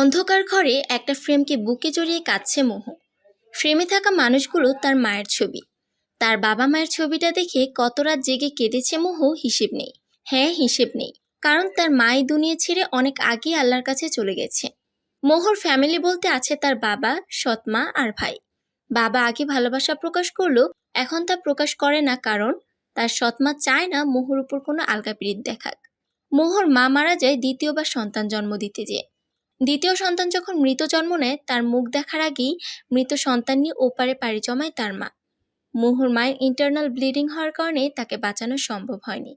অন্ধকার ঘরে একটা ফ্রেমকে বুকে জড়িয়ে কাঁদছে মোহ। ফ্রেমে থাকা মানুষগুলো তার মায়ের ছবি। তার বাবা মায়ের ছবিটা দেখে কত রাত জেগে কেঁদেছে মোহ, হিসেব নেই। হ্যাঁ, হিসেব নেই, কারণ তার মাই দুনিয়া ছেড়ে অনেক আগে আল্লাহর কাছে চলে গেছে। মোহর ফ্যামিলি বলতে আছে তার বাবা, সৎমা আর ভাই। বাবা আগে ভালোবাসা প্রকাশ করলো, এখন তা প্রকাশ করে না, কারণ তার সৎমা চায় না মোহর উপর কোনো আলগাপিরিত দেখাক। মোহর মা মারা যায় দ্বিতীয়বার সন্তান জন্ম দিতে যেয়ে। দ্বিতীয় সন্তান যখন মৃত জন্ম নেয়, তার মুখ দেখার আগেই মৃত সন্তান নিয়ে ওপারে পাড়ি জমায় তার মা। মোহর মায়ের ইন্টারনাল ব্লিডিং হওয়ার কারণে তাকে বাঁচানো সম্ভব হয়নি।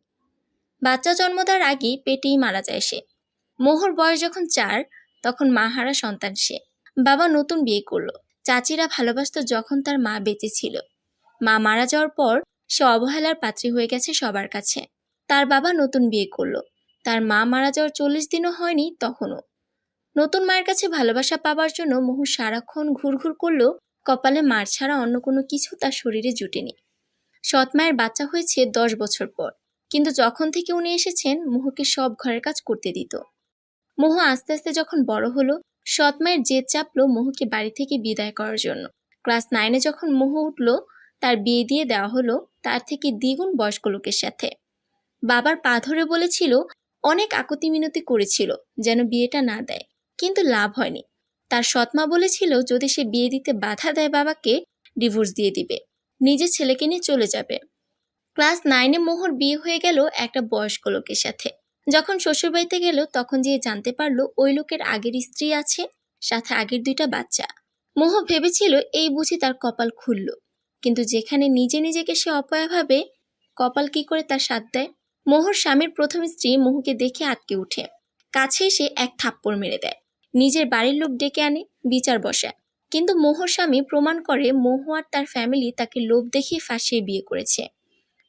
বাচ্চা জন্ম দেওয়ার আগেই পেটেই মারা যায় সে। মোহর বয়স যখন 4, তখন মা হারা সন্তান সে। বাবা নতুন বিয়ে করলো। চাচিরা ভালোবাসতো যখন তার মা বেঁচে ছিল। মা মারা যাওয়ার পর সে অবহেলার পাত্রী হয়ে গেছে সবার কাছে। তার বাবা নতুন বিয়ে করলো। তার মা মারা যাওয়ার 40 দিনও হয়নি তখনও। নতুন মায়ের কাছে ভালোবাসা পাবার জন্য মোহু সারাক্ষণ ঘুরঘুর করলেও কপালে মার ছাড়া অন্য কোনো কিছু তার শরীরে জুটেনি। সৎ মায়ের বাচ্চা হয়েছে 10 বছর পর, কিন্তু যখন থেকে উনি এসেছেন মোহুকে সব ঘরের কাজ করতে দিত। মোহু আস্তে আস্তে যখন বড় হলো, সৎ মায়ের জেদ চাপলো মোহুকে বাড়ি থেকে বিদায় করার জন্য। ক্লাস 9-এ যখন মোহু উঠলো, তার বিয়ে দিয়ে দেওয়া হলো তার থেকে দ্বিগুণ বয়স্ক লোকের সাথে। বাবার পা ধরে বলেছিল, অনেক আকুতি মিনতি করেছিল যেন বিয়েটা না দেয়, কিন্তু লাভ হয়নি। তার সৎমা বলেছিল যদি সে বিয়ে দিতে বাধা দেয় বাবাকে, ডিভোর্স দিয়ে দিবে, নিজের ছেলেকে নিয়ে চলে যাবে। ক্লাস 9-এ মোহর বিয়ে হয়ে গেল একটা বয়স্ক লোকের সাথে। যখন শ্বশুরবাড়িতে গেল, তখন যে জানতে পারলো ওই লোকের আগের স্ত্রী আছে, সাথে আগের 2টা বাচ্চা। মোহ ভেবেছিল এই বুঝি তার কপাল খুলল, কিন্তু যেখানে নিজে নিজেকে সে অপয়া ভাবে, কপাল কি করে তার সাথ দেয়। মোহর স্বামীর প্রথম স্ত্রী মোহুকে দেখে আটকে উঠে কাছে এসে এক থাপ্পড় মেরে দেয়। নিজের বাড়ির লোক ডেকে আনে, বিচার বসায়। কিন্তু মোহর স্বামী প্রমাণ করে মোহু আর তার ফ্যামিলি তাকে লোভ দেখিয়ে ফাঁসিয়ে বিয়ে করেছে।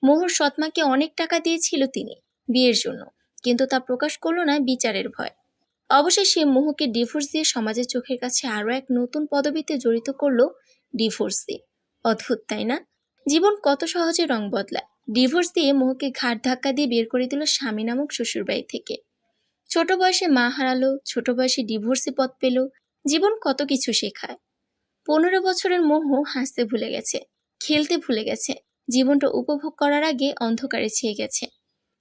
মোহর সৎমাকে অনেক টাকা দিয়েছিল তিনি বিয়ের জন্য, কিন্তু তা প্রকাশ করলো না বিচারের ভয়। অবশেষে মোহুকে ডিভোর্স দিয়ে সমাজের চোখের কাছে আরো এক নতুন পদবিতে জড়িত করলো, ডিভোর্স দিয়ে। অদ্ভুত তাই না? জীবন কত সহজে রং বদলায়। ডিভোর্স দিয়ে মোহকে ঘাট ধাক্কা দিয়ে বের করে দিল স্বামী নামক শ্বশুরবাড়ি থেকে। ছোট বয়সে মা হারালো, ছোট বয়সে ডিভোর্সে পথ পেল। জীবন কত কিছু শেখায়। 15 বছরের মোহ হাসতে ভুলে গেছে, খেলতে ভুলে গেছে, জীবনটা উপভোগ করার আগে অন্ধকারে ছেয়ে গেছে।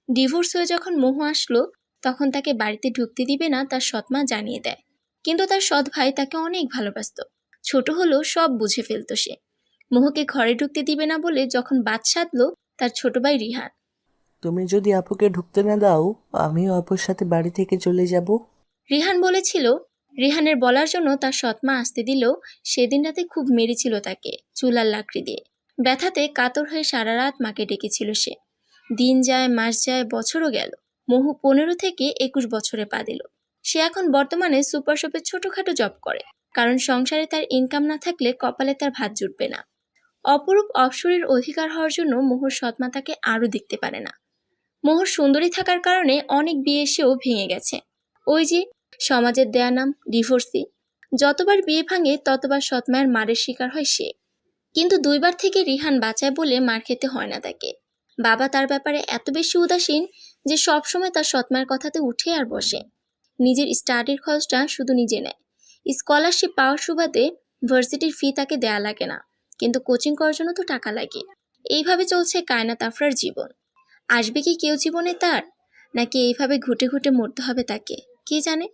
ডিভোর্স হয়ে যখন মোহ আসলো, তখন তাকে বাড়িতে ঢুকতে দিবে না তার সৎমা জানিয়ে দেয়। কিন্তু তার সৎ ভাই তাকে অনেক ভালোবাসতো। ছোট হলেও সব বুঝে ফেলতো সে। মোহকে ঘরে ঢুকতে দিবে না বলে যখন বাদ সাধলো তার ছোট ভাই রিহান। তুমি যদি আপুকে ঢুকতে না দাও, আমিও আপুর সাথে বাড়ি থেকে চলে যাব। রিহান বলেছিল। রিহানের বলার জন্য তার সৎমা আসতে দিলেও সেদিন রাতে খুব মেরেছিল তাকে চুলার লাকড়ি দিয়ে। ব্যথাতে কাতর হয়ে সারা রাত মাকে ডেকেছিল সে। দিন যায়, মাস যায়, বছরও গেল। মোহু 15 থেকে 21 বছরে পা দিল। সে এখন বর্তমানে সুপার শপে ছোটখাটো জব করে, কারণ সংসারে তার ইনকাম না থাকলে কপালে তার ভাত জুটবে না। অপরূপ অপসরের অধিকার হওয়ার জন্য মোহর সৎমা তাকে আরও দেখতে পারে না। মোহর সুন্দরী থাকার কারণে অনেক বিয়ে এসেও ভেঙে গেছে। ওই যে সমাজের দেয়া নাম ডিভোর্সি। যতবার বিয়ে ভাঙে ততবার সৎমায়ের মারের শিকার হয় সে। কিন্তু 2বার থেকে রিহান বাঁচায় বলে মার খেতে হয় না তাকে। বাবা তার ব্যাপারে এত বেশি উদাসীন যে সবসময় তার সৎমায়ের কথাতে উঠে আর বসে। নিজের স্টাডির খরচটা শুধু নিজে নেয়। স্কলারশিপ পাওয়ার সুবাদে ভার্সিটির ফি তাকে দেয়া লাগে না, কিন্তু কোচিং করার জন্য তো টাকা লাগে। এইভাবে চলছে কায়নাত আফরার জীবন। আসবে কি কেউ জীবনে তার, নাকি এইভাবে ঘুটে ঘুটে মরতে হবে তাকে, কে জানে।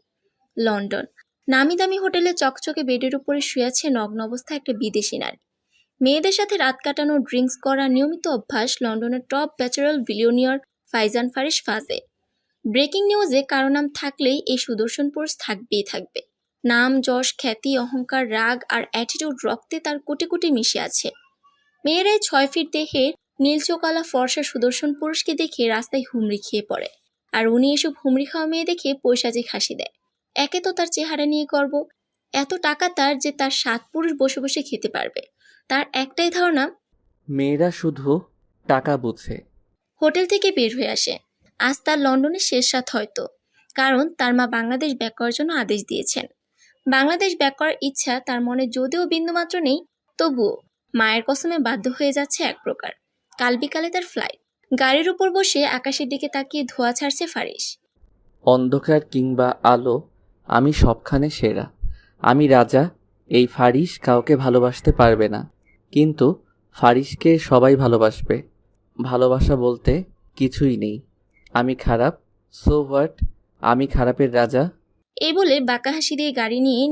লন্ডন নামি দামি হোটেলে চকচকে বেডের উপরে শুয়ে আছে নগ্ন অবস্থায় একটা বিদেশি নারী। মেয়েদের সাথে রাত কাটানো, ড্রিঙ্কস করা নিয়মিত অভ্যাস লন্ডনের top bachelor billionaire Faizan Faris Faaz. Breaking নিউজে কারো নাম থাকলেই এই সুদর্শন পুরুষ থাকবেই থাকবে। নাম, যশ, খ্যাতি, অহংকার, রাগ আর অ্যাটিটিউড রক্তে তার কোটি কোটি মিশে আছে। মেয়েরাই 6 ফিট দেহের নীলচোকালা ফর্সা সুদর্শন পুরুষকে দেখে রাস্তায় হুমড়ি খেয়ে পড়ে, আর উনি এসব হুমড়ি খাওয়া মেয়ে দেখে পৈশাচিক হাসি দেয়। একে তো তার চেহারা নিয়ে গর্ব, এত টাকা তার যে তার 7 পুরুষ বসে বসে খেতে পারবে। তার একটাই ধারণা, মেয়েরা শুধু টাকা বোঝে। হোটেল থেকে বের হয়ে আসে। আজ তার লন্ডনের শেষ রাত হয়তো, কারণ তার মা বাংলাদেশ ব্যাক করার জন্য আদেশ দিয়েছেন। বাংলাদেশ ব্যাক করার ইচ্ছা তার মনে যদিও বিন্দুমাত্র নেই, তবুও মায়ের কসমে বাধ্য হয়ে যাচ্ছে এক প্রকার। কাল বিকালে তার ফ্লাইট। গাড়ির উপর বসে আকাশের দিকে তাকিয়ে ধোঁয়া ছাড়ছে ফারিস। অন্ধকার কিংবা আলো, আমি সবখানে সেরা। আমি রাজা। এই ফারিস কাউকে ভালোবাসতে পারবে না, কিন্তু ফারিসকে সবাই ভালোবাসবে। ভালোবাসা বলতে কিছুই নেই। আমি খারাপ, সো হোয়াট? আমি খারাপের রাজা। এই বলে বাঁকা হাসি দিয়ে গাড়ি নিয়ে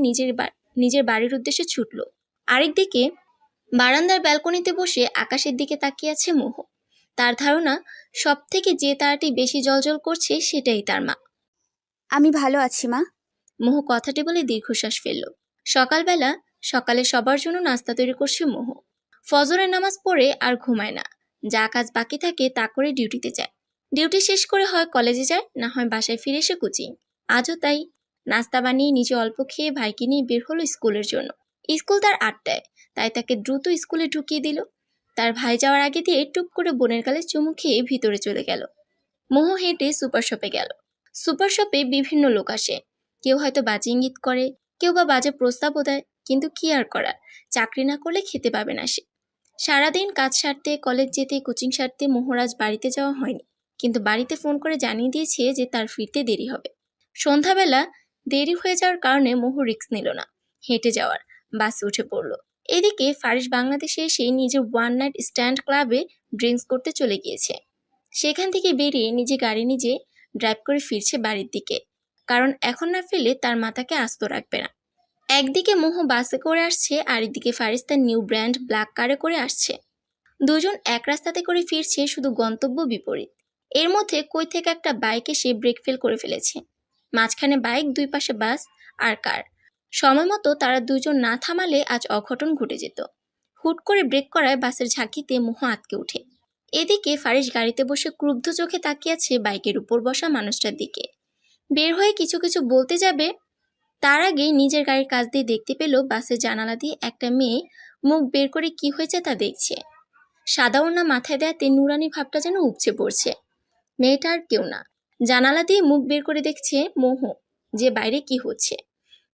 নিজের বাড়ির উদ্দেশ্যে ছুটল। আরেকদিকে বারান্দার ব্যালকনিতে বসে আকাশের দিকে তাকিয়ে আছে মোহ। তার ধারণা, সব থেকে যে তারাটি বেশি জ্বলজ্বল করছে সেটাই তার মা। আমি ভালো আছি মা। মোহ কথাটি বলে দীর্ঘশ্বাস ফেলল। সকালে সবার জন্য নাস্তা তৈরি করছে মোহ। ফজরের নামাজ পড়ে আর ঘুমায় না। যা কাজ বাকি থাকে তা করে ডিউটিতে যায়। ডিউটি শেষ করে হয় কলেজে যায়, না হয় বাসায় ফিরে এসে কোচিং। আজও তাই। নাস্তা বানিয়ে নিজে অল্প খেয়ে ভাইকে নিয়ে বের হলো স্কুলের জন্য। স্কুল তার 8টায়, তাই তাকে দ্রুত স্কুলে ঢুকিয়ে দিল। তার ভাই যাওয়ার আগে দিয়ে টুপ করে বোনের গালে চুমু খেয়ে ভিতরে চলে গেল। মোহ হেঁটে সুপার শপে গেল। সুপার শপে বিভিন্ন লোক আসে। কেউ হয়তো বাজে ইঙ্গিত করে, কেউ বা বাজে প্রস্তাবও দেয়, কিন্তু কি আর করার, চাকরি না করলে খেতে পাবে না সে। সারাদিন কাজ সারতে, কলেজ যেতে, কোচিং সারতে মোহরাজ বাড়িতে যাওয়া হয়নি, কিন্তু বাড়িতে ফোন করে জানিয়ে দিয়েছে যে তার ফিরতে দেরি হবে। সন্ধ্যাবেলা দেরি হয়ে যাওয়ার কারণে মোহ রিস্ক নিল না, হেঁটে যাওয়ার, বাসে উঠে পড়ল। এদিকে ফারিস বাংলাদেশে এসে নিজের ওয়ান নাইট স্ট্যান্ড ক্লাবে ড্রিঙ্কস করতে চলে গিয়েছে। সেখান থেকে বেরিয়ে নিজে গাড়ি নিজে ড্রাইভ করে ফিরছে বাড়ির দিকে, কারণ এখন না ফেলে তার মাথাকে আস্ত রাখবে না। একদিকে মোহ বাসে করে আসছে, আর এদিকে ফারিস তার নিউ ব্র্যান্ড ব্ল্যাক কারে করে আসছে। দুজন এক রাস্তাতে করে ফিরছে, শুধু গন্তব্য বিপরীত। এর মধ্যে কই থেকে একটা বাইক এসে ব্রেক ফেল করে ফেলেছে। মাঝখানে বাইক, দুই পাশে বাস আর কার। সময় মতো তারা দুজন না থামালে আজ অঘটন ঘটে যেত। হুট করে ব্রেক করায় বাসের ঝাঁকিতে মোহ আটকে ওঠে। এদিকে ফারিস গাড়িতে বসে ক্রুব্ধ চোখে তাকিয়ে আছে বাইকের উপর বসা মানুষটার দিকে। বের হয়ে কিছু কিছু বলতে যাবে, তার আগেই নিজের গাড়ির কাছ দিয়ে দেখতে পেল বাসের জানালা দিয়ে একটা মেয়ে মুখ বের করে কি হয়েছে তা দেখছে। সাদা ওড়না মাথায় দেয়াতে নুরানি ভাবটা যেন উপচে পড়ছে। মেয়েটা আর কেউ না, জানালা দিয়ে মুখ বের করে দেখছে মোহ, যে বাইরে কি হচ্ছে।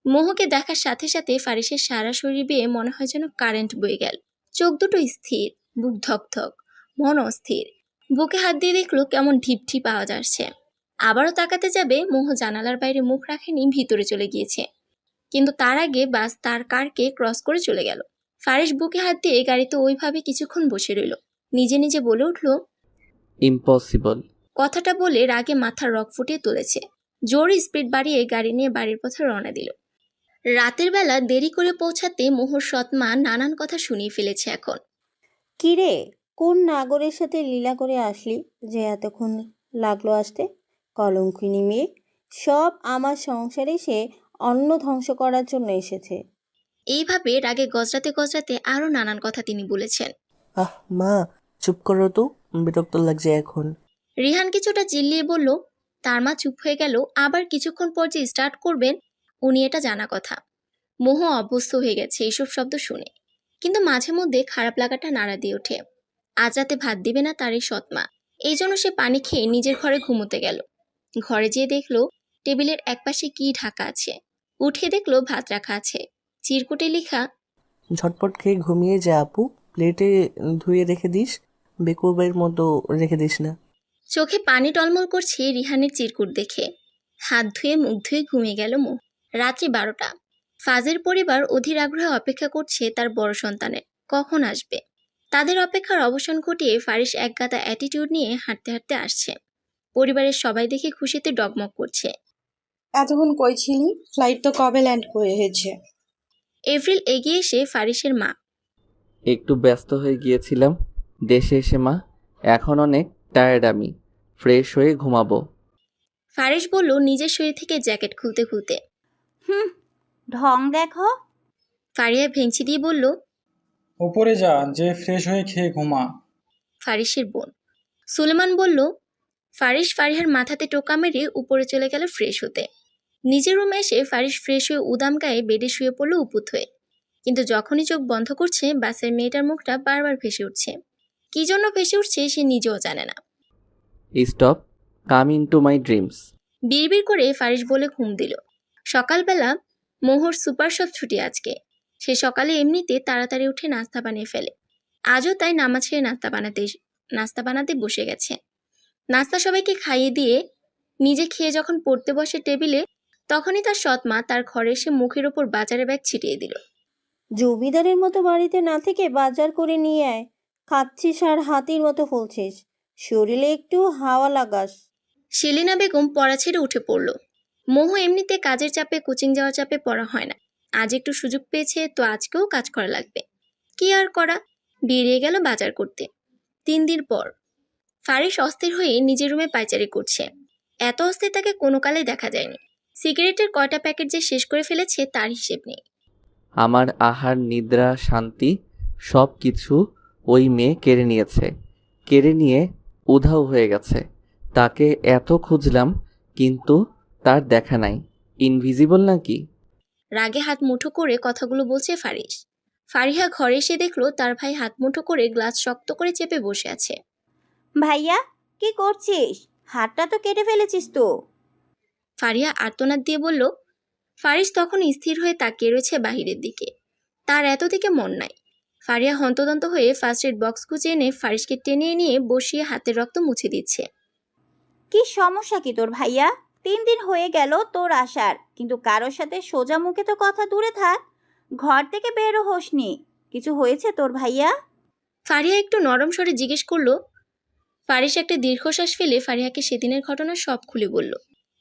মোহকে দেখার সাথে সাথে ফারিসের সারা শরীর বেয়ে মনে হয় যেন কারেন্ট বয়ে গেল। চোখ দুটো স্থির, বুক ধকধক, মন অস্থির। বুকে হাত দিয়ে দেখলো কেমন ঢিপ ঢিপ আওয়াজ আসছে। আবারও তাকাতে যাবে, মোহ জানালার বাইরে মুখ রাখেনি, ভিতরে চলে গিয়েছে। কিন্তু তার আগে বাস তার কারকে ক্রস করে চলে গেল। ফারিস বুকে হাত দিয়ে গাড়িতে ওইভাবে কিছুক্ষণ বসে রইল। নিজে নিজে বলে উঠল, ইম্পসিবল। কথাটা বলে রাগে মাথার রগ ফুটিয়ে তুলেছে। জোর স্পিড বাড়িয়ে গাড়ি নিয়ে বাড়ির পথে রওনা দিল। রাতের বেলা দেরি করে পৌঁছাতে মোহর সৎমা নানান কথা শুনিয়ে ফেলেছে এখন। কিরে, কোন নাগরের সাথে লীলা করে আসলি যে এতক্ষণ লাগলো আসতে? কলঙ্কিনী মেয়ে, সব আমার সংসারে সে অন্ন ধ্বংস করার জন্য এসেছে। এইভাবে রাগে গজরাতে গজরাতে আরো নানান কথা তিনি বলেছেন। আহ মা, চুপ করো তো, বিরক্ত লাগছে এখন। রিহান কিছুটা চিল্লিয়ে বলল। তার মা চুপ হয়ে গেল। আবার কিছুক্ষণ পর যে স্টার্ট করবেন উনি এটা জানা কথা। মোহ অভ্যস্ত হয়ে গেছে এইসব শব্দ শুনে, কিন্তু মাঝে মধ্যে খারাপ লাগাটা নাড়া দিয়ে ওঠে। আজ রাতে ভাত দিবে না তার এই সৎমা, এই জন্য সে পানি খেয়ে নিজের ঘরে ঘুমোতে গেল। ঘরে যেয়ে দেখলো টেবিলের একপাশে কি ঢাকা আছে। উঠে দেখলো ভাত রাখা আছে, চিরকুটে লেখা, ঝটপট খেয়ে ঘুমিয়ে যা আপু, প্লেটে ধুয়ে রেখে দিস, বেকুবের মতো রেখে দিস না। চোখে পানি টলমল করছে রিহানের চিরকুট দেখে। হাত ধুয়ে মুখ ধুয়ে ঘুমিয়ে গেল মোহ। রাত্রি 12টা। ফাজের পরিবার অধীর আগ্রহে অপেক্ষা করছে তার বড় সন্তানের কখন আসবে। তাদের অপেক্ষার অবসান ঘটিয়ে ফারিস একগাদা অ্যাটিটিউড নিয়ে হাঁটতে হাঁটতে আসছে। পরিবারের সবাই দেখে খুশিতে ডগমগ করছে। এতক্ষণ কই ছিলি? ফ্লাইট তো কবে ল্যান্ড করে হয়েছে। এপ্রিল এগিয়ে এসে ফারিসের মা। একটু ব্যস্ত হয়ে গিয়েছিলাম দেশে এসে মা। এখন অনেক টায়ার্ড আমি। ফ্রেশ হয়ে ঘুমাবো। ফারিস বলল নিজের শরীর থেকে জ্যাকেট খুলতে খুলতে। ঢং দেখো। ফারিয়া ভেঙচি দিয়ে বলল, ওপরে যা, যে ফ্রেশ হয়ে খেয়ে ঘুমা। ফারিসের বোন। সুলেমান বলল। ফারিস ফারিহার মাথাতে টোকা মেরে উপরে চলে গেল ফ্রেশ হতে। নিজের রুমে এসে ফারিস ফ্রেশ হয়ে উদাম গায়ে বেডে শুয়ে পড়ল উপুত হয়ে। কিন্তু যখনই চোখ বন্ধ করছে বাসের মেয়েটার মুখটা বারবার ভেসে উঠছে। কি জন্য ভেসে উঠছে সে নিজেও জানে না। Stop, come in to my dreams. বিড়বিড় করে ফারিস বলে ঘুম দিল। সকালবেলা মোহর সুপার শপ ছুটি আজকে। সে সকালে এমনিতে তাড়াতাড়ি উঠে নাস্তা বানিয়ে ফেলে। আজও তাই নামাজ ছেড়ে নাস্তা বানাতে বসে গেছে। নাস্তা সবাইকে খাইয়ে দিয়ে নিজে খেয়ে যখন পড়তে বসে টেবিলে, তখনই তার সৎ মা তার ঘরে এসে মুখের ওপর বাজারে ব্যাগ ছিটিয়ে দিল। জমিদারের মতো বাড়িতে না থেকে বাজার করে নিয়ে আয়। খাচ্ছিস আর হাতির মতো ফুলছিস, শরীরে একটু হাওয়া লাগাস। সেলিনা বেগম পড়া ছেড়ে উঠে পড়ল। মোহ এমনিতে কাজের চাপে, কোচিং যাওয়ার চাপে পড়া হয় না। আজ একটু সুযোগ পেয়েছে তো আজকেও কাজ করা লাগবে। কি আর করা, বেরিয়ে গেল বাজার করতে। 3 দিন পর ফারিস অস্থির হয়ে নিজের রুমে পায়চারি করছে। এত অস্থির তাকে কোনো কালেই দেখা যায়নি। সিগারেটের কয়টা প্যাকেট যে শেষ করে ফেলেছে তার হিসেব নেই। আমার আহার, নিদ্রা, শান্তি সব কিছু ওই মেয়ে কেড়ে নিয়েছে। কেড়ে নিয়ে উধাও হয়ে গেছে। তাকে এত খুঁজলাম কিন্তু তার দেখা নাই। ইনভিজিবল নাকি? রাগে হাত মুঠো করে কথাগুলো বলছে ফারিস। ফারিহা ঘরে এসে দেখলো তার ভাই হাত মুঠো করে গ্লাস শক্ত করে চেপে বসে আছে। ভাইয়া, কি করছিস? হাতটা তো কেটে ফেলেছিস তো। ফারিহা আর্তনাদ দিয়ে বলল। ফারিস তখন স্থির হয়ে তাকিয়ে রয়েছে বাহিরের দিকে। তার এত দিকে মন নাই। ফারিহা হন্তদন্ত হয়ে ফার্স্ট এড বক্স খুঁজে এনে ফারিসকে টেনে নিয়ে বসিয়ে হাতের রক্ত মুছে দিচ্ছে। কি সমস্যা কি তোর ভাইয়া? 3 দিন হয়ে গেল তোর আসার, কিন্তু কারোর সাথে সোজা মুখে তো কথা দূরে থাক, ঘর থেকে বেরো হোসনি। কিছু হয়েছে তোর ভাইয়া? ফারিহা একটু নরম স্বরে জিজ্ঞেস করলো। ফারিস একটা দীর্ঘশ্বাস ফেলে ফারিহাকে সেদিনের ঘটনা সব খুলে বলল।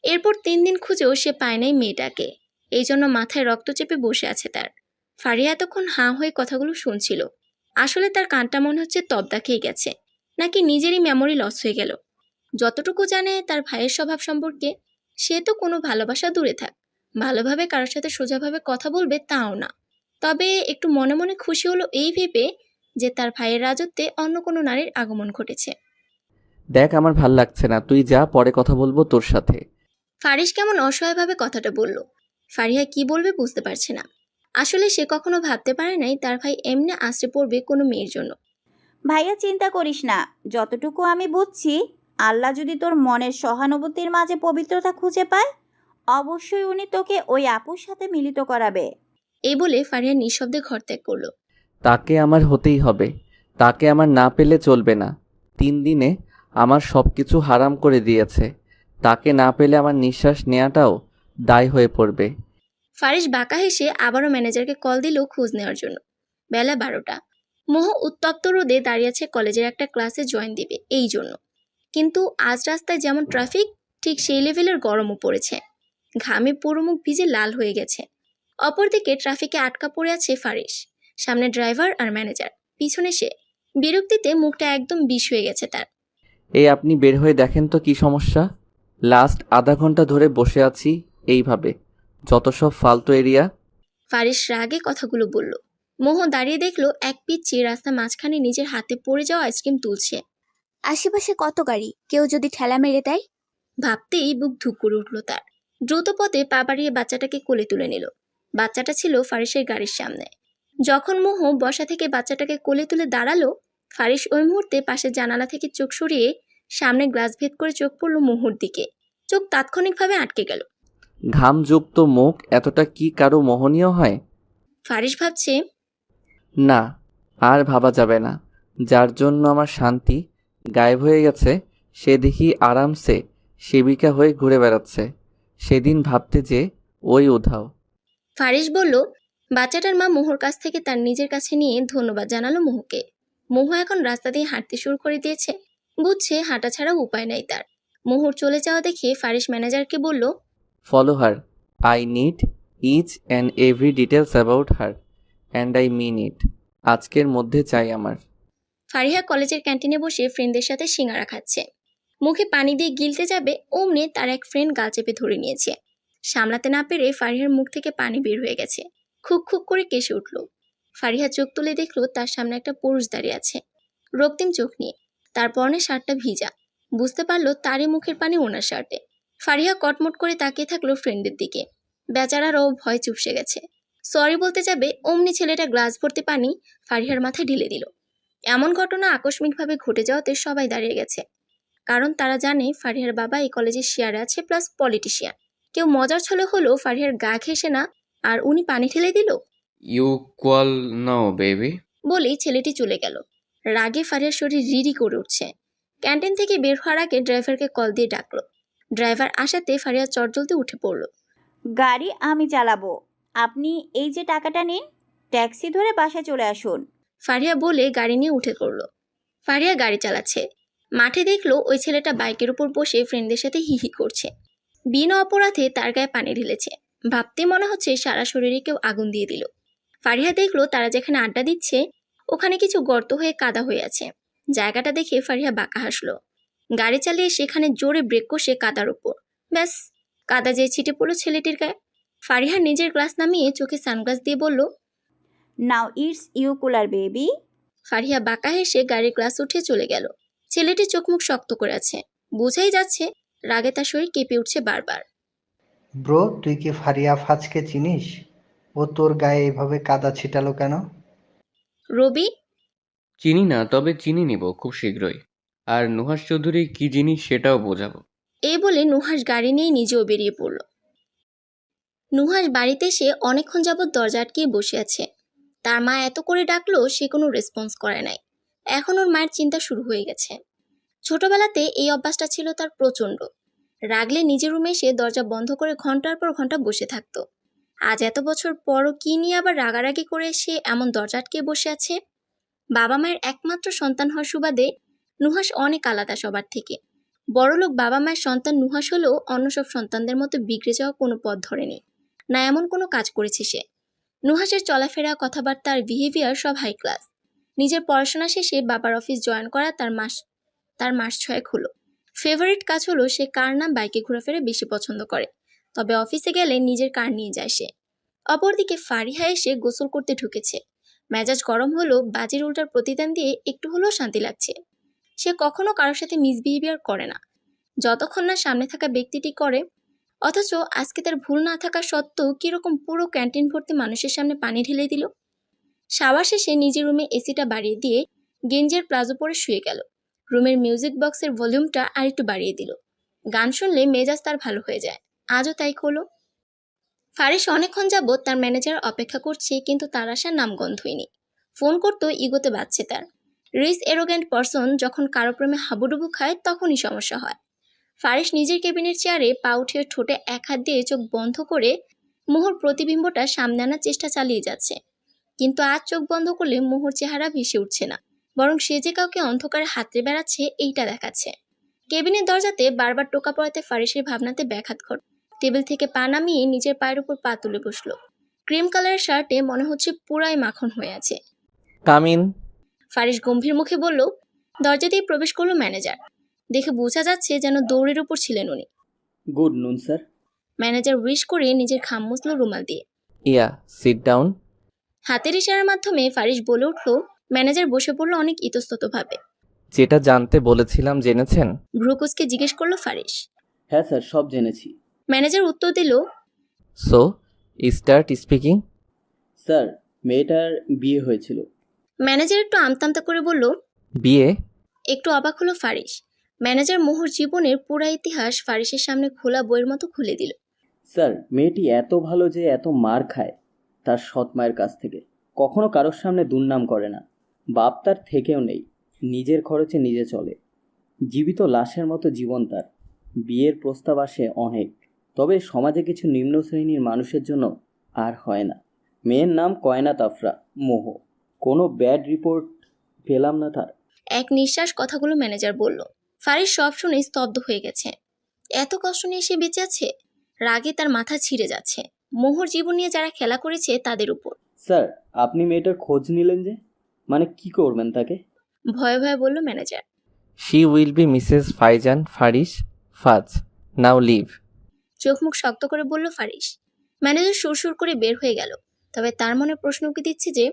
এরপর 3 দিন খুঁজেও সে পায় নাই মেয়েটাকে। এই জন্য মাথায় রক্ত চেপে বসে আছে তার। ফারিহা এতক্ষণ হাঁ হয়ে কথাগুলো শুনছিল। আসলে তার কানটা মনে হচ্ছে তবদা খেয়ে গেছে, নাকি নিজেরই মেমোরি লস হয়ে গেল। যতটুকু জানে তার ভাইয়ের স্বভাব সম্পর্কে, সে তো কোনো ভালোবাসা দূরে থাক, ভালোভাবে কারোর সাথে সোজাভাবে কথা বলবে তাও না। তবে একটু মনে মনে খুশি হলো এই ভেবে যে তার ভাইয়ের রাজত্বে অন্য কোনো নারীর আগমন ঘটেছে। দেখ, আমার ভাল লাগছে না, তুই যা, পরে কথা বলবো তোর সাথে। ফারিস কেমন অসহায়ভাবে কথাটা বলল। ফারিহা কি বলবে বুঝতে পারছে না। আসলে সে কখনো ভাবতে পারে নাই তার ভাই এমনি আশ্রে পড়বে কোনো মেয়ের জন্য। ভাইয়া চিন্তা করিস না, যতটুকু আমি বুঝছি, আল্লাহ যদি তোর মনের সহানুভূতির মাঝে পবিত্রতা খুঁজে পায়, অবশ্যই উনি তোকে ওই আপুর সাথে মিলিত করাবে। এই বলে ফারিহা নিঃশব্দে ঘর ত্যাগ করলো। তাকে আমার হতেই হবে, তাকে আমার না পেলে চলবে না। 3 দিনে আমার সব কিছু হারাম করে দিয়েছে। তাকে না পেলে আমার নিঃশ্বাস নেওয়াটাও দায় হয়ে পড়বে। ফারিস বাঁকা হেসে আবারও ম্যানেজারকে কল দিল খোঁজ নেওয়ার জন্য। বেলা 12টা। মোহ উত্তপ্ত রোদে দাঁড়িয়ে আছে কলেজের একটা ক্লাসে জয়েন দিবে এই জন্য। কিন্তু আজ রাস্তায় যেমন ট্রাফিক, ঠিক সেই লেভেলের গরমও পড়েছে। ঘামে পুরো মুখ ভিজে লাল হয়ে গেছে। অপরদিকে ট্রাফিকে আটকা পড়ে আছে ফারিস। সামনে ড্রাইভার আর ম্যানেজার, পিছনে সে। বিরক্তিতে মুখটা একদম বিষ হয়ে গেছে তার। এই আপনি বের হয়ে দেখেন তো কি সমস্যা। লাস্ট আধা ঘন্টা ধরে বসে আছি এইভাবে, যত সব ফালতু এরিয়া। ফারিস রাগে কথাগুলো বলল। মোহ দাঁড়িয়ে দেখলো এক পিচ্চি রাস্তা মাঝখানে নিজের হাতে পড়ে যাওয়া আইসক্রিম তুলছে। আশেপাশে কত গাড়ি, কেউ যদি ঠেলা মেরে দেয়। ভাবতেই বুক ধুক করে উঠল তার। দ্রুত পথে পা বাড়িয়ে বাচ্চাটাকে কোলে তুলে নিল। বাচ্চাটা ছিল ফারিসের গাড়ির সামনে। যখন মোহ বসা থেকে বাচ্চাটাকে কোলে তুলে দাঁড়ালো, ফারিস ওই মুহূর্তে পাশের জানালা থেকে চোখ সরিয়ে সামনে গ্লাস ভেদ করে চোখ পড়ল মোহর দিকে। চোখ তাৎক্ষণিকভাবে আটকে গেল। ঘামযুক্ত মুখ এতটা কি কারো মোহনীয় হয়? ফারিস ভাবছে, না, আর ভাবা যাবে না। যার জন্য আমার শান্তি গায়েব হয়ে গেছে, সে দেখি আরামসে সেবিকা হয়ে ঘুরে বেড়াচ্ছে। সেদিন ভাবতে যে ওই উধাও। ফারিস বলল। বাচ্চাটার মা মোহর কাছ থেকে তার নিজের কাছে নিয়ে ধন্যবাদ জানালো মোহকে। মোহ এখন রাস্তা দিয়ে হাঁটতে শুরু করে দিয়েছে। বুঝছে হাঁটা ছাড়া উপায় নাই তার। মোহর চলে যাওয়া দেখে ফারিস ম্যানেজারকে বলল, follow her. I need each and every details about her, and I mean it. আজকের মধ্যে চাই আমার। ফারিহা কলেজের ক্যান্টিনে বসে ফ্রেন্ডদের সাথে সিঙ্গারা খাচ্ছে। মুখে পানি দিয়ে গিলতে যাবে অমনি তার এক ফ্রেন্ড গাল চেপে ধরে নিয়েছে। সামলাতে না পেরে ফারিহার মুখ থেকে পানি বের হয়ে গেছে। খুক খুক করে কেসে উঠল। ফারিহা চোখ তুলে দেখলো তার সামনে একটা পুরুষ দাঁড়িয়ে আছে, রক্তিম চোখ নিয়ে। তার পরনে শার্টটা ভিজা। বুঝতে পারলো তারই মুখের পানি ওনার শার্টে। ফারিহা কটমট করে তাকিয়ে থাকলো ফ্রেন্ডের দিকে। বেচারারও ভয় চুপসে গেছে। সরি বলতে যাবে অমনি ছেলেটা গ্লাস ভর্তি পানি ফারিহার মাথায় ঢেলে দিল। এমন ঘটনা আকস্মিকভাবে ঘটে যাওয়াতে সবাই দাঁড়িয়ে গেছে। কারণ তারা জানে ফারিহার বাবা এই কলেজের শেয়ারে আছে, প্লাস পলিটিশিয়ান। কেউ মজার ছলে হলেও ফারিহার গা ঘেঁষে না, আর উনি পানি ঢেলে দিল। You call now, baby. বলেই ছেলেটি চলে গেল। রাগে ফারিহার শরীর রিরি করে উঠছে। ক্যান্টিন থেকে বের হওয়ার আগে ড্রাইভারকে কল দিয়ে ডাকলো। ড্রাইভার আসাতে ফারিহা চটজলদি উঠে পড়ল। গাড়ি আমি চালাবো, আপনি এই যে টাকাটা নিন, ট্যাক্সি ধরে বাসায় চলে আসুন। ফারিয়া বলে গাড়ি নিয়ে উঠে পড়ল। ফারিয়া গাড়ি চালাচ্ছে। মাঠে দেখলো ওই ছেলেটা বাইকের উপর বসে ফ্রেন্ডদের সাথে হিহি করছে। বিনা অপরাধে তার গায়ে পানি ঢেলেছে। ভাবতে মনে হচ্ছে সারা শরীরে কেউ আগুন দিয়ে দিল। ফারিয়া দেখলো তারা যেখানে আড্ডা দিচ্ছে ওখানে কিছু গর্ত হয়ে কাদা হয়ে আছে। জায়গাটা দেখে ফারিয়া বাঁকা হাসলো। গাড়ি চালিয়ে সেখানে জোরে ব্রেক কষে কাদার উপর, ব্যাস কাদা যেয়ে ছিটে পড়লো ছেলেটির গায়ে। ফারিয়া নিজের গ্লাস নামিয়ে চোখে সানগ্লাস দিয়ে বলল, now it's you cooler baby. Fariya বাঁকা হেসে গাড়ির গ্লাস উঠে চলে গেল। ছেলেটি চোখ মুখ শক্ত করে আছে, বোঝাই যাচ্ছে রাগে তার শরীর কেঁপে উঠছে বারবার। ব্রো, তুই কি ফারিয়া ফাজকে চিনিস? ও তোর গায়ে এভাবে কাদা ছিটালো কেন? রবি, চিনি না, তবে চিনি নিব খুব শীঘ্রই। আর নুহাস চৌধুরী কি জিনিস সেটাও বোঝাবো। এই বলে নুহাস গাড়ি নিয়ে নিজেও বেরিয়ে পড়ল। নুহাস বাড়িতে এসে অনেকক্ষণ যাবৎ দরজা আটকিয়ে বসে আছে। তার মা এত করে ডাকলো সে কোনো রেসপন্স করে নাই। এখন ওর মায়ের চিন্তা শুরু হয়ে গেছে। ছোটবেলাতে এই অভ্যাসটা ছিল তার প্রচণ্ড। রাগলে নিজের রুমে এসে দরজা বন্ধ করে ঘন্টার পর ঘন্টা বসে থাকতো। আজ এত বছর পরও কি নিয়ে আবার রাগারাগি করে সে এমন দরজা আটকে বসে আছে? বাবা মায়ের একমাত্র সন্তান হওয়ার সুবাদে নুহাস অনেক আলাদা সবার থেকে। বড়লোক বাবা মায়ের সন্তান নুহাস হলেও অন্য সব সন্তানদের মতো বিগড়ে যাওয়া কোনো পথ ধরেনি, না এমন কোনো কাজ করেছে সে। নুহাসের চলাফেরা, কথাবার্তা আর বিহেভিয়ার সব হাই ক্লাস। নিজের পড়াশোনা শেষে বাবার অফিস জয়েন করা তার মাস 6 হলো। ফেভারিট কাজ হলো সে কার না বাইকে ঘোরাফেরা বেশি পছন্দ করে, তবে অফিসে গেলে নিজের কার নিয়ে যায় সে। অপরদিকে ফারিহা এসে গোসল করতে ঢুকেছে। মেজাজ গরম হলো, বাজির উল্টার প্রতিদান দিয়ে একটু হলেও শান্তি লাগছে। সে কখনো কারোর সাথে মিসবিহেভিয়ার করে না, যতক্ষণ না সামনে থাকা ব্যক্তিটি করে। অথচ আজকে তার ভুল না থাকা সত্ত্বেও কিরকম পুরো ক্যান্টিন ভর্তি মানুষের সামনে পানি ঢেলে দিল। শাওয়ার শেষে নিজের রুমে এসিটা বাড়িয়ে দিয়ে গেঞ্জের প্লাজো পরে শুয়ে গেল। রুমের মিউজিক বক্সের ভলিউমটা আরেকটু বাড়িয়ে দিল। গান শুনলে মেজাজ তার ভালো হয়ে যায়, আজও তাই হলো। ফারিস অনেকক্ষণ যাবৎ তার ম্যানেজার অপেক্ষা করছে, কিন্তু তার আসার নামগন্ধই নেই। ফোন করতেও ইগোতে বাজছে তার। রিস এরোগেন্ট পারসন যখন কারো প্রেমে হাবুডুবু খায় তখনই সমস্যা হয়। ফারিস নিজের কেবিনের চেয়ারে পা উঠিয়ে ঠোঁটে এক হাত দিয়ে চোখ বন্ধ করে মোহর প্রতিবিম্বটা সামনে আনার চেষ্টা চালিয়ে যাচ্ছে। কিন্তু আজ চোখ বন্ধ করলে মোহর চেহারা ভেসে উঠছে না, বরং সে যে কাউকে অন্ধকারে হাতড়ে বেড়াচ্ছে এইটা দেখাচ্ছে। কেবিনের দরজাতে বারবার টোকা পড়াতে ফারিসের ভাবনাতে ব্যাঘাত ঘটে। টেবিল থেকে পা নামিয়ে নিজের পায়ের উপর পা তুলে বসলো। ক্রিম কালারের শার্টে মনে হচ্ছে পুরাই মাখন হয়ে আছে। কামিন। ফারিস গম্ভীর মুখে বলল। দরজা দিয়ে প্রবেশ করলো ম্যানেজার। দেখে বোঝা যাচ্ছে যেন দৌড়ের উপর ছিলেন উনি। গুড নুন স্যার। ম্যানেজার উইশ করে নিজের ঘাম মুছল রুমাল দিয়ে। ইয়া, সিট ডাউন। হাতের ইশারার মাধ্যমে ফারিস বলে উঠল। ম্যানেজার বসে পড়ল অনেক ইতস্ততভাবে। যেটা জানতে বলেছিলাম জেনেছেন? ভ্রুকুসকে জিজ্ঞেস করলো ফারিস। হ্যাঁ স্যার, সব জেনেছি। ম্যানেজার উত্তর দিল। So start speaking. স্যার, মেয়েটার বিয়ে হয়েছিল। ম্যানেজার একটু আমতামতা করে বলল। বিয়ে? একটু অবাক হলো ফারিস। ম্যানেজার মোহর জীবনের পুরা ইতিহাস ফারিসের সামনে খোলা বইয়ের মতো খুলে দিল। স্যার, মেয়েটি এত ভালো যে এত মার খায় তার সৎ মায়ের কাছ থেকে। কখনো কারোর সামনে দুর্নাম করে না। বাপ তার থেকেও নেই, নিজের খরচে নিজে চলে। জীবিত লাশের মতো জীবন তার। বিয়ের প্রস্তাব আসে অনেক, তবে সমাজে কিছু নিম্ন শ্রেণীর মানুষের জন্য আর হয় না। মেয়ের নাম কয়নাত আফরা, মোহ। কোনো ব্যাড রিপোর্ট পেলাম না তার। এক নিঃশ্বাস কথাগুলো ম্যানেজার বলল। ফারিস সব শুনে স্তব্ধ হয়ে গেছে। এত কষ্ট নিয়ে সে বেঁচে আছে? রাগে তার মাথা ছিঁড়ে যাচ্ছে। মোহর জীবন নিয়ে যারা খেলা করেছে তাদের উপর। স্যার, আপনি মেয়েটার খোঁজ নিলেন যে, মানে কি করবেন তাকে? ভয়ে ভয়ে বলল manager. She will be Mrs Faizan Faris ফাজ। নাও লিভ। চোখ মুখ শক্ত করে বলল ফারিস। ম্যানেজার সুরসুর করে বের হয়ে গেল। তবে তার মনে প্রশ্ন উকি দিচ্ছে যে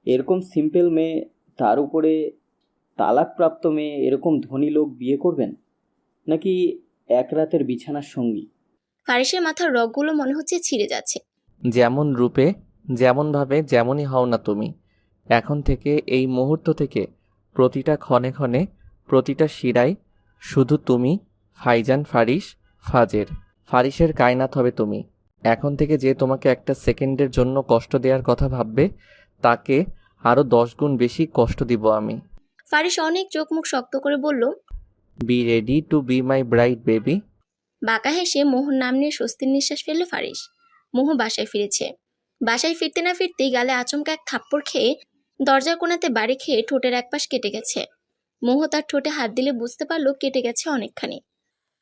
এরকম সিম্পল মেয়ে, তার উপরে তালাকপ্রাপ্ত মেয়ে, এরকম ধনী লোক বিয়ে করবেন নাকি এক রাতের বিছানার সঙ্গী? ফারিসের মাথার রগগুলো মনে হচ্ছে ছিঁড়ে যাচ্ছে। যেমন রূপে, যেমনভাবে, যেমনই হও না তুমি, এখন থেকে এই মুহূর্ত থেকে প্রতিটা ক্ষণে ক্ষণে, প্রতিটা শিরায় শুধু তুমি ফাইজান ফারিস ফাজের। ফারিসের কায়নাত হবে তুমি। এখন থেকে যে তোমাকে একটা সেকেন্ডের জন্য কষ্ট দেওয়ার কথা ভাববে তাকে আরও 10 গুণ বেশি কষ্ট দিব আমি। ফারিস অনেক চোখ মুখ শক্ত করে বলল। Be ready to be my bride baby. বাঁকা হেসে মোহর নাম নিয়ে স্বস্তির নিঃশ্বাস ফেলল ফারিস। মোহ বাসায় ফিরেছে। বাসায় ফিরতে না ফিরতেই গালে আচমকা এক থাপ্পড় খেয়ে দরজার কোণাতে বাড়ি খেয়ে ঠোঁটের একপাশ কেটে গেছে। মোহ তার ঠোঁটে হাত দিলে বুঝতে পারলো কেটে গেছে অনেকখানি।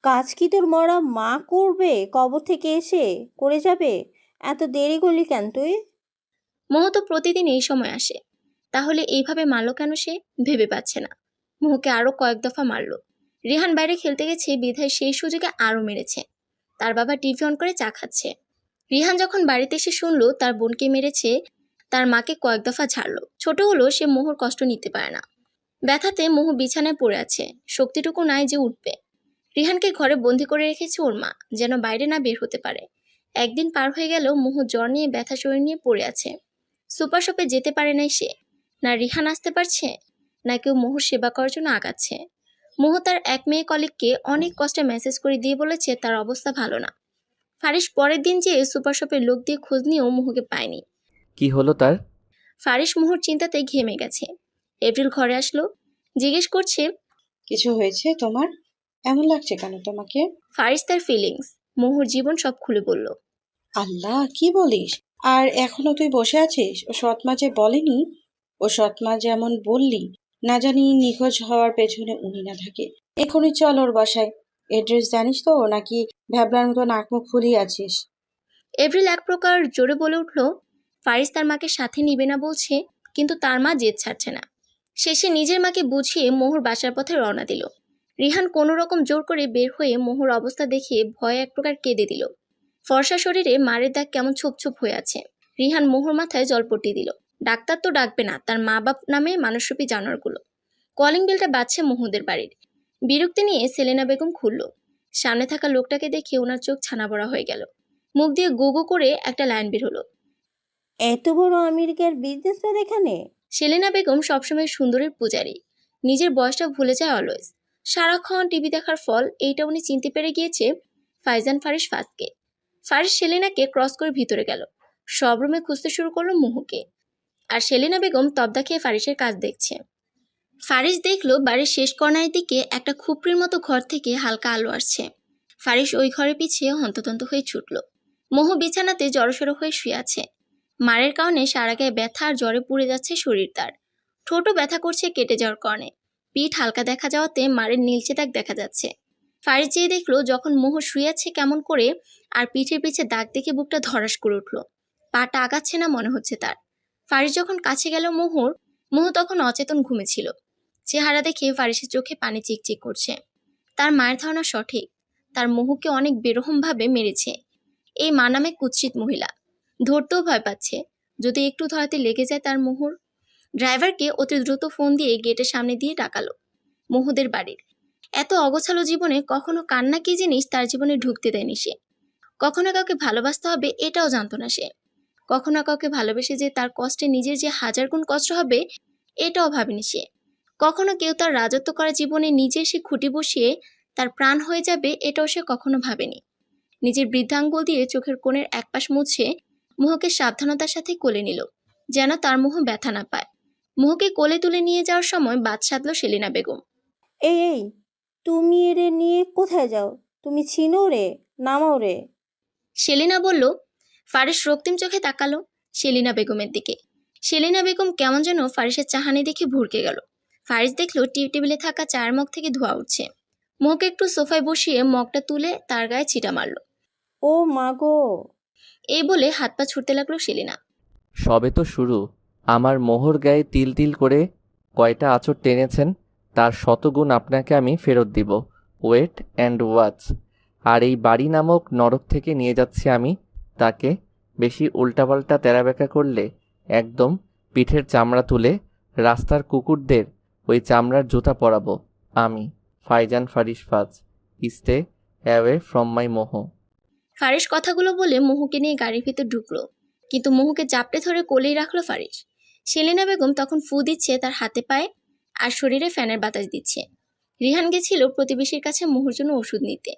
কাজ কি তোর মরা মা করবে? কবর থেকে এসে করে যাবে? এত দেরি করলি কেন তুই? মোহ তো প্রতিদিন এই সময় আসে, তাহলে এইভাবে মারলো কেন সে ভেবে পাচ্ছে না। মোহকে আরো কয়েক দফা মারলো। রিহান বাইরে খেলতে গেছে বিধায় সেই সুযোগে আরো মেরেছে। তার বাবা টিভি অন করে চা খাচ্ছে। রিহান যখন বাড়িতে এসে শুনলো তার বোনকে মেরেছে, তার মাকে কয়েক দফা ঝাড়লো। ছোট হলো সে মোহর কষ্ট নিতে পারে না। ব্যথাতে মোহ বিছানায় পড়ে আছে, শক্তিটুকু নাই যে উঠবে। রিহানকে ঘরে বন্দি করে রেখেছে ওর মা, যেন বাইরে না বের হতে পারে। একদিন পার হয়ে গেল, মোহ জ্বর নিয়ে ব্যথা শরীর নিয়ে পড়ে আছে। সুপার শপে যেতে পারে নাই সে। না রিহান আসতে পারছে, না কেউ মোহর সেবা করার জন্য আগাচ্ছে। মোহ তার এক মেয়ে কলিগকে অনেক কষ্টে মেসেজ করে দিয়ে বলেছে তার অবস্থা ভালো না। ফারিস পরের দিন যেয়ে সুপার শপের লোক দিয়ে খোঁজ নিয়েও মোহকে পায়নি। কি হলো তার? ফারিস মোহর চিন্তাতে ঘেমে গেছে। এপ্রিল ঘরে আসলো, জিজ্ঞেস করছে, কিছু হয়েছে তোমার? এমন লাগছে কেন তোমাকে? ফারিস তার ফিলিংস, মোহর জীবন সব খুলে বলল। আল্লাহ, কি বলিস? আর এখনো তুই বসে আছিস? ও সৎমা যে বলেনি? ও সৎমা যেমন বললি, না জানি নিখোঁজ হওয়ার পেছনে উনি না থাকে। এখনই চল ওর বাসায়। এড্রেস জানিস তো, নাকি ভ্যাবলার মতো নাক মুখ ফুলিয়ে আছিস? এপ্রিল এক প্রকার জোরে বলে উঠল। ফারিস তার মাকে সাথে নিবে না বলছে, কিন্তু তার মা জেদ ছাড়ছে না। শেষে নিজের মাকে বুঝিয়ে মোহর বাসার পথে রওনা দিল। রিহান কোনো রকম জোর করে বের হয়ে মোহর অবস্থা দেখে ভয়ে এক প্রকার কেঁদে দিল। ফর্সা শরীরে মারের দাগ কেমন ছোপ ছোপ হয়ে আছে। রিহান মোহর মাথায় জলপট্টি দিল। ডাক্তার তো ডাকবে না, তার মা বাপ নামে মানুষরূপী জানোয়ারগুলো। কলিং বেলটা বাজছে মোহদের বাড়ির। বিরক্তি নিয়ে সেলেনা বেগম খুলল। সামনে থাকা লোকটাকে দেখে ওনার চোখ ছানা বড়া হয়ে গেল। মুখ দিয়ে গো গো করে একটা লাইন বের হলো। এত বড় আমেরিকার বিজনেসম্যান এখানে? সেলেনা বেগম সবসময় সুন্দরের পূজারী। নিজের বয়সটা ভুলে যায় অলওয়েজ। সারাক্ষণ টিভি দেখার ফল এইটা উনি চিনতে পেরে গিয়েছে ফাইজান ফারিস ফাজকে। ফারিস সেলেনাকে ক্রস করে ভিতরে গেল। সব রুমে খুঁজতে শুরু করলো মোহকে। আর সেলেনা বেগম তবদা খেয়ে ফারিসের কাজ দেখছে। ফারিস দেখলো বাড়ির শেষ কর্নারের দিকে একটা খুপড়ির মতো ঘর থেকে হালকা আলো আসছে। ফারিস ওই ঘরে পিছিয়ে হন্ততন্ত হয়ে ছুটল। মোহ বিছানাতে জড়সড় হয়ে শুয়ে আছে। মারের কারণে সারা গায়ে ব্যথা আর জ্বরে পুড়ে যাচ্ছে শরীর তার। ঠোঁটও ব্যথা করছে কেটে যাওয়ার কারণে। পিঠ হালকা দেখা যাওয়াতে মারের নীলচে দাগ দেখা যাচ্ছে। ফারিস যেয়ে দেখলো যখন মোহ শুয়ে আছে কেমন করে, আর পিঠের পিছে দাগ দেখে বুকটা ধড়াস করে উঠল। পাটা আগাচ্ছে না মনে হচ্ছে তার। ফারিস যখন কাছে গেল মোহ তখন অচেতন ঘুমেছিল। চেহারা দেখে ফারিসের চোখে পানি চিকচিক করছে। তার মায়ের ধারণা সঠিক, তার মোহকে অনেক বেরহমভাবে মেরেছে এই মা নামে কুৎসিত মহিলা। ধরতেও ভয় পাচ্ছে, যদি একটু ধরাতে লেগে যায় তার মোহর। ড্রাইভারকে অতি দ্রুত ফোন দিয়ে গেটের সামনে দিয়ে ডাকালো মোহদের বাড়ির। এত অগোছালো জীবনে কখনো কান্না কি জিনিস তার জীবনে ঢুকতে দেয়নি সে। কখনো কাউকে ভালোবাসতে হবে এটাও জানতো না সে। কখনো কাউকে ভালোবেসে যে তার কষ্টে নিজের যে 1000 গুণ কষ্ট হবে এটাও ভাবেনি সে। কখনো কেউ তার রাজত্ব করা জীবনে নিজে সে খুঁটি বসিয়ে তার প্রাণ হয়ে যাবে এটাও সে কখনো ভাবেনি। নিজের বৃদ্ধাঙ্গুল দিয়ে চোখের কোণের একপাশ মুছে মোহকে সাবধানতার সাথে কোলে নিল, যেন তার মোহ ব্যথা না পায়। মোহকে কোলে তুলে নিয়ে যাওয়ার সময় বাদ সাধল সেলিনা বেগম। এই এই, তুমি এরে নিয়ে কোথায় যাও? তুমি চিনো রে, নামাও রে। সেলিনা বলল। ফারিস রক্তিম চোখে তাকালো সেলিনা বেগমের দিকে। সেলিনা বেগম কেমন যেন ফারিসের চাহানি দেখে ভুরকে গেল। ফারিস দেখলো টেবিলে থাকা চায়ের মগ থেকে ধোঁয়া উঠছে। মোহকে একটু সোফায় বসিয়ে মগটা তুলে তার গায়ে ছিটা মারল। ও মা গো! এই বলে হাত পা ছুটতে লাগলো সেলিনা। সবে তো শুরু। আমার মোহর গায়ে তিল তিল করে কয়টা আঁচড় টেনেছেন, তার শতগুণ আপনাকে আমি ফেরত দিব। Wait and watch. আর এই বাড়ি নামক নরক থেকে নিয়ে যাচ্ছি আমি তাকে। বেশি উল্টাপাল্টা তেরাবেকা করলে একদম পিঠের চামড়া তুলে রাস্তার কুকুরদের ওই চামড়ার জুতা পরাবো আমি, ফাইজান ফারিস ফাজ। স্টে অ্যাওয়ে ফ্রম মাই মোহ। ফারিস কথাগুলো বলে মোহকে নিয়ে গাড়ির ভিতর ঢুকলো, কিন্তু মোহকে চাপটে ধরে কোলেই রাখলো ফারিস। সেলিনা বেগম তখন ফু দিচ্ছে তার হাতে পায়ে, আর শরীরে ফ্যানের বাতাস দিচ্ছে। রিহান গেছিল প্রতিবেশীর কাছে মোহর জন্য ওষুধ নিতে।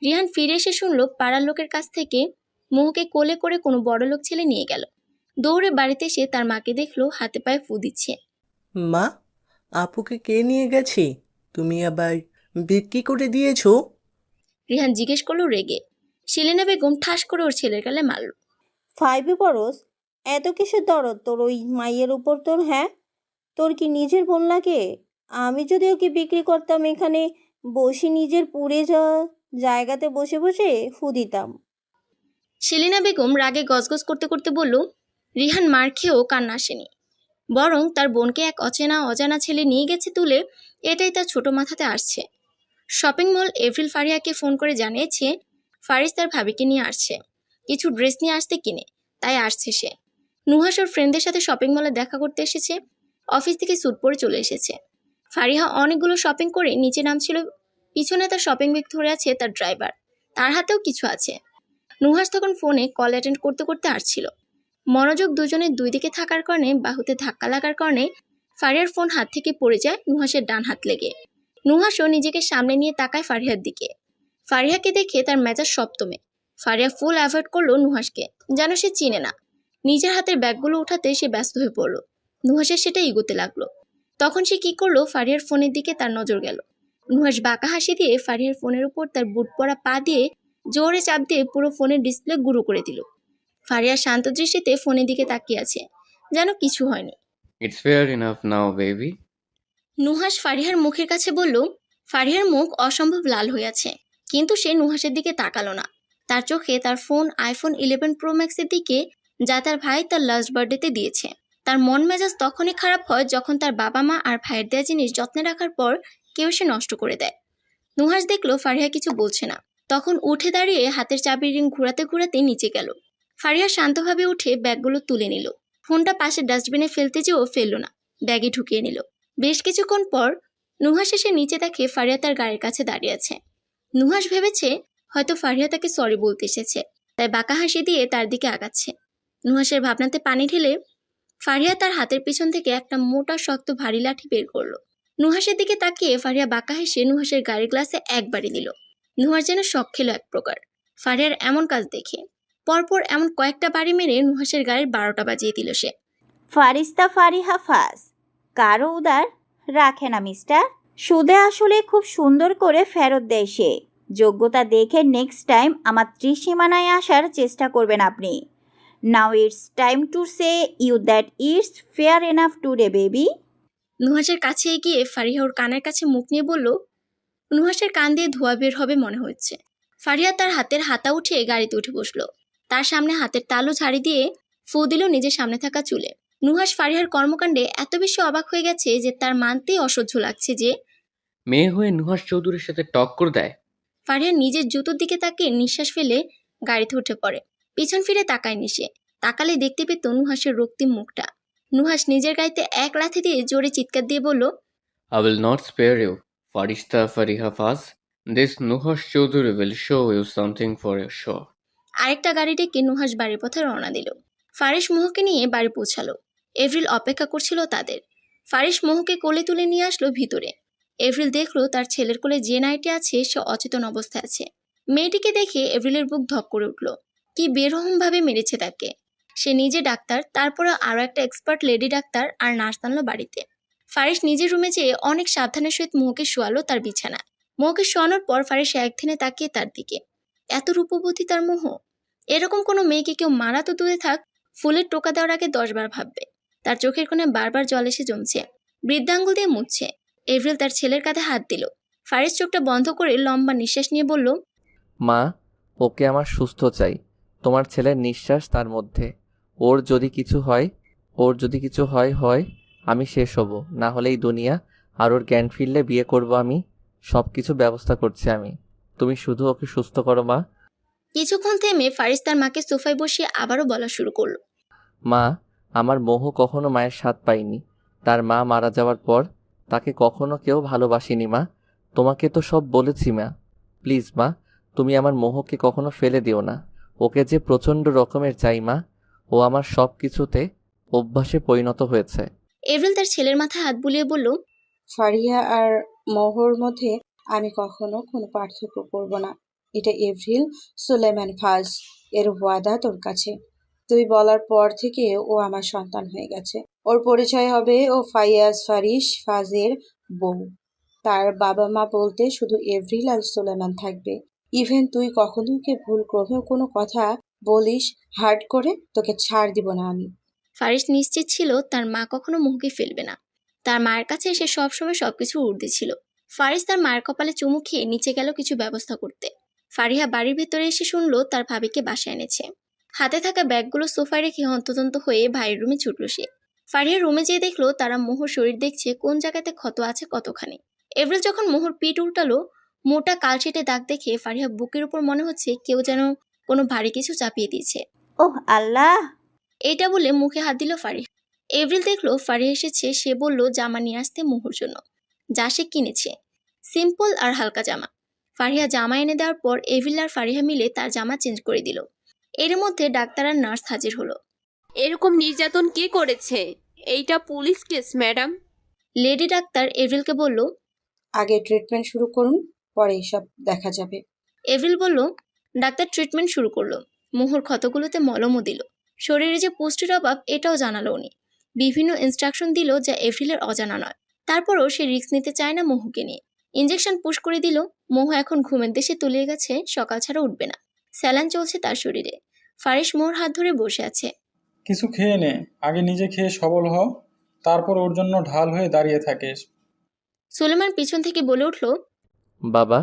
রিহান ফিরে এসে শুনল পাড়ার লোকের কাছ থেকে মোহকে কোলে করে কোনো বড়লোক ছেলে নিয়ে গেল। দৌড়ে বাড়িতে এসে তার মাকে দেখলো হাতে পায়ে ফু দিচ্ছে। মা, আপুকে কে নিয়ে গেছে? তুমি আবার বিক্রি করে দিয়েছো? রিহান জিজ্ঞেস করলো রেগে। সেলিনা বেগম ঠাস করে ওর ছেলের গালে মারল। 5-এ পড়স, এত কিসের দরদ তোর ওই মাইয়ের উপর তোর? হ্যাঁ, তোর কি নিজের বোন লাগে? আমি যদি ওকে বিক্রি করতাম, এখানে বসে নিজের পুড়ে যাওয়া জায়গাতে বসে বসে ফু দিতাম। সেলিনা বেগম রাগে গজগজ করতে করতে বলল, রিহান মার খেয়েও কান্না আসেনি, বরং তার বোনকে এক অচেনা অজানা ছেলে নিয়ে গেছে তুলে, এটাই তার ছোট মাথাতে আসছে। শপিং মল এপ্রিল ফারিয়াকে ফোন করে জানিয়েছে ফারিস তার ভাবিকে নিয়ে আসছে, কিছু ড্রেস নিয়ে আসতে কিনে, তাই আসছে সে। নুহাস ওর ফ্রেন্ডদের সাথে শপিং মলে দেখা করতে এসেছে, অফিস থেকে স্যুট পরে চলে এসেছে। ফারিহা অনেকগুলো শপিং করে নিচে নামছিল, পিছনে তার শপিং ব্যাগ ধরে আছে তার ড্রাইভার, তার হাতেও কিছু আছে। নুহাস তখন ফোনে কল অ্যাটেন্ড করতে করতে আসছিল। মনোযোগ দুজনের দুই দিকে থাকার কারণে বাহুতে ধাক্কা লাগার কারণে ফারিয়ার ফোন হাত থেকে পড়ে যায় নুহাসের ডান হাত লেগে। নুহাসও নিজেকে সামনে নিয়ে তাকায় ফারিহার দিকে। ফারিহাকে দেখে তার মেজাজ সপ্তমে। ফারিয়া ফুল অ্যাভয়েড করলো নুহাসকে, যেন সে চিনে না। নিজের হাতের ব্যাগগুলো উঠাতে সে ব্যস্ত হয়ে পড়লো। নুহাসের সেটা এগোতে লাগলো। তখন সে কি করলো, ফারিয়ার ফোনের দিকে তার নজর গেল। নুহাস বাঁকা হাসি দিয়ে ফারিয়ার ফোনের উপর তার বুট পরা পা দিয়ে জোরে চাপ দিয়ে পুরো ফোনের ডিসপ্লে গুঁড়ো করে দিল। ফারিয়া শান্ত দৃষ্টিতে ফোনের দিকে তাকিয়ে আছে, যেন কিছু হয়নি। It's fair enough now baby. Nuhas ফারিহার মুখের কাছে বলল। ফারিহার মুখ অসম্ভব লাল হয়ে আছে, কিন্তু সে নুহাসের দিকে তাকালো না। তার চোখে তার ফোন আইফোন 11 প্রো ম্যাক্সের দিকে, যা তার ভাই তার লাস্ট বার্থডেতে দিয়েছে। তার মন মেজাজ তখনই খারাপ হয় যখন তার বাবা মা আর ভাইয়ের দেওয়া জিনিস যত্নে রাখার পর কেউ সে নষ্ট করে দেয়। নুহাস দেখলো ফারিহা কিছু বলছে না, তখন উঠে দাঁড়িয়ে হাতের চাবির রিং ঘোরাতে ঘোরাতে নিচে গেল। ফারিহা শান্তভাবে উঠে ব্যাগগুলো তুলে নিল। ফোনটা পাশে ডাস্টবিনে ফেলতে যেও ফেললো না, ব্যাগে ঢুকিয়ে নিল। বেশ কিছুক্ষণ পর নুহাস এসে নিচে দেখে ফারিয়া তার গাড়ির কাছে দাঁড়িয়ে আছে। নুহাস ভেবেছে হয়তো ফারিয়া তাকে সরি বলতে এসেছে, তাই বাঁকা হাসি দিয়ে তার দিকে আগাচ্ছে। নুহাসের ভাবনাতে পানি ঢেলে ফারিয়া তার হাতের পিছন থেকে একটা মোটা শক্ত ভারী লাঠি বের করলো। নুহাসের দিকে তাকিয়ে ফারিয়া বাঁকা হেসে নুহাসের গাড়ির গ্লাসে একবারই দিল। নুহাস যেন শখ খেলো এক প্রকার ফারিয়ার এমন কাজ দেখে। পরপর এমন কয়েকটা বাড়ি মেরে নুহাসের গাড়ির 12টা বাজিয়ে দিল সে। ফারিস্তা ফারিহা ফাস কারো উদার রাখে না মিস্টার। সুদে আসলে খুব সুন্দর করে ফেরত দেয় সে। যোগ্যতা দেখে নেক্সট টাইম আমার ত্রিসীমানায় আসার চেষ্টা করবেন আপনি। Now it's time to say you that it's fair enough today baby. নুহাসের কাছে এগিয়ে ফারিহা ওর কানের কাছে মুখ নিয়ে বলল। নুহাসের কান দিয়ে ধোঁয়া বের হবে মনে হচ্ছে। ফারিহা তার হাতের হাতা উঠিয়ে গাড়িতে উঠে বসলো। তার সামনে হাতের তালু ঝাড়ি দিয়ে ফু দিল নিজের সামনে থাকা চুলে। নুহাস ফারিহার কর্মকাণ্ডে এত বেশি অবাক হয়ে গেছে যে তার মানতেই অসহ্য লাগছে যে মেয়ে হয়ে নুহাস চৌধুরীর সাথে টক্কর দেয়। ফারিহা নিজের জুতোর দিকে তাকিয়ে নিঃশ্বাস ফেলে গাড়িতে উঠে পড়ে। পিছন ফিরে তাকায়নি সে। তাকালে দেখতে পেত নুহাসের রক্তিম মুখটা। নুহাস নিজের গাড়িতে এক লাথি দিয়ে জোরে চিৎকার দিয়ে বলল, I will not spare you, Farishta Fariha Faz. This Nuhash Chaudhary will show you something for sure. আরেকটা গাড়ি ডেকে নুহাস বাড়ির পথে রওনা দিল। ফারিস মোহকে নিয়ে বাড়ি পৌঁছালো। এপ্রিল অপেক্ষা করছিল তাদের। ফারিস মোহকে কোলে তুলে নিয়ে আসলো ভিতরে। এপ্রিল দেখলো তার ছেলের কোলে যে নাইটি আছে সে অচেতন অবস্থায় আছে। মেয়েটিকে দেখে এপ্রিলের বুক ধক করে উঠল। কি বেরহমভাবে মেরেছে তাকে। সে নিজে ডাক্তার, তারপরে আরও একটা এক্সপার্ট লেডি ডাক্তার আর নার্স আনলো বাড়িতে। ফারিস নিজের রুমে যেয়ে অনেক সাবধানের সহিত মোহকে শোয়ালো তার বিছানায়। মোহকে শোয়ানোর পর ফারিস একদিনে তাকিয়ে তার দিকে। এত রূপবতী তার মোহ। এরকম কোনো মেয়েকে কেউ মারা তো দূরে থাক, ফুলের টোকা দেওয়ার আগে 10 বার ভাববে। তার চোখের কোণে বারবার জল এসে জমছে। বৃদ্ধাঙ্গুল দিয়ে মুছছে। এপ্রিল তার ছেলের কাঁধে হাত দিল। ফারিস চোখটা বন্ধ করে লম্বা নিঃশ্বাস নিয়ে বলল, মা, ওকে আমার সুস্থ চাই। তোমার ছেলের নিঃশ্বাস তার মধ্যে। ওর যদি কিছু হয় আমি শেষ হব। না হলে এই দুনিয়া আর ওর জ্ঞান ফিরলে বিয়ে করব আমি। সব কিছু ব্যবস্থা করছি আমি। তুমি শুধু ওকে সুস্থ করো মা। কিছুক্ষণ থেমে ফারিস তার মাকে সোফায় বসিয়ে আবারও বলা শুরু করলো, মা, আমার মোহ কখনো মায়ের স্বাদ পায়নি। তার মা মারা যাওয়ার পর তাকে কখনো কেউ ভালোবাসেনি মা। তোমাকে তো সব বলেছি মা। প্লিজ মা, তুমি আমার মোহকে কখনো ফেলে দিও না। ওকে যে প্রচণ্ড রকমের চাই মা। ও আমার সব কিছুতে অভ্যাসে পরিণত হয়েছে। এপ্রিল তার ছেলের মাথায় হাত বুলিয়ে বলল, ফারিয়া আর মোহর মধ্যে আমি কখনো কোনো পার্থক্য করব না। এটা এপ্রিল সুলেমান ফাজ এর ওয়াদা তোর কাছে। তুই বলার পর থেকে ও আমার সন্তান হয়ে গেছে। ওর পরিচয় হবে ও ফাইয়াজ ফারিস ফাজের বউ। তার বাবা মা বলতে শুধু এপ্রিল আর সুলেমান থাকবে। ইভেন তুই কখনো ওকে ভুল ক্রমেও কোনো কথা বলিস, হার্ড করে তোকে ছাড় দিব না আমি। ফারিস নিশ্চিত ছিল তার মা কখনো মুহুকে ফেলবে না। তার মায়ের কাছে এসে সবসময় সবকিছু উর্দি ছিল। ফারিস তার মায়ের কপালে চুমু খেয়ে নিচে গেল কিছু ব্যবস্থা করতে। ফারিহা বাড়ির ভেতরে এসে শুনলো তার ভাবিকে বাসায় এনেছে। হাতে থাকা ব্যাগগুলো সোফায় রেখে হন্তদন্ত হয়ে ভাইয়ের রুমে ছুটল সে। ফারিহা রুমে যেয়ে দেখলো তারা মোহর শরীর দেখছে কোন জায়গাতে ক্ষত আছে কতখানি। এভরিল যখন মোহর পিঠ উল্টালো, মোটা কালশিটে দাগ দেখে ফারিহা বুকের উপর মনে হচ্ছে কেউ যেন কোনো ভারী কিছু চাপিয়ে দিয়েছে। ওহ আল্লাহ! এইটা বলে মুখে হাত দিল ফারিহা। এভরিল দেখলো ফারিহা এসেছে। সে বলল জামা নিয়ে আসতে মোহর জন্য, যা সে কিনেছে, সিম্পল আর হালকা জামা। ফারিহা জামা এনে দেওয়ার পর এভরিল আর ফারিহা মিলে তার জামা চেঞ্জ করে দিল। এর মধ্যে ডাক্তার আর নার্স হাজির হলো। এরকম নির্যাতন কে করেছে? এইটা police case madam. Lady doctor এভরিলকে বলল। আগে ট্রিটমেন্ট শুরু করুন, পরে এসব দেখা যাবে। এভরিল বলল। ডাক্তার ট্রিটমেন্ট শুরু করলো। মোহর ক্ষতগুলোতে মলমও দিল। শরীরে যে পুষ্টির অভাব এটাও জানালো উনি। বিভিন্ন ইনস্ট্রাকশন দিল যা এভরিলের অজানা নয়। তারপরও সে রিস্ক নিতে চায় না মোহকে নিয়ে। ইঞ্জেকশন পুশ করে দিল। মোহ এখন ঘুমের দেশে তলিয়ে গেছে, সকাল ছাড়া উঠবে না। স্যালাইন চলছে তার শরীরে। ফারিস মোহর হাত ধরে বসে আছে। কিছু খেয়ে নে, আগে নিজে খেয়ে সবল হ, তারপর ওর জন্য ঢাল হয়ে দাঁড়িয়ে থাকিস। সুলেমান পিছন থেকে বলে উঠল। বাবা,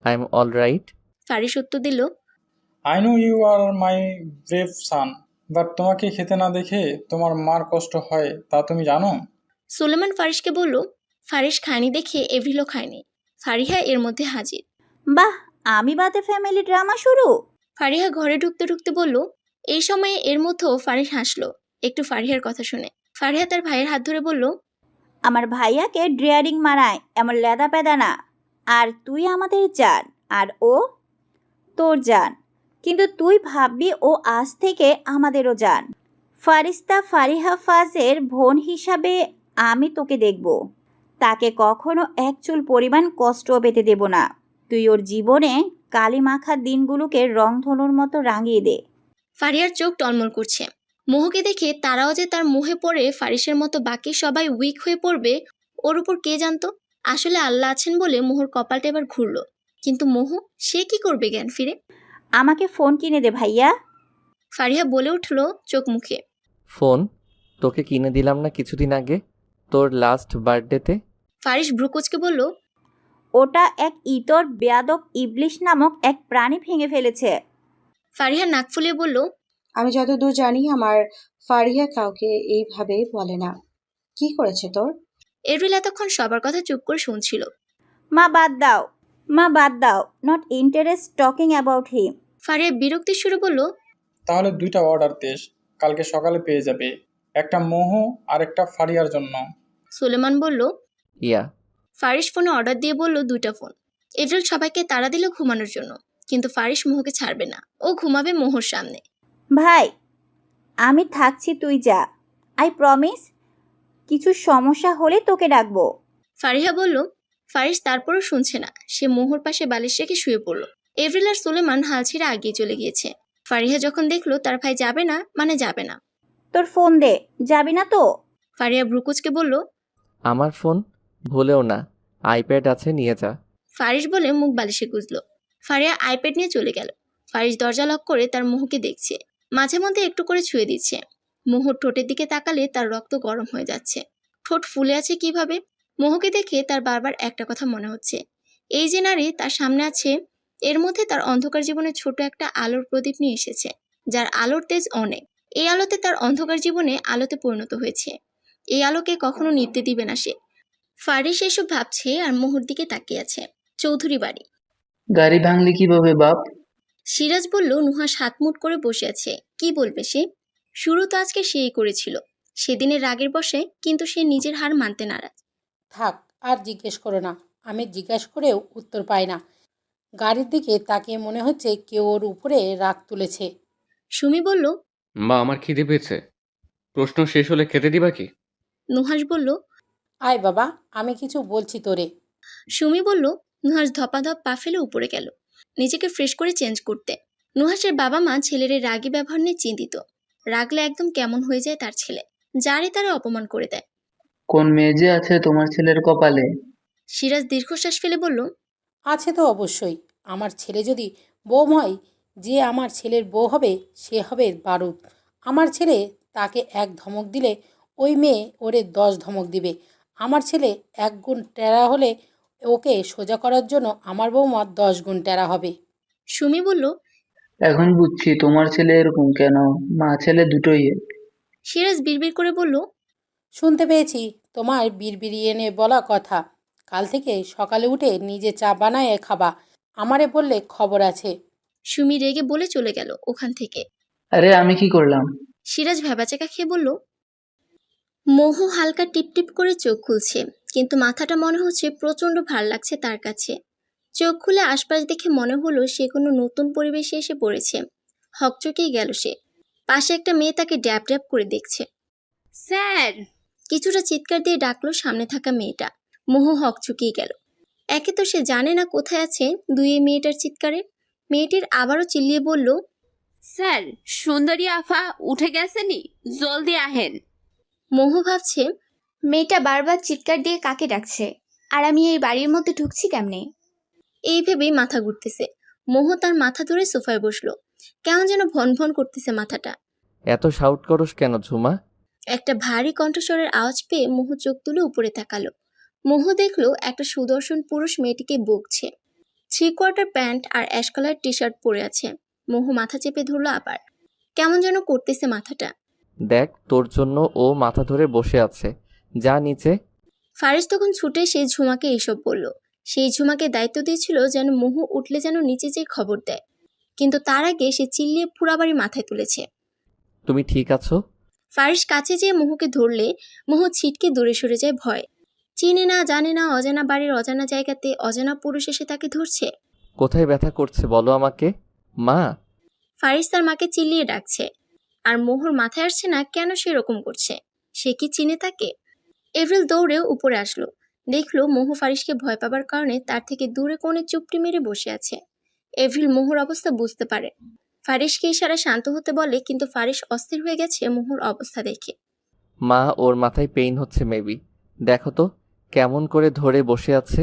I am all right. Faris উত্তর দিল। I know you are my brave son, but তোমাকে খেতে না দেখে তোমার মার কষ্ট হয় তা তুমি জানো? সুলেমান ফারিসকে বলল। ফারিস খায়নি দেখে এভরিলও খায়নি। ফারিহা এর মধ্যে হাজির। বাহ, আমি বাদে ফ্যামিলি ড্রামা শুরু। ফারিহা ঘরে ঢুকতে ঢুকতে বলল। এই সময়ে এর মধ্যেও ফারিস হাসলো একটু ফারিহার কথা শুনে। ফারিহা তার ভাইয়ের হাত ধরে বলল। আমার ভাইয়াকে ড্রিয়ারিং মারায় এমন লেদা পেদা না। আর তুই আমাদের জান, আর ও তোর জান। কিন্তু তুই ভাববি ও আজ থেকে আমাদেরও জান। ফারিস্তা ফারিহা ফাজের বোন হিসাবে আমি তোকে দেখব। তাকে কখনো এক চুল পরিমাণ কষ্টও পেতে দেব না। তুই ওর জীবনে কালি মাখা দিনগুলোকে রংধনুর মতো রাঙিয়ে দে। ফারিহার চোখ টলমল করছে। মোহকে দেখে তারাও যে তার মুহে পড়ে ফারিসের মতো বাকি সবাই উইক হয়ে পড়বে ওর উপর কে জানতো। আসলে আল্লাহ আছেন বলে মোহর কপালটা এবার ঘুরলো। কিন্তু মোহ, সে কি করবে জ্ঞান ফিরে? আমাকে ফোন কিনে দে ভাইয়া। ফারিহা বলে উঠল চোখ মুখে। ফোন তোকে কিনে দিলাম না কিছুদিন আগে, তোর লাস্ট বার্থডেতে? ফারিস ভ্রুকুচকে বলল। ওটা এক ইতর বেয়াদব ইবলিশ নামক এক প্রাণী ভেঙে ফেলেছে। ফারিহা নাক ফুলিয়ে বলল। আমি যতদূর জানি আমার ফারিহা কাউকে এইভাবে বলে না। কি করেছে তোর? এভরিল এতক্ষণ সবার কথা চুপ করে শুনছিল। মা বাদ দাও, মা বাদ দাও, not interest talking about him. Fariha বিরক্তির সুরে বলল। তাহলে 2টা অর্ডার দিস, কালকে সকালে পেয়ে যাবে। একটা মোহ আর একটা ফারিয়ার জন্য। সুলেমান বলল। ইয়া। ফারিস ফোনে অর্ডার দিয়ে বলল 2টা ফোন। এভরিল সবাইকে তাড়া দিল ঘুমানোর জন্য, কিন্তু ফারিস মোহকে ছাড়বে না। ও ঘুমাবে মোহর সামনে। ভাই, আমি থাকছি, তুই যা। আই প্রমিস, কিছু সমস্যা হলে তোকে ডাকবো। ফারিহা বলল। ফারিস তারপরও শুনছে না। সে মোহর পাশে বালিশ রেখে শুয়ে পড়ল। এভরিল আর সুলেমান হাল ছেড়ে আগিয়ে চলে গিয়েছে। ফারিহা যখন দেখলো তার ভাই যাবে না মানে যাবে না। তোর ফোন দে, যাবি না তো? ফারিহা ভ্রুকুচকে বলল। আমার ফোন ভুলেও না, আইপ্যাড আছে, নিয়ে যা। ফারিস বলে মুখ বালিশে গুজলো। ফারিহা আইপ্যাড নিয়ে চলে গেল। ফারিস দরজা লক করে তার মোহকে দেখছে। মাঝে মধ্যে একটু করে ছুঁয়ে দিচ্ছে। মোহর ঠোঁটের দিকে তাকালে তার রক্ত গরম হয়ে যাচ্ছে। ঠোঁট ফুলে আছে কিভাবে? মোহকে দেখে তার বারবার একটা কথা মনে হচ্ছে। এই যে নারী তার সামনে আছে, এর মধ্যে তার অন্ধকার জীবনে ছোট একটা আলোর প্রদীপ নিয়ে এসেছে, যার আলোর তেজ অনেক। এই আলোতে তার অন্ধকার জীবনে আলোতে পরিণত হয়েছে। এই আলোকে কখনো নিতে দিবে না সে। ফারিস এসব ভাবছে আর মোহর দিকে তাকিয়ে আছে। চৌধুরী বাড়ি। গাড়ি ভাঙলি কিভাবে বাপ? সিরাজ বলল। নুহাস হাত মুট করে বসে আছে। কি বলবে সে? শুরু তো আজকে সেই করেছিল, সেদিনের রাগের বশে, কিন্তু সে নিজের হার মানতে নারাজ। থাক, আর জিজ্ঞেস করো না। আমি জিজ্ঞেস করেও উত্তর পাই না। গাড়ির দিকে তাকিয়ে মনে হচ্ছে কেউ ওর উপরে রাগ তুলেছে। সুমি বলল। মা, আমার খিদে পেয়েছে। প্রশ্ন শেষ হলে খেতে দিবা কি? নুহাস বলল। আয় বাবা, আমি কিছু বলছি তোরে। সুমি বলল। নুহাস ধপাধপ পা ফেলে উপরে গেল নিজেকে ফ্রেশ করে চেঞ্জ করতে। নুহাসের বাবা মা ছেলের রাগী ব্যবহার নিয়ে চিন্তিত। রাগলে একদম কেমন হয়ে যায় তার ছেলে, যারে তারা অপমান করে দেয়। কোন মেয়ে যে আছে তোমার ছেলের কপালে? সিরাজ দীর্ঘশ্বাস ফেলে বলল। আছে তো অবশ্যই। আমার ছেলে যদি বউ হয়, যে আমার ছেলের বউ হবে সে হবে বারুদ। আমার ছেলে তাকে 1 ধমক দিলে ওই মেয়ে ওরে 10 ধমক দিবে। আমার ছেলে 1 গুণ টেরা হলে ওকে সোজা করার জন্য আমার বৌমা 10 গুণ টেরা হবে। সুমি বলল, এখন বুঝছি তোমার ছেলে এরকম কেন, মা ছেলে দুটোই এক। সিরাজ বিড়বিড় করে বলল, শুনতে পেয়েছি তোমার বিড়বিড়িয়ে এনে বলা কথা। কাল থেকে সকালে উঠে নিজে চা বানায় খাবা, আমারে বললে খবর আছে। সুমি রেগে বলে চলে গেল ওখান থেকে। আরে আমি কি করলাম? সিরাজ ভ্যাবাচাকা খেয়ে বলল, মোহ হালকা টিপটিপ করে চোখ খুলছে, কিন্তু মাথাটা মনে হচ্ছে প্রচন্ড ভার লাগছে তার কাছে। চোখ খুলে আশপাশ দেখে মনে হলো সে কোনো নতুন পরিবেশে এসে পড়েছে। হকচকেই গেল সে। পাশে একটা মেয়ে তাকে ড্যাব ড্যাব করে দেখছে। স্যার! কিছুটা চিৎকার দিয়ে ডাকলো সামনে থাকা মেয়েটা। মোহ হকচকিয়ে গেল। একে তো সে জানে না কোথায় আছে, দুই এই মেয়েটার চিৎকারে। মেয়েটির আবারও চিল্লিয়ে বলল, স্যার, সুন্দরী আফা উঠে গেছেনি, জলদি আহেন। মোহ ভাবছে, মেয়েটা বারবার চিৎকার দিয়ে কাকে ডাকছে, আর আমি এই বাড়ির মধ্যে ঢুকছি কেমনে? এই ভেবেই মাথা ঘুরতেছে। মোহ তার মাথা ধরে সোফায় বসলো। কেমন যেন ভন ভন করতেছে মাথাটা। এত শাউট করস কেন ঝুমা? একটা ভারী কণ্ঠস্বরের আওয়াজ পেয়ে মোহ চোখ তুলে উপরে তাকালো। মোহ দেখলো একটা সুদর্শন পুরুষ মেয়েটিকে বকছে। 3/4 প্যান্ট আর অ্যাশ কালার টি শার্ট পরে আছে। মোহ মাথা চেপে ধরলো আবার। কেমন যেন করতেছে মাথাটা। দেখ, তোর জন্য ও মাথা ধরে বসে আছে, যা নিচে। ফারিস তখন ছুটে সেই ঝুমাকে এসব বলল। সেই ঝুমাকে দায়িত্ব দিয়েছিল যেন মোহ উঠলে যেন নিচে যেয়ে খবর দেয়, কিন্তু তার আগে সে চিল্লিয়ে পুরাবাড়ি মাথায় তুলেছে। তুমি ঠিক আছো? ফারিস কাছে যেয়ে মোহকে ধরলে মোহ ছিটকে দূরে সরে যায় ভয়। চিনে না জানে না অজানা বাড়ির অজানা জায়গাতে অজানা পুরুষ এসে তাকে ধরছে। কোথায় ব্যথা করছে বলো আমাকে? মা? ফারিস তার মাকে চিল্লিয়ে ডাকছে, আর মোহর মাথায় আসছে না কেন সে এরকম করছে। সে কি চিনে তাকে? এভরিল দৌড়েও উপরে আসলো। দেখলো মোহ ফারিসকে ভয় পাবার কারণে তার থেকে দূরে কোণে চুপটি মেরে বসে আছে। এভরিল মোহর অবস্থা বুঝতে পারে। ফারিসকে ইশারা শান্ত হতে বলে, কিন্তু ফারিস অস্থির হয়ে গেছে মোহর অবস্থা দেখে। মা, ওর মাথায় পেইন হচ্ছে মেবি, দেখো তো কেমন করে ধরে বসে আছে।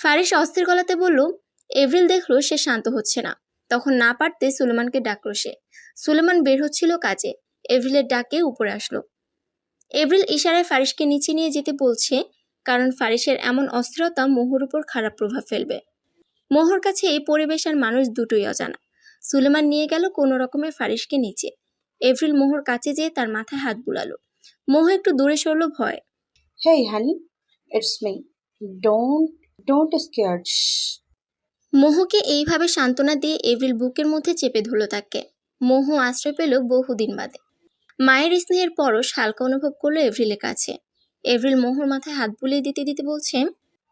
ফারিস অস্থির গলাতে বলল। এভরিল দেখলো সে শান্ত হচ্ছে না। তখন না পারতে সুলেমানকে ডাকলো সে। সুলেমান বের হচ্ছিল কাজে। এভরিলের ডাকে উপরে আসলো। এভরিল ইশারায় ফারিসকে নিচে নিয়ে যেতে বলছে, কারণ ফারিসের এমন অস্থিরতা মোহর উপর খারাপ প্রভাব ফেলবে। মোহর কাছে এই পরিবেশ আর মানুষ দুটোই অজানা। সুলেমান নিয়ে গেল কোনো রকমে ফারিসকে নিচে। এভরিল মোহর কাছে যেয়ে তার মাথায় হাত বুলালো। মোহ একটু দূরে সরলো ভয়। হেই হানি, ইটস মি, ডোন্ট স্কেয়ার্ড। মোহকে এইভাবে সান্ত্বনা দিয়ে এভরিল বুকের মধ্যে চেপে ধরল তাকে। মোহ আশ্রয় পেল বহুদিন বাদে। মায়ের স্নেহের পরশ হালকা অনুভব করলো এভরিলের কাছে। এভরিল মোহর মাথায় হাত বুলিয়ে দিতে দিতে বলছে,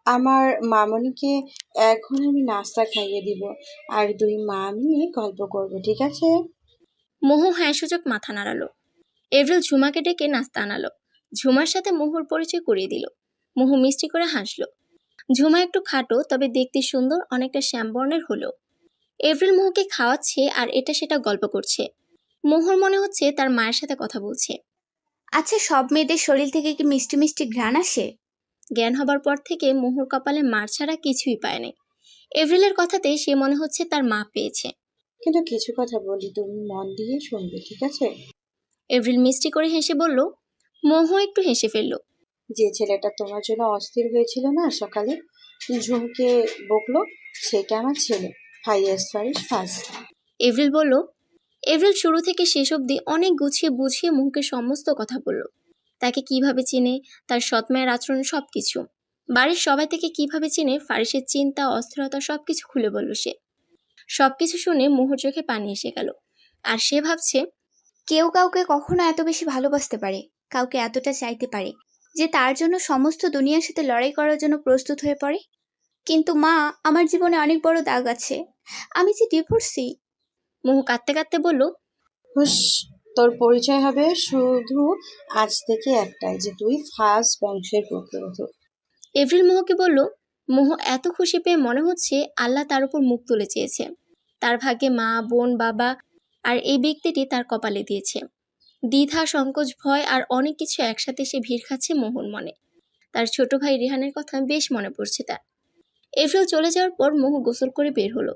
আমার মামনিকে এখন আমি নাস্তা খাইয়ে দিব, আর 2 মা নিয়ে গল্প করবো, ঠিক আছে? মোহ হ্যাঁ সূচক মাথা নাড়ালো। এভরিল ঝুমাকে ডেকে নাস্তা আনালো। ঝুমার সাথে মোহর পরিচয় করিয়ে দিল। মোহ মিষ্টি করে হাসলো। ঝুমা একটু খাটো, তবে দেখতে সুন্দর, অনেকটা শ্যামবর্ণের হলো। এভরিল মোহকে খাওয়াচ্ছে আর এটা সেটা গল্প করছে। মোহর মনে হচ্ছে তার মায়ের সাথে কথা বলছে। আচ্ছা, সব মেয়েদের শরীর থেকে কি মিষ্টি মিষ্টি ঘ্রাণ আসে? জ্ঞান হবার পর থেকে মোহর কপালে মার ছাড়া কিছুই পায়নি। এভরিলের কথাতে সে মনে হচ্ছে তার মা পেয়েছে। কিন্তু কিছু কথা বলি, তুমি মন দিয়ে শুনবে, ঠিক আছে? এভরিল মিষ্টি করে হেসে বলল। মোহ একটু হেসে ফেলল। যে ছেলেটা তোমার জন্য অস্থির হয়েছিল না সকালে, ঝুমকে বকলো, সেটা আমার ছেলে, হাইয়েস্ট ফারিস ফার্স্ট। এভরিল বলল। এভরিল শুরু থেকে শেষ অবধি অনেক গুছিয়ে বুঝিয়ে মোহকে সমস্ত কথা বলল। তাকে কিভাবে চিনে, তার সৎমায়ের আচরণ, সবকিছু। বাড়ির সবাই থেকে কিভাবে চিনে, ফারিসের চিন্তা, অস্থিরতা, সবকিছু খুলে বলল সে। সবকিছু শুনে মোহর চোখে পানি এসে গেল। আর সে ভাবছে, কেউ কাউকে কখনো এত বেশি ভালোবাসতে পারে, কাউকে এতটা চাইতে পারে যে তার জন্য সমস্ত দুনিয়ার সাথে লড়াই করার জন্য প্রস্তুত হয়ে পড়ে। কিন্তু মা, আমার জীবনে অনেক বড় দাগ আছে। আমি যে ডিভোর্সি। মোহ কাঁদতে কাঁদতে বলল, হুস, তোর পরিচয় হবে শুধু আজ থেকে একটাই, যে তুই ফার্স্ট বংশের পুত্রবধূ। এভরিল মোহকে বলল। মোহ এত খুশি পেয়ে মনে হচ্ছে আল্লাহ তার উপর মুখ তুলে চেয়েছে। তার ভাগ্যে মা, বোন, বাবা আর এই ব্যক্তিটি তার কপালে দিয়েছে। দ্বিধা, সংকোচ, ভয় আর অনেক কিছু একসাথে সে ভিড় খাচ্ছে মোহর মনে। তার ছোট ভাই রিহানের কথা বেশ মনে পড়ছে তার। এপ্রিল চলে যাওয়ার পর মোহ গোসল করে বের হলো।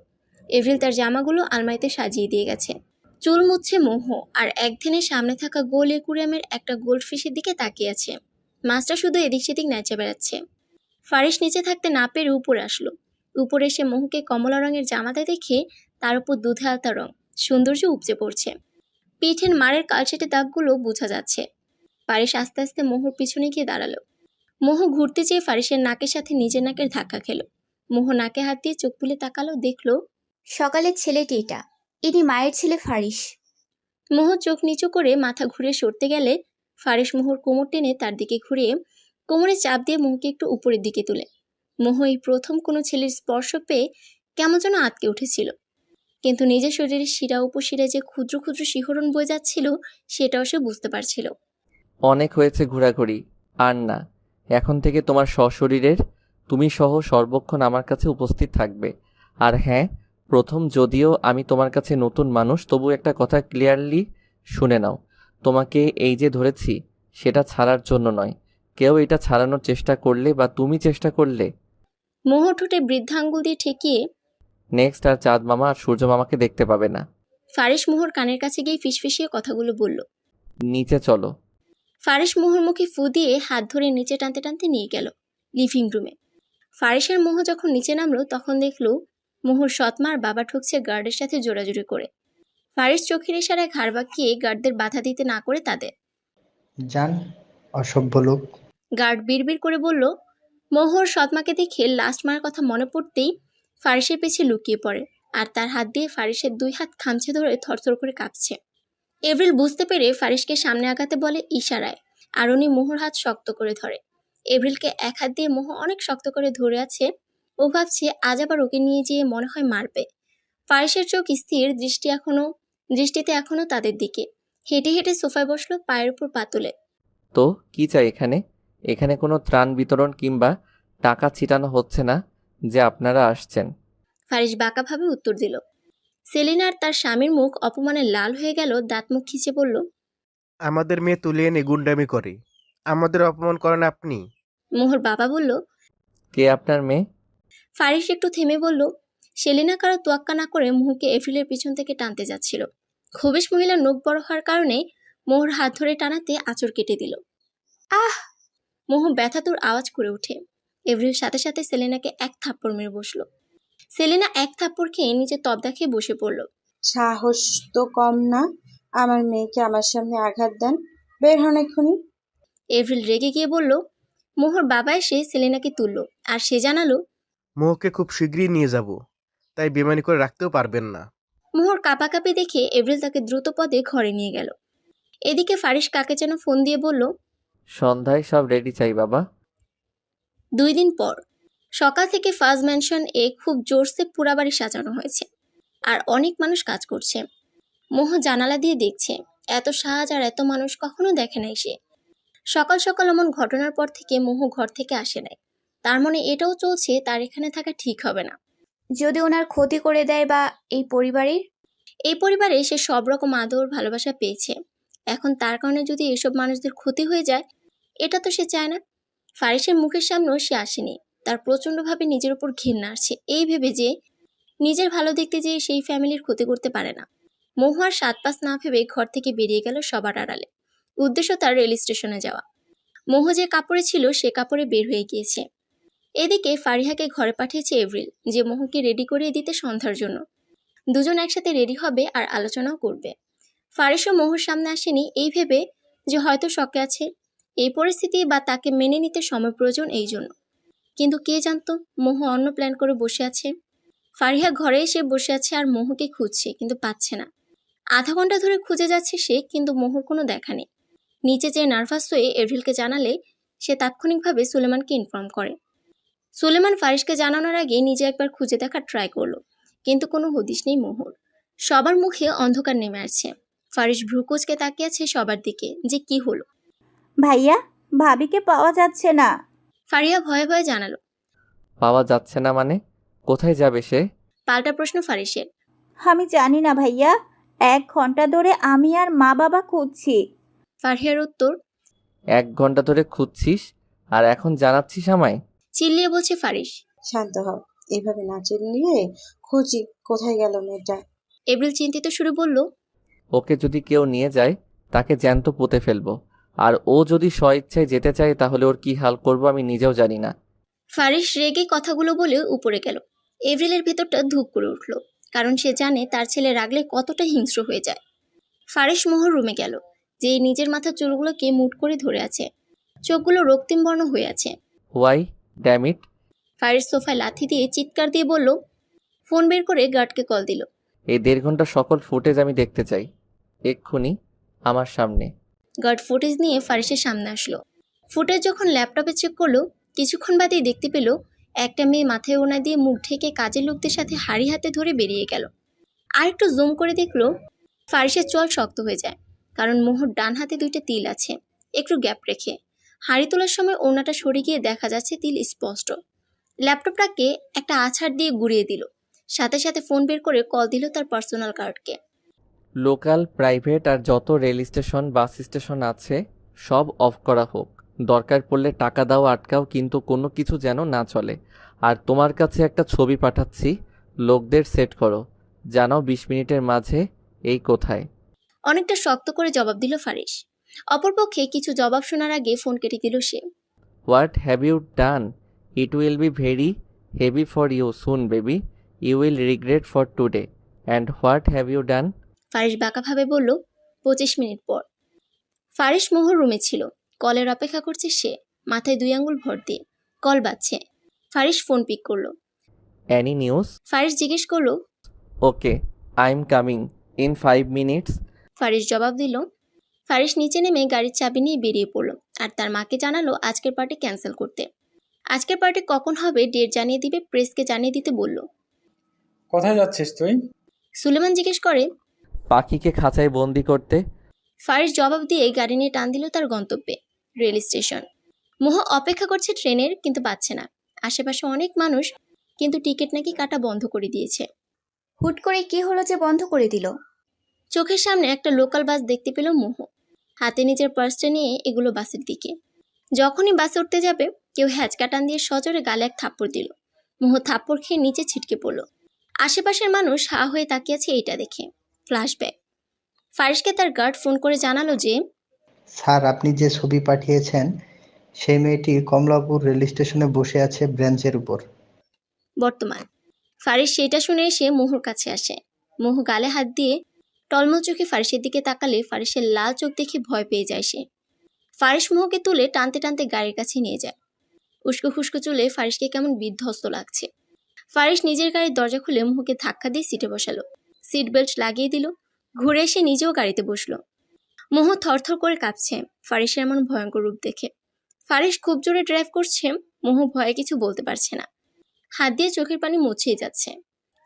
এভরিল তার জামাগুলো আলমারিতে সাজিয়ে দিয়ে গেছে। চুল মুছছে মোহ, আর একদিনের সামনে থাকা গোল একুরিয়ামের একটা গোল্ডফিশের দিকে তাকিয়ে আছে। মাছটা শুধু এদিক সেদিক নেচে বেড়াচ্ছে। ফারিস নিচে থাকতে না পেরে উপরে আসলো। উপরে এসে মোহকে কমলা রঙের জামাতে দেখে তার উপর দুধে আলতা রং সৌন্দর্য উপচে পড়ছে। পিঠের মারের কালচেটে দাগগুলো বোঝা যাচ্ছে। ফারিস আস্তে আস্তে মোহর পিছনে গিয়ে দাঁড়ালো। মোহ ঘুরতে চেয়ে ফারিসের নাকের সাথে নিজের নাকের ধাক্কা খেলো। মোহ নাকে হাত দিয়ে চোখ তুলে তাকালো, দেখলো সকালের ছেলেটি এটা, ইনি মায়ের ছেলে ফারিস। মোহ চোখ নিচু করে মাথা ঘুরে সরতে গেলে ফারিস মোহর কোমর টেনে তার দিকে ঘুরিয়ে কোমরে চাপ দিয়ে মোহকে একটু উপরের দিকে তুলে। মোহ এই প্রথম কোনো ছেলের স্পর্শ পেয়ে কেমন যেন আটকে উঠেছিল, কিন্তু নিজের শরীরের শিরা উপশিরা যে ক্ষুদ্র ক্ষুদ্র শিহরণ বয়ে যাচ্ছিল সেটাও সে বুঝতে পারছিল। অনেক হয়েছে ঘোরাঘুরি, আর না। এখন থেকে তোমার সশরীরের তুমি সহ সর্বক্ষণ আমার কাছে উপস্থিত থাকবে। আর হ্যাঁ, প্রথম যদিও আমি তোমার কাছে নতুন মানুষ, তবু একটা কথা ক্লিয়ারলি শুনে নাও। তোমাকে এই যে ধরেছি সেটা ছাড়ার জন্য নয়। কেউ এটা ছাড়ানোর চেষ্টা করলে বা তুমি চেষ্টা করলে মোহ ঠোঁটে বৃদ্ধাঙ্গুল দিয়ে ঠেকিয়ে নেক্সট আর চাঁদ মামা আর সূর্য মামাকে দেখতে পাবে না। ফারিস মোহর কানের কাছে গিয়ে ফিসফিসিয়ে কথাগুলো বলল। নিচে চলো। ফারিস মোহর মুখে ফু দিয়ে হাত ধরে নিচে টানতে টানতে নিয়ে গেল লিভিং রুমে। ফারিসের মোহ যখন নিচে নামলো তখন দেখলো মোহর সৎমার বাবা ঠুকছে গার্ডের সাথে জোরাজুরি করে। ফারিস চোখের ইশারায় ঘাড় বাঁকিয়ে গার্ডদের বাধা দিতে না করে তাদের জান, অসভ্য লোক। গার্ড বিড়বিড় করে বলল। মোহর সৎমাকে দেখে লাস্ট মার কথা মনে পড়তেই ফারিসের পেছে লুকিয়ে পড়ে, আর তার হাত দিয়ে ফারিসের দুই হাত খামচে ধরে থরথর করে কাঁপছে। এভরিল বুঝতে পেরে ফারিসকে সামনে আগাতে বলে ইশারায়, আর উনি মোহর হাত শক্ত করে ধরে। এভরিলকে এক হাত দিয়ে মোহ অনেক শক্ত করে ধরে আছে। ও ভাবছে আজ আবার ওকে নিয়ে যেয়ে মনে হয় মারবে। ফারিসের চোখ স্থির, দৃষ্টিতে এখনো তাদের দিকে। হেঁটে হেঁটে সোফায় বসলো, পায়ের উপর পা তুলে। তো কি চাই এখানে? এখানে কোনো ত্রাণ বিতরণ কিংবা টাকা ছিটানো হচ্ছে না যে আপনারা আসছেন। ফারিস বাঁকাভাবে উত্তর দিল। সেলিনার তার স্বামীর মুখ অপমানে লাল হয়ে গেল, দাঁত মুখ খিচে বলল, আমাদের মেয়ে তুলে এনে গুন্ডামি করে, আমাদের অপমান করেন আপনি? মোহর বাবা বলল। কে আপনার মেয়ে? ফারিস একটু থেমে বলল। সেলিনা কারো তোয়াক্কা না করে মোহকে এফরিলের পিছন থেকে টানতে যাচ্ছিল। খবিশ মহিলার নখ বড় হওয়ার কারণে মোহর হাত ধরে টানাতে আঁচড় কেটে দিল। আহ! মোহ ব্যথাতুর আওয়াজ করে ওঠে। এভরিল সাথে সাথে সেলিনাকে এক থাপ্পড় মেরে বসলো। সেলিনা এক থাপ্পড় খেয়ে নিচে তবদা খেয়ে বসে পড়ল। সাহস তো কম না, আমার মেয়েকে আমার সামনে আঘাত দেন, বের হন এক্ষুনি। এভরিল রেগে গিয়ে বলল। মোহর বাবা এসে সেলিনাকে তুলল, আর সে জানালো, মোহকে খুব শীঘ্রই নিয়ে যাব, তাই বেমানি করে রাখতেও পারবেন না। মোহর কাঁপাকাঁপি দেখে এভরিল তাকে দ্রুত পদে ঘরে নিয়ে গেল। এদিকে ফারিস কাকে যেন ফোন দিয়ে বলল, সন্ধ্যায় সব রেডি চাই বাবা। 2 দিন পর সকাল থেকে ফাজ ম্যানশন খুব জোরসে পুরা বাড়ি সাজানো হয়েছে, আর অনেক মানুষ কাজ করছে। মোহ জানালা দিয়ে দেখছে, এত সাজ আর এত মানুষ কখনো দেখে নাই সে। সকাল সকাল এমন ঘটনার পর থেকে মোহ ঘর থেকে আসে নাই। তার মনে এটাও চলছে তার এখানে থাকা ঠিক হবে না। যদি ওনার ক্ষতি করে দেয় বা এই পরিবারে সে সব রকম আদর ভালোবাসা পেয়েছে, এখন তার কারণে যদি এসব মানুষদের ক্ষতি হয়ে যায়, এটা তো সে চায় না। ফারিসের মুখের সামনেও সে আসেনি। তার প্রচণ্ডভাবে নিজের উপর ঘৃণা আসছে, এই ভেবে যে নিজের ভালো দেখতে যেয়ে সেই ফ্যামিলির ক্ষতি করতে পারে না। মোহ আর 7 পাঁচ না ভেবে ঘর থেকে বেরিয়ে গেল সবার আড়ালে। উদ্দেশ্য তার রেল স্টেশনে যাওয়া। মোহ যে কাপড়ে ছিল সে কাপড়ে বের হয়ে গিয়েছে। এদিকে ফারিহাকে ঘরে পাঠিয়েছে এভরিল, যে মোহকে রেডি করিয়ে দিতে সন্ধ্যার জন্য। দুজন একসাথে রেডি হবে আর আলোচনাও করবে। ফারিসও মোহর সামনে আসেনি, এই ভেবে যে হয়তো শকে আছে, এই পরিস্থিতি বা তাকে মেনে নিতে সময় প্রয়োজন এই জন্য। কিন্তু কে জানতো মোহ অন্য প্ল্যান করে বসে আছে। ফারিহা ঘরে এসে বসে আছে আর মোহকে খুঁজছে, কিন্তু পাচ্ছে না। আধা ঘন্টা ধরে খুঁজে যাচ্ছে সে, কিন্তু মোহর কোনো দেখা নেই। নিচে যেয়ে নার্ভাস হয়ে এভরিলকে জানালে সে তাৎক্ষণিকভাবে সুলেমানকে ইনফর্ম করে। সুলেমান ফারিসকে জানানোর আগে নিজে একবার খুঁজে দেখার ট্রাই করলো, কিন্তু কোনো হদিশ নেই মোহর। সবার মুখে অন্ধকার নেমে আসছে। ফারিস ভ্রুকুচকে তাকিয়ে আছে সবার দিকে, যে কি হলো। ভাইয়া, ভাবিকে পাওয়া যাচ্ছে না। ফারিয়া ভয়ে ভয়ে জানালো। পাওয়া যাচ্ছে না মানে? কোথায় যাবে সে? পাল্টা প্রশ্ন ফারিসের। আমি জানি না ভাইয়া, 1 ঘন্টা ধরে আমি আর মা বাবা খুঁজছি। ফারিয়ার উত্তর, 1 ঘন্টা ধরে খুঁজছিস আর এখন জানাচ্ছিস আমায়? চিল্লিয়ে বলছে ফারিস। শান্ত হও, এভাবে না চিল্লিয়ে খুঁজি কোথায় গেল মেয়েটা। এপ্রিল চিন্তিত সুরে বলল, ওকে যদি কেউ নিয়ে যায় তাকে জ্যান্ত পুঁতে ফেলবো। আর ও যদি স্বইচ্ছায় যেতে চায় তাহলে ওর কি হাল করব আমি নিজেও জানি না। ফারিস রেগে কথাগুলো বলে উপরে গেল। এপ্রিলের ভেতরটা ধুপ করে উঠল, কারণ সে জানে তার ছেলে রাগলে কতটা হিংস্র হয়ে যায়। ফারিস মোহর রুমে গেল, যে নিজের মাথার চুলগুলোকে মুট করে ধরে আছে, চোখগুলো রক্তিম বর্ণ হয়ে আছে। Why damn it. ফারিস সোফায় লাথি দিয়ে চিৎকার দিয়ে বলল, ফোন বের করে গার্ডকে কল দিল। এই 1.5 ঘন্টা সকল ফুটেজ আমি দেখতে চাই, এক্ষুনি আমার সামনে। গার্ড ফুটেজ নিয়ে ফারিসের সামনে আসলো। ফুটেজ যখন ল্যাপটপে চেক করলো, কিছুক্ষণ বাদেই দেখতে পেল একটা মেয়ে মাথায় ওড়না দিয়ে মুখ ঢেকে কাজের লোকদের সাথে হাড়ি হাতে ধরে বেরিয়ে গেল। আর একটু জুম করে দেখলো ফারিসের চল শক্ত হয়ে যায়, কারণ মোহর ডান হাতে 2টা তিল আছে একটু গ্যাপ রেখে। হাড়ি তোলার সময় ওড়নাটা সরে গিয়ে দেখা যাচ্ছে তিল স্পষ্ট। ল্যাপটপটাকে একটা আছাড় দিয়ে গুড়িয়ে দিল, সাথে সাথে ফোন বের করে কল দিল তার পার্সোনাল গার্ডকে। লোকাল, প্রাইভেট আর যত রেল স্টেশন, বাস স্টেশন আছে সব অফ করা হোক। দরকার পড়লে টাকা দাও, আটকাও, কিন্তু কোনো কিছু যেন না চলে। আর তোমার কাছে একটা ছবি পাঠাচ্ছি, লোকদের সেট করো, জানাও 20 মিনিটের মাঝে এই কোথায়। অনেকটা শক্ত করে জবাব দিল ফারিস। অপরপক্ষে কিছু জবাব শোনার আগে ফোন কেটে দিল সে। What have you done? It will be very heavy for you soon baby, you will regret for today. And what have you done? Faris বাঁকাভাবে বলল, 25 মিনিট পর। ফারিস মোহর রুমে ছিল, কলের অপেক্ষা করছে সে, মাথায় 2 আঙ্গুল ভর দিয়ে। কল বাজছে, ফারিস ফোন পিক করলো। Any news? ফারিস জিজ্ঞেস করলো। Okay, I am coming in 5 minutes. Faris জবাব দিল। ফারিস নিচে নেমে গাড়ির চাবি নিয়ে বেরিয়ে পড়লো, আর তার মাকে জানালো আজকের পার্টি ক্যান্সেল করতে। আজকের পার্টি কখন হবে ডেট জানিয়ে দিবে, প্রেসকে জানিয়ে দিতে বলল। কোথায় যাচ্ছিস তুই? সুলেমান জিজ্ঞেস করে। পাখিকে খাঁচায় বন্দি করতে। ফারিস জবাব দিয়ে গাড়ি নিয়ে টান দিল তার গন্তব্যে, রেল স্টেশন। মোহ অপেক্ষা করছে ট্রেনের, কিন্তু পাচ্ছে না। আশেপাশে অনেক মানুষ, কিন্তু টিকিট নাকি কাটা বন্ধ করে দিয়েছে। হুট করে কি হলো যে বন্ধ করে দিল? চোখের সামনে একটা লোকাল বাস দেখতে পেল মোহ, হাতে নিজের পার্সটা নিয়ে এগুলো বাসের দিকে। যখনই বাসে উঠতে যাবে কেউ হ্যাচকা টান দিয়ে সজোরে গালে এক থাপ্পড় দিল। মোহ থাপ্পড় খেয়ে নিচে ছিটকে পড়ল। আশেপাশের মানুষ হা হয়ে তাকিয়ে আছে এইটা দেখে। ফ্ল্যাশব্যাক। ফারিসকে তার গার্ড ফোন করে জানালো যে, স্যার, আপনি যে ছবি পাঠিয়েছেন সেই মেয়েটি কমলাপুর রেল স্টেশনে বসে আছে ব্রেঞ্চের উপর। বর্তমান। ফারিস সেটা শুনে এসে মোহর কাছে আসে। মোহ গালে হাত দিয়ে টলমল চোখে ফারিসের দিকে তাকালে ফারিসের লাল চোখ দেখে ভয় পেয়ে যায় সে। ফারিস মোহকে তুলে টানতে টানতে গাড়ির কাছে নিয়ে যায়। উস্কো খুস্কো চুলে ফারিসকে কেমন বিধ্বস্ত লাগছে। ফারিস নিজের গাড়ির দরজা খুলে মোহকে ধাক্কা দিয়ে সিটে বসালো, সিট বেল্ট লাগিয়ে দিল, ঘুরে এসে নিজেও গাড়িতে বসলো। মোহ থরথর করে কাঁপছে ফারিসের এমন ভয়ঙ্কর রূপ দেখে। ফারিস খুব জোরে ড্রাইভ করছে, মোহ ভয়ে কিছু বলতে পারছে না, হাত দিয়ে চোখের পানি মুছিয়ে যাচ্ছে।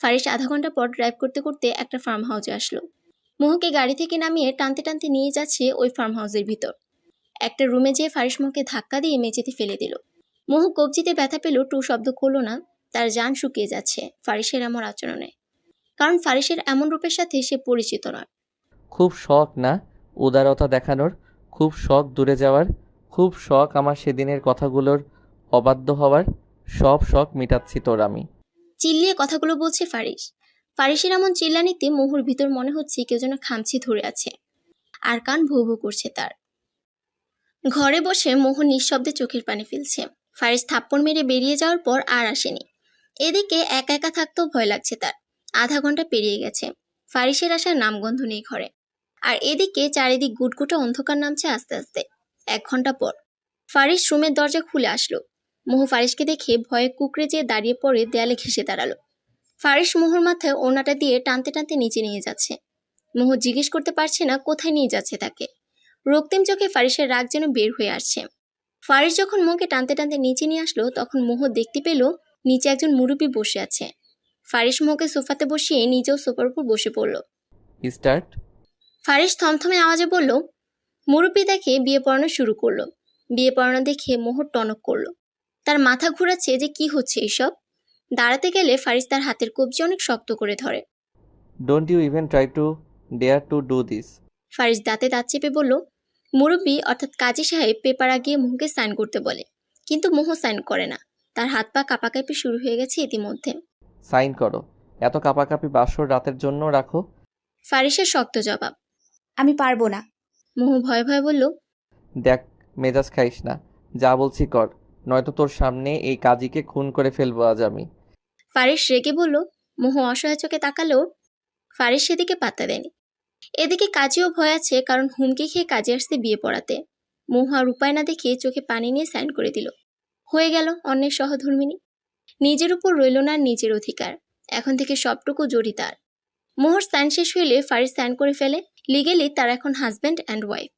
ফারিস আধা ঘন্টা পর ড্রাইভ করতে করতে একটা ফার্ম হাউসে আসলো। মোহকে গাড়ি থেকে নামিয়ে টানতে টানতে নিয়ে যাচ্ছে ওই ফার্ম হাউসের ভিতর। একটা রুমে যেয়ে ফারিস মোহকে ধাক্কা দিয়ে মেঝেতে ফেলে দিল। মোহ কবজিতে ব্যথা পেল, টু শব্দ করলো না। তার জান শুকিয়ে যাচ্ছে ফারিসের এমন আচরণে, কারণ ফারিসের এমন রূপের সাথে সে পরিচিত নয়। খুব শখ না উদারতা দেখানোর, খুব শখ দূরে যাওয়ার, খুব শখ আমার সেদিনের কথাগুলোর অবাধ্য হওয়ার, সব শখ মিটাচ্ছি তোর আমি। চিল্লিয়ে কথাগুলো বলছে ফারিস। ফারিসের এমন চিল্লানিতে মোহর ভিতর মনে হচ্ছে কেউ যেন খামচি ধরে আছে, আর কান ভৌ ভৌ করছে তার। ঘরে বসে মোহ নিঃশব্দে চোখের পানি ফেলছে। ফারিস থাপ্পড় মেরে বেরিয়ে যাওয়ার পর আর আসেনি। এদিকে একা একা থাকতেও ভয় লাগছে তার। আধা ঘন্টা পেরিয়ে গেছে, ফারিসের আসার নামগন্ধ নেই ঘরে। আর এদিকে চারিদিক গুটগুটা অন্ধকার নামছে আস্তে আস্তে। 1 ঘন্টা পর ফারিস রুমের দরজা খুলে আসলো। মোহ ফারিসকে দেখে ভয়ে কুকড়ে যেয়ে দাঁড়িয়ে পড়ে দেয়ালে ঘেঁষে দাঁড়ালো। ফারিস মোহর মাথায় ওড়নাটা দিয়ে টানতে টানতে নিচে নিয়ে যাচ্ছে। মোহ জিজ্ঞেস করতে পারছে না কোথায় নিয়ে যাচ্ছে তাকে। রক্তিম চোখে ফারিসের রাগ যেন বের হয়ে আসছে। ফারিস যখন মোহকে টানতে টানতে নিচে নিয়ে আসলো তখন মোহ দেখতে পেল নিচে একজন মুরব্বি বসে আছে। ফারিস মোহকে সোফাতে বসিয়ে নিজেও সোফার উপর বসে পড়ল। স্টার্ট। ফারিস থমথমে আওয়াজে বলল। মুরব্বি দেখে বিয়ে পড়ানো শুরু করলো। বিয়ে পড়ানো দেখে মোহর টনক করলো। তার মাথা ঘুরাচ্ছে যে কি হচ্ছে এইসব। দাঁড়াতে গেলে ফারিস তার হাতের কবজি অনেক শক্ত করে ধরে। Don't you even try to dare to do this. Faris দাঁতে দাঁত চেপে বলল। মুরব্বি অর্থাৎ কাজী সাহেব পেপার আগিয়ে মোহকে সাইন করতে বলে, কিন্তু মোহ সাইন করে না। তার হাত পা কাঁপাকাঁপি শুরু হয়ে গেছে ইতিমধ্যে। সাইন করো, এত কাপাকাপি বাসর রাতের জন্য রাখো। ফারিসের শক্ত জবাব। আমি পারবো না। মোহু ভয়ে ভয়ে বলল, দেখ, মেজাজ খাইস না, যা বলছি কর, নয়তো তোর সামনে এই কাজীকে খুন করে ফেলবো আজ আমি। ফারিস রেগে বলল। মোহু অসহায় চোখে তাকালেও ফারিস সেদিকে পাত্তা দেয়নি। এদিকে কাজীও ভয় আছে, কারণ হুমকি খেয়ে কাজে আসতে বিয়ে পড়াতে। মোহু আর উপায় না দেখে চোখে পানি নিয়ে সাইন করে দিল। হয়ে গেল অন্যের সহধর্মিনী। নিজের উপর রইল না নিজের অধিকার, এখন থেকে সবটুকু জড়ি তার। মোহর সাইন শেষ হইলে ফারিস সাইন করে ফেলে। লিগেলি তার এখন husband and wife.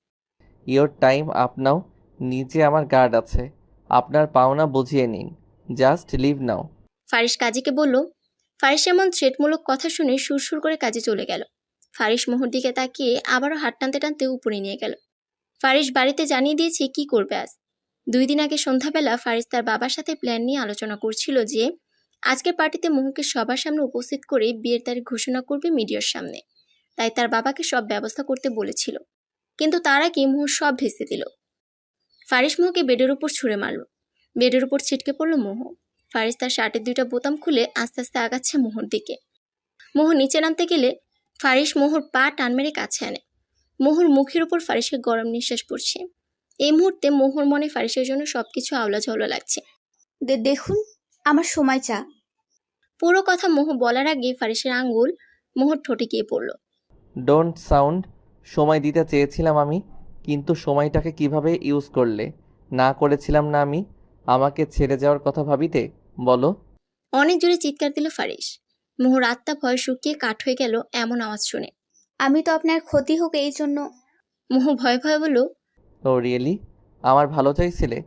Your time up নাও। নিচে আমার গার্ড আছে, আপনার পাওনা বুঝিয়ে নিন। জাস্ট লিভ নাও। ফারিস কাজীকে বলল। ফারিস এমন থ্রেটমূলক কথা শুনে সুরসুর করে কাজে চলে গেল। ফারিস মোহর দিকে তাকিয়ে আবারও হাত টানতে টানতে উপরে নিয়ে গেল। ফারিস বাড়িতে জানিয়ে দিয়েছে কি করবে আজ। 2 দিন আগে সন্ধ্যাবেলা ফারিস তার বাবার সাথে প্ল্যান নিয়ে আলোচনা করছিল যে আজকের পার্টিতে মোহকে সবার সামনে উপস্থিত করে বিয়ের তারিখ ঘোষণা করবে মিডিয়ার সামনে। তাই তার বাবাকে সব ব্যবস্থা করতে বলেছিল, কিন্তু তার আগে মোহ সব ভেস্তে দিল। ফারিস মোহকে বেডের উপর ছুঁড়ে মারল। বেডের উপর ছিটকে পড়ল মোহ। ফারিস তার শার্টের 2টা বোতাম খুলে আস্তে আস্তে আগাচ্ছে মোহর দিকে। মোহ নিচে নামতে গেলে ফারিস মোহর পা টান মেরে কাছে আনে। মোহর মুখের উপর ফারিসকে গরম নিঃশ্বাস পড়ছে। এই মুহূর্তে মোহর মনে ফারিসের জন্য সবকিছু আওলা ঝাওলা লাগছে। দেখুন, আমার সময় চা। পুরো কথা মোহ বলার আগে ফারিসের আঙ্গুল মোহর ঠোঁটে গিয়ে পড়ল। Don't sound. সময় দিতে চেয়েছিলাম আমি, কিন্তু সময়টাকে কিভাবে ইউজ করলে। না করেছিলাম না আমি আমাকে ছেড়ে যাওয়ার কথা ভাবিতে, বলো। অনেক জোরে চিৎকার দিল ফারিস। মোহর আত্মা ভয় শুকিয়ে কাঠ হয়ে গেল এমন আওয়াজ শুনে। আমি তো আপনার ক্ষতি হোক এই জন্য। মোহ ভয়ে ভয়ে বলল, ও রিয়েলি? আমার ভালো চাইছিলে?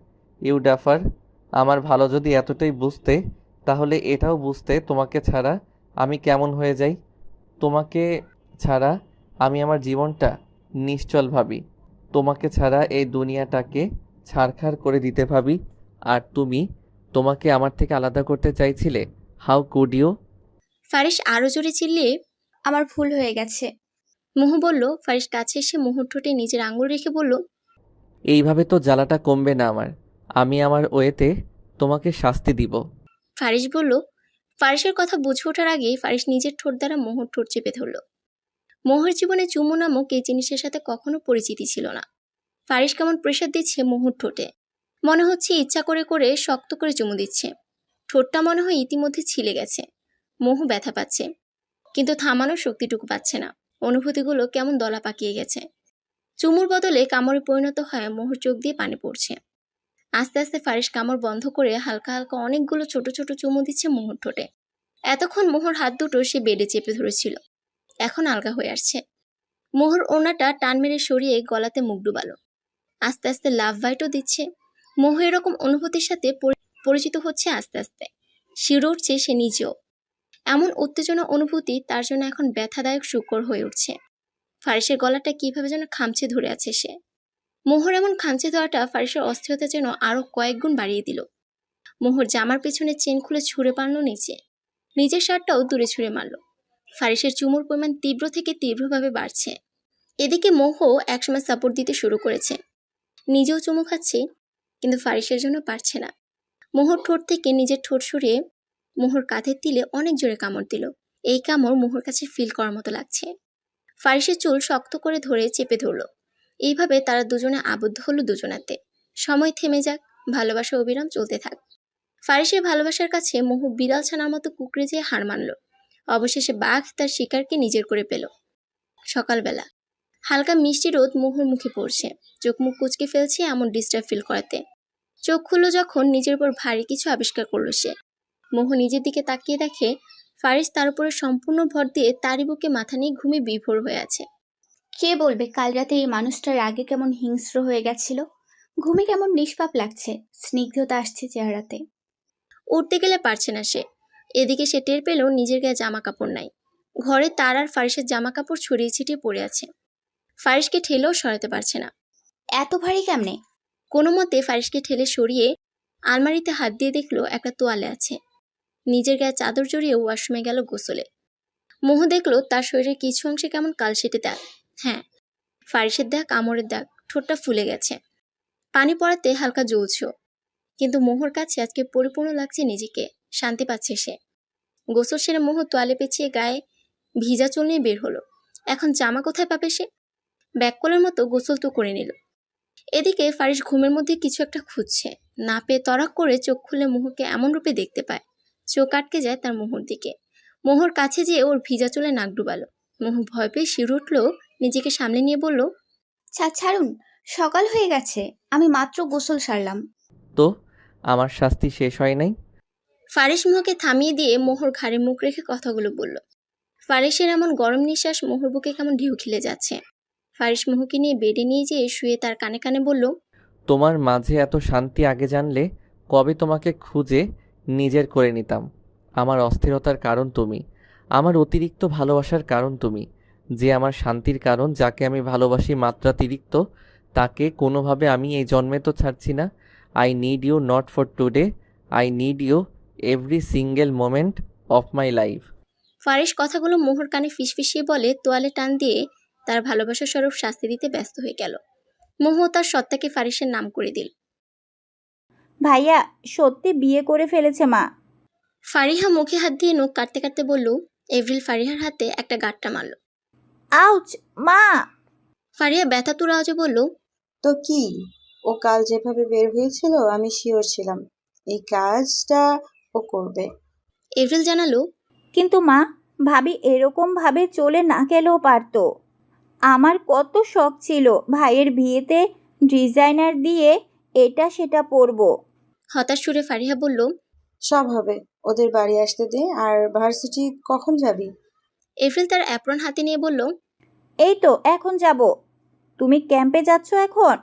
You duffer. আমার ভালো যদি এতটাই বুঝতে, তাহলে এটাও বুঝতে তোমাকে ছাড়া আমি কেমন হয়ে যাই। তোমাকে ছাড়া আমি আমার জীবনটা নিশ্চল ভাবি। তোমাকে ছাড়া এই দুনিয়াটাকে ছারখার করে দিতে ভাবি। আর তুমি তোমাকে আমার থেকে আলাদা করতে চাইছিলে। How could you? ফারিস আরো জোরে চিল্লিয়ে, আমার ভুল হয়ে গেছে। মোহ বলল। ফারিস কাছে এসে মোহর ঠোঁটে নিজের আঙুল রেখে বলল, এইভাবে তো জ্বালাটা কমবে না আমার। আমি আমার ওয়েতে তোমাকে শাস্তি দিব। ফারিস বলল। ফারিসের কথা বুঝে ওঠার আগেই ফারিস নিজের ঠোঁট দ্বারা মোহর ঠোঁট চেপে ধরল। মোহর জীবনে চুমু নামক এই জিনিসের সাথে কখনো পরিচিতি ছিল না। ফারিস কেমন প্রেশার দিচ্ছে মোহর ঠোঁটে। মনে হচ্ছে ইচ্ছা করে করে শক্ত করে চুমু দিচ্ছে। ঠোঁটটা মনে হয় ইতিমধ্যে ছিলে গেছে। মোহ ব্যথা পাচ্ছে, কিন্তু থামানোর শক্তিটুকু পাচ্ছে না। অনুভূতিগুলো কেমন দলা পাকিয়ে গেছে। চুমুর বদলে কামড়ে পরিণত হয় মোহর চোখ দিয়ে পানি পড়ছে। আস্তে আস্তে ফারিস কামড় বন্ধ করে হালকা হালকা অনেকগুলো ছোট ছোট চুমু দিচ্ছে মোহর ঠোঁটে। এতক্ষণ মোহর হাত দুটো সে বেডে চেপে ধরেছিল, এখন আলগা হয়ে আসছে। মোহর ওড়নাটা টান মেরে সরিয়ে গলাতে মুখ ডুবালো। আস্তে আস্তে লাভ বাইটও দিচ্ছে। মোহ এরকম অনুভূতির সাথে পরিচিত হচ্ছে আস্তে আস্তে। শিউরে উঠছে সে নিজেও। এমন উত্তেজনা অনুভূতি তার জন্য এখন ব্যথাদায়ক সুকর হয়ে উঠছে। ফারিসের গলাটা কিভাবে যেন খামচে ধরে আছে সে। মোহর এমন খামচে ধরাটা ফারিসের অস্থিরতা যেন আরো কয়েক গুণ বাড়িয়ে দিল। মোহর জামার পেছনে চেন খুলে ছুঁড়ে পারল নিচে। নিজের শার্টটাও দূরে ছুঁড়ে মারল। ফারিসের চুমুর পরিমাণ তীব্র থেকে তীব্রভাবে বাড়ছে। এদিকে মোহ একসময় সাপোর্ট দিতে শুরু করেছে। নিজেও চুমু খাচ্ছে, কিন্তু ফারিসের জন্য পারছে না। মোহর ঠোঁট থেকে নিজের ঠোঁট সরিয়ে মোহর কাঁধের তিলে অনেক জোরে কামড় দিল। এই কামড় মোহর কাছে ফিল করার মতো লাগছে। ফারিসের চুল শক্ত করে ধরে চেপে ধরল। এইভাবে তারা দুজনে আবদ্ধ হলো দুজনাতে। সময় থেমে যাক, ভালোবাসা অবিরাম চলতে থাক। ফারিসের ভালোবাসার কাছে মোহ বিড়াল ছানার মতো কুকড়ে যেয়ে হার মানল। অবশেষে বাঘ তার শিকারকে নিজের করে পেল। সকালবেলা হালকা মিষ্টি রোদ মোহর মুখে পড়ছে। চোখ মুখ কুচকে ফেলছে এমন ডিস্টার্ব ফিল করাতে। চোখ খুললো যখন নিজের উপর ভারী কিছু আবিষ্কার করলো সে। মোহ নিজের দিকে তাকিয়ে দেখে ফারিস তার উপরে সম্পূর্ণ ভর দিয়ে তারই বুকে মাথা নিয়ে ঘুমে বিভোর হয়ে আছে। কে বলবে কাল রাতে এই মানুষটার আগে কেমন হিংস্র হয়ে গেছিল। ঘুমে কেমন নিষ্পাপ লাগছে, স্নিগ্ধতা আসছে চেহারাতে। উঠতে গেলে পারছে না সে। এদিকে সে টের পেল নিজের গায়ে জামা কাপড় নাই। ঘরে তার আর ফারিসের জামা কাপড় ছড়িয়ে ছিটিয়ে পড়ে আছে। ফারিসকে ঠেলেও সরাতে পারছে না। এত ভারী কেমনে? কোনো মতে ফারিসকে ঠেলে সরিয়ে আলমারিতে হাত দিয়ে দেখলো একটা তোয়ালে আছে। নিজের গায়ে চাদর জড়িয়ে ওয়াশরুমে গেল গোসলে। মোহ দেখলো তার শরীরের কিছু অংশে কেমন কালশেটে দাগ। হ্যাঁ, ফারিসের দাগ, কামড়ের দাগ, ঠোঁটটা ফুলে গেছে। পানি পড়াতে হালকা জ্বলছেও। কিন্তু মোহর কাছে আজকে পরিপূর্ণ লাগছে নিজেকে, শান্তি পাচ্ছে সে। গোসল সেরে মোহ তোয়ালে পেঁচিয়ে গায়ে ভিজা চুল নিয়ে বের হলো। এখন জামা কোথায় পাবে সে? ব্যাককলের মতো গোসল তো করে নিল। এদিকে ফারিস ঘুমের মধ্যে কিছু একটা খুঁজছে, না পেয়ে তড়াক করে চোখ খুলে মোহকে এমন রূপে দেখতে পায়, চোখ আটকে যায় তার মোহর দিকে। মোহর কাছে যেয়ে ওর ভিজা চুলে নাক ডুবালো। মোহ ভয় পেয়ে শিউরে উঠল, নিজেকে সামলে নিয়ে বলল, ছাড়ুন, সকাল হয়ে গেছে, আমি মাত্র গোসল সারলাম। তো আমার শাস্তি শেষ হয় নাই? ফারিস মোহকে থামিয়ে দিয়ে মোহর ঘাড়ে মুখ রেখে কথাগুলো বলল। ফারিসের এমন গরম নিঃশ্বাস মোহর বুকে কেমন ঢেউ খেলে যাচ্ছে। ফারিস মোহকে নিয়ে বেডে নিয়ে যেয়ে শুয়ে তার কানে কানে বলল, তোমার মাঝে এত শান্তি আগে জানলে কবে তোমাকে খুঁজে নিজের করে নিতাম। আমার অস্থিরতার কারণ তুমি, আমার অতিরিক্ত ভালোবাসার কারণ তুমি, যে আমার শান্তির কারণ, যাকে আমি ভালোবাসি মাত্রাতিরিক্ত, তাকে কোনোভাবে আমি এই জন্মে তো ছাড়ছি না। I need you not for today, I need you every single moment of my life. Faris কথাগুলো মোহর কানে ফিসফিসিয়ে বলে তোয়ালে টান দিয়ে তার ভালোবাসা স্বরূপ শাস্তি দিতে ব্যস্ত হয়ে গেল। মোহ তার সত্তাকে ফারিসের নাম করে দিল। ভাইয়া সত্যি বিয়ে করে ফেলেছে মা। ফারিহা মুখে হাত দিয়ে নখ কাটতে কাটতে বলল। এভরিল ফারিহার হাতে একটা গাঁটটা মারল। আউচ মা! ফারিহা ব্যথাতুর আওয়াজে বলল, তো কি, ও কাল যেভাবে বের হয়েছিল আমি শিওর ছিলাম এই কাজটা ও করবে। এভরিল জানালো, কিন্তু মা, ভাবি এরকম ভাবে চলে না গেলেও পারতো। আমার কত শখ ছিল ভাইয়ের বিয়েতে ডিজাইনার দিয়ে এটা সেটা পরবো। হতাশ সুরে ফারিহা বলল, সব হবে, ওদের বাড়ি আসতে দে। আর ভার্সিটি কখন যাবি? এভরিল তার অ্যাপ্রন হাতে নিয়ে বলল, এই তো এখন যাব। তুমি ক্যাম্পে যাচ্ছ এখন?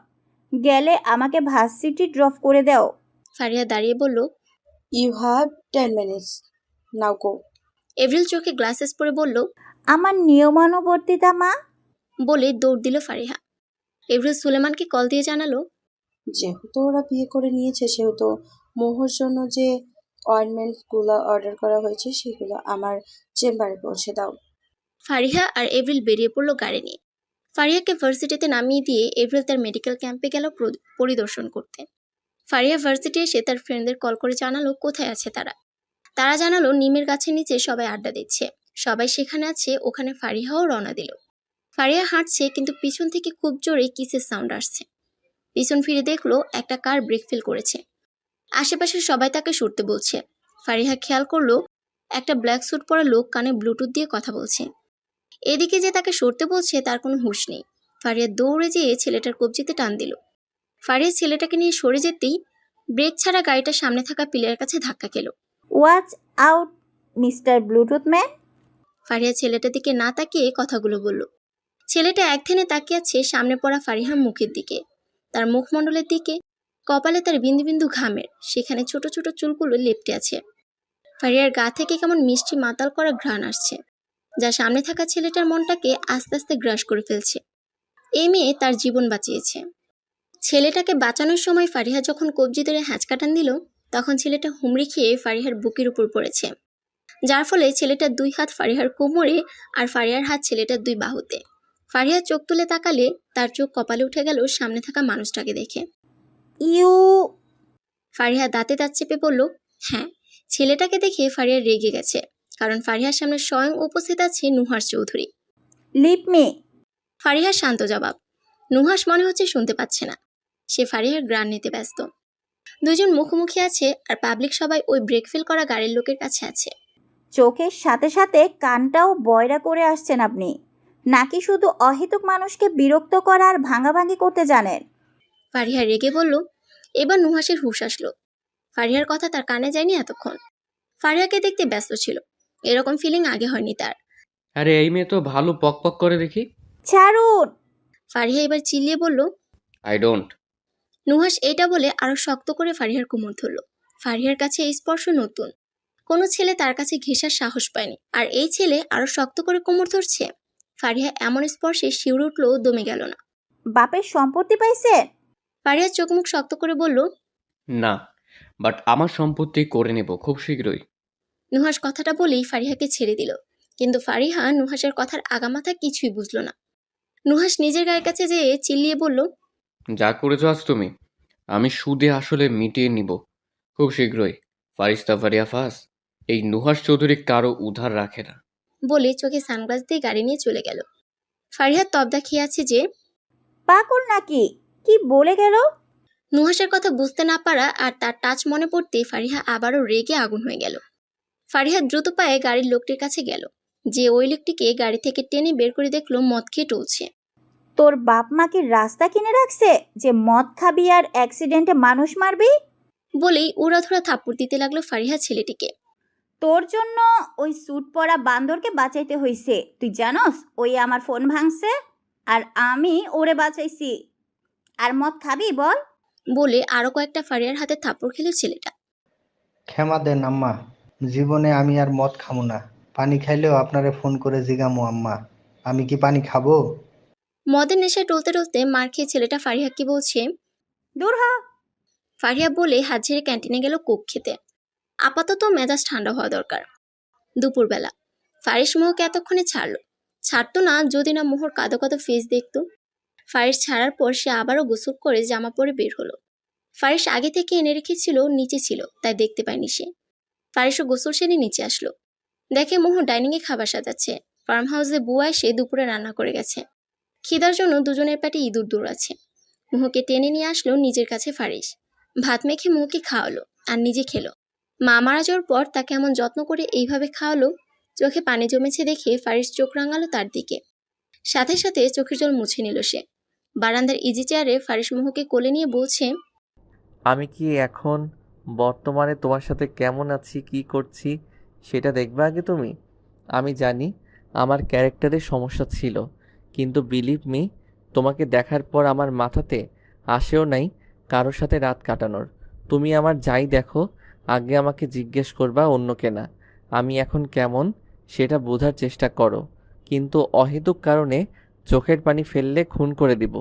গেলে আমাকে ভার্সিটি ড্রপ করে দাও। ফারিহা দাঁড়িয়ে বলল, you have 10 minutes, now go. Avril চোখে গ্লাসেস পরে বলল, আমার নিয়মানুবর্তিতা মা। বলে দৌড় দিল ফারিহা। এভরিল সুলেমানকে কল দিয়ে জানালো, যেহেতু ওরা বিয়ে করে নিয়েছে সেহেতু মোহর জন্য যে অয়েন্টমেন্টগুলো অর্ডার করা হয়েছে সেগুলো আমার চেম্বারে পৌঁছে দাও। ফারিহা আর এভরিল বেরিয়ে পড়লো গাড়ি নিয়ে। ফারিহাকে ভার্সিটিতে নামিয়ে দিয়ে এভরিল তার মেডিকেল ক্যাম্পে গেল পরিদর্শন করতে। ফারিহা ভার্সিটি এসে তার ফ্রেন্ডদের কল করে জানালো কোথায় আছে তারা। তারা জানালো নিমের গাছের নিচে সবাই আড্ডা দিচ্ছে। সবাই সেখানে আছে, ওখানে ফারিহাও রওনা দিল। ফারিহা হাঁটছে, কিন্তু পিছন থেকে খুব জোরে কিসের সাউন্ড আসছে। পিছন ফিরে দেখলো একটা কার ব্রেক ফেল করেছে। আশেপাশে সবাই তাকে সরতে বলছে। ফারিহা খেয়াল করলো একটা ব্ল্যাক স্যুট পরা লোক কানে ব্লুটুথ দিয়ে কথা বলছে। এদিকে যে তাকে সরতে বলছে তার কোনো হুঁশ নেই। ফারিহা দৌড়ে যেয়ে ছেলেটার কবজিতে টান দিল। ফারিহা ছেলেটাকে নিয়ে সরে যেতেই ব্রেক ছাড়া গাড়িটা সামনে থাকা পিলারের কাছে ধাক্কা খেল। Watch out mister Bluetooth man. Fariha ছেলেটার দিকে না তাকিয়ে কথাগুলো বলল। ছেলেটা একথেনে তাকিয়ে আছে সামনে পড়া ফারিহার মুখের দিকে, তার মুখমণ্ডলের দিকে। কপালে তার বিন্দু বিন্দু ঘামের, সেখানে ছোট ছোট চুলগুলো লেপ্টে আছে। ফারিহার গা থেকে কেমন মিষ্টি মাতাল করা ঘ্রাণ আসছে, যা সামনে থাকা ছেলেটার মনটাকে আস্তে আস্তে গ্রাস করে ফেলছে। এই মেয়ে তার জীবন বাঁচিয়েছে। ছেলেটাকে বাঁচানোর সময় ফারিহা যখন কবজি ধরে হ্যাঁচকাটান দিল, তখন ছেলেটা হুমড়ি খেয়ে ফারিহার বুকের উপর পড়েছে, যার ফলে ছেলেটার দুই হাত ফারিহার কোমরে আর ফারিহার হাত ছেলেটার দুই বাহুতে। ফারিহা চোখ তুলে তাকালে তার চোখ কপালে উঠে গেল সামনে থাকা মানুষটাকে দেখে। ইউ! ফারিহা দাঁতে দাঁত চেপে বলল, হ্যাঁ। ছেলেটাকে দেখে ফারিহা রেগে গেছে, কারণ ফারিহার সামনে স্বয়ং উপস্থিত আছে নুহাস চৌধুরী। Leave me. ফারিহার শান্ত জবাব। নুহাস মনে হচ্ছে শুনতে পাচ্ছে না, সে ফারিহার গ্রান নিতে ব্যস্ত। দুজন মুখোমুখি আছে, আর পাবলিক সবাই ওই ব্রেক ফেল করা গাড়ির লোকের কাছে আছে। চোখের সাথে সাথে কানটাও বয়রা করে আসছেন আপনি, নাকি শুধু অহেতুক মানুষকে বিরক্ত করা আর ভাঙাভাঙি করতে জানেন? ফারিহা রেগে বলল। এবার নুহাসের হুঁশ আসলো। ফারিহার কথা তার কানে যায়নি এতক্ষণ। ফারিহাকে দেখতে ব্যস্ত ছিল, এরকম ফিলিং আগে হয়নি তার। আরে এই মেয়ে তো ভালো পক পক করে দেখি। ছাড়ুন! ফারিহা এবার চিল্লিয়ে বলল, আই ডোন্ট। নুহাস এটা বলে আরো শক্ত করে ফারিহার কোমর ধরল। ফারিহার কাছে এই স্পর্শ নতুন, কোনো ছেলে তার কাছে ঘেঁষার সাহস পায়নি, আর এই ছেলে আরো শক্ত করে কোমর ধরছে। ফারিহা এমন স্পর্শে শিউরে উঠলো, দমে গেল না। বাপের সম্পত্তি পাইছে? ফারিহা চোখ মুখ শক্ত করে বলল, না, বাট আমার সম্পত্তি করে নেব খুব শীঘ্রই। নুহাস কথাটা বলেই ফারিহাকে ছেড়ে দিল, কিন্তু ফারিহা নুহাসের কথার আগামাথা কিছুই বুঝল না। নুহাস নিজের গায়ের কাছে যেয়ে চিল্লিয়ে বলল, যা করেছো আজ তুমি, আমি সুদে আসলে মিটিয়ে নিব খুব শীঘ্রই। ফারিস্তা ফারিয়া ফাস। এই নুহাশ চৌধুরী কারো উধার রাখে না। বলে চোখে সানগ্লাস দিয়ে গাড়ি নিয়ে চলে গেল। ফারিহা তবদা খেয়ে আছে যে পাগল নাকি? কি বলে গেল? নুহাসের কথা বুঝতে না পারা আর তার টাচ মনে পড়তে ফারিহা আবারও রেগে আগুন হয়ে গেল। ফারিহা দ্রুত পায়ে গাড়ির লোকটির কাছে গেল, যে ওই লোকটিকে গাড়ি থেকে টেনে বের করে দেখলো মদ খেয়ে টলছে। তোর বাপ মা কি রাস্তা কিনে রাখছে যে মদ খাবি আর অ্যাক্সিডেন্টে মানুষ মারবি? বলেই উড়াধুরা থাপ্পড় দিতে লাগলো ফারিহা ছেলেটিকে। তোর জন্য ওই স্যুট পরা বান্দরকে বাঁচাইতে হইছে। তুই জানোস ওই আমার ফোন ভাঙছে আর আমি ওরে বাঁচাইছি। আর মদ খাবি বল? বলে আরো কয়েকটা ফারিয়ার হাতে থাপ্পড় খেল ছেলেটা। ক্ষমা দেন আম্মা, জীবনে আমি আর মদ খামু না। পানি খাইলেও আপনারে ফোন করে জিগামু আম্মা, আমি কি পানি খাবো? মদের নেশায় টলতে টলতে মার খেয়ে ছেলেটা ফারিহাকে বলছে, দূর হ। ফারিহা বলে হাত ঝেড়ে ক্যান্টিনে গেল কোক খেতে। আপাতত মেজাজ ঠান্ডা হওয়া দরকার। দুপুরবেলা ফারিস মোহকে এতক্ষণে ছাড়তো না যদি না মোহর কাদো কাদো ফেস দেখতো। ফারিস ছাড়ার পর সে আবারও গোসল করে জামা পরে বের হলো। ফারিস আগে থেকে এনে রেখেছিল, নিচে ছিল, তাই দেখতে পায়নি সে। ফারিসও গোসল সেরে নিচে আসলো, দেখে মোহ ডাইনিংয়ে খাবার সাজাচ্ছে। ফার্ম হাউসে বুয়া এসে দুপুরে রান্না করে গেছে। খিদার জন্য দুজনের পেটে ইঁদুর দৌড়াচ্ছে। মোহকে টেনে নিয়ে আসলো নিজের কাছে ফারিস। ভাত মেখে মোহকে খাওয়ালো আর নিজে খেলো। মা মারা যাওয়ার পর তাকে এমন যত্ন করে এইভাবে খাওয়ালো। চোখে পানি জমেছে দেখে ফারিস চোখ রাঙালো তার দিকে। সাথে সাথে চোখের জল মুছে নিল সে। বারান্দার ইজি চেয়ারে ফারিস মোহকে কোলে নিয়ে বলছে, আমি কি এখন বর্তমানে তোমার সাথে কেমন আছি, কি করছি সেটা দেখবে আগে তুমি। আমি জানি আমার ক্যারেক্টারের সমস্যা ছিল, কিন্তু বিলিভ মি, তোমাকে দেখার পর আমার মাথাতে আসেও নাই কারোর সাথে রাত কাটানোর। তুমি আমার যাই দেখো, আগে আমাকে জিজ্ঞেস করবা, অন্যকে না। আমি এখন কেমন সেটা বোঝার চেষ্টা করো, কিন্তু অহেতুক কারণে চোখের পানি ফেললে খুন করে দিব।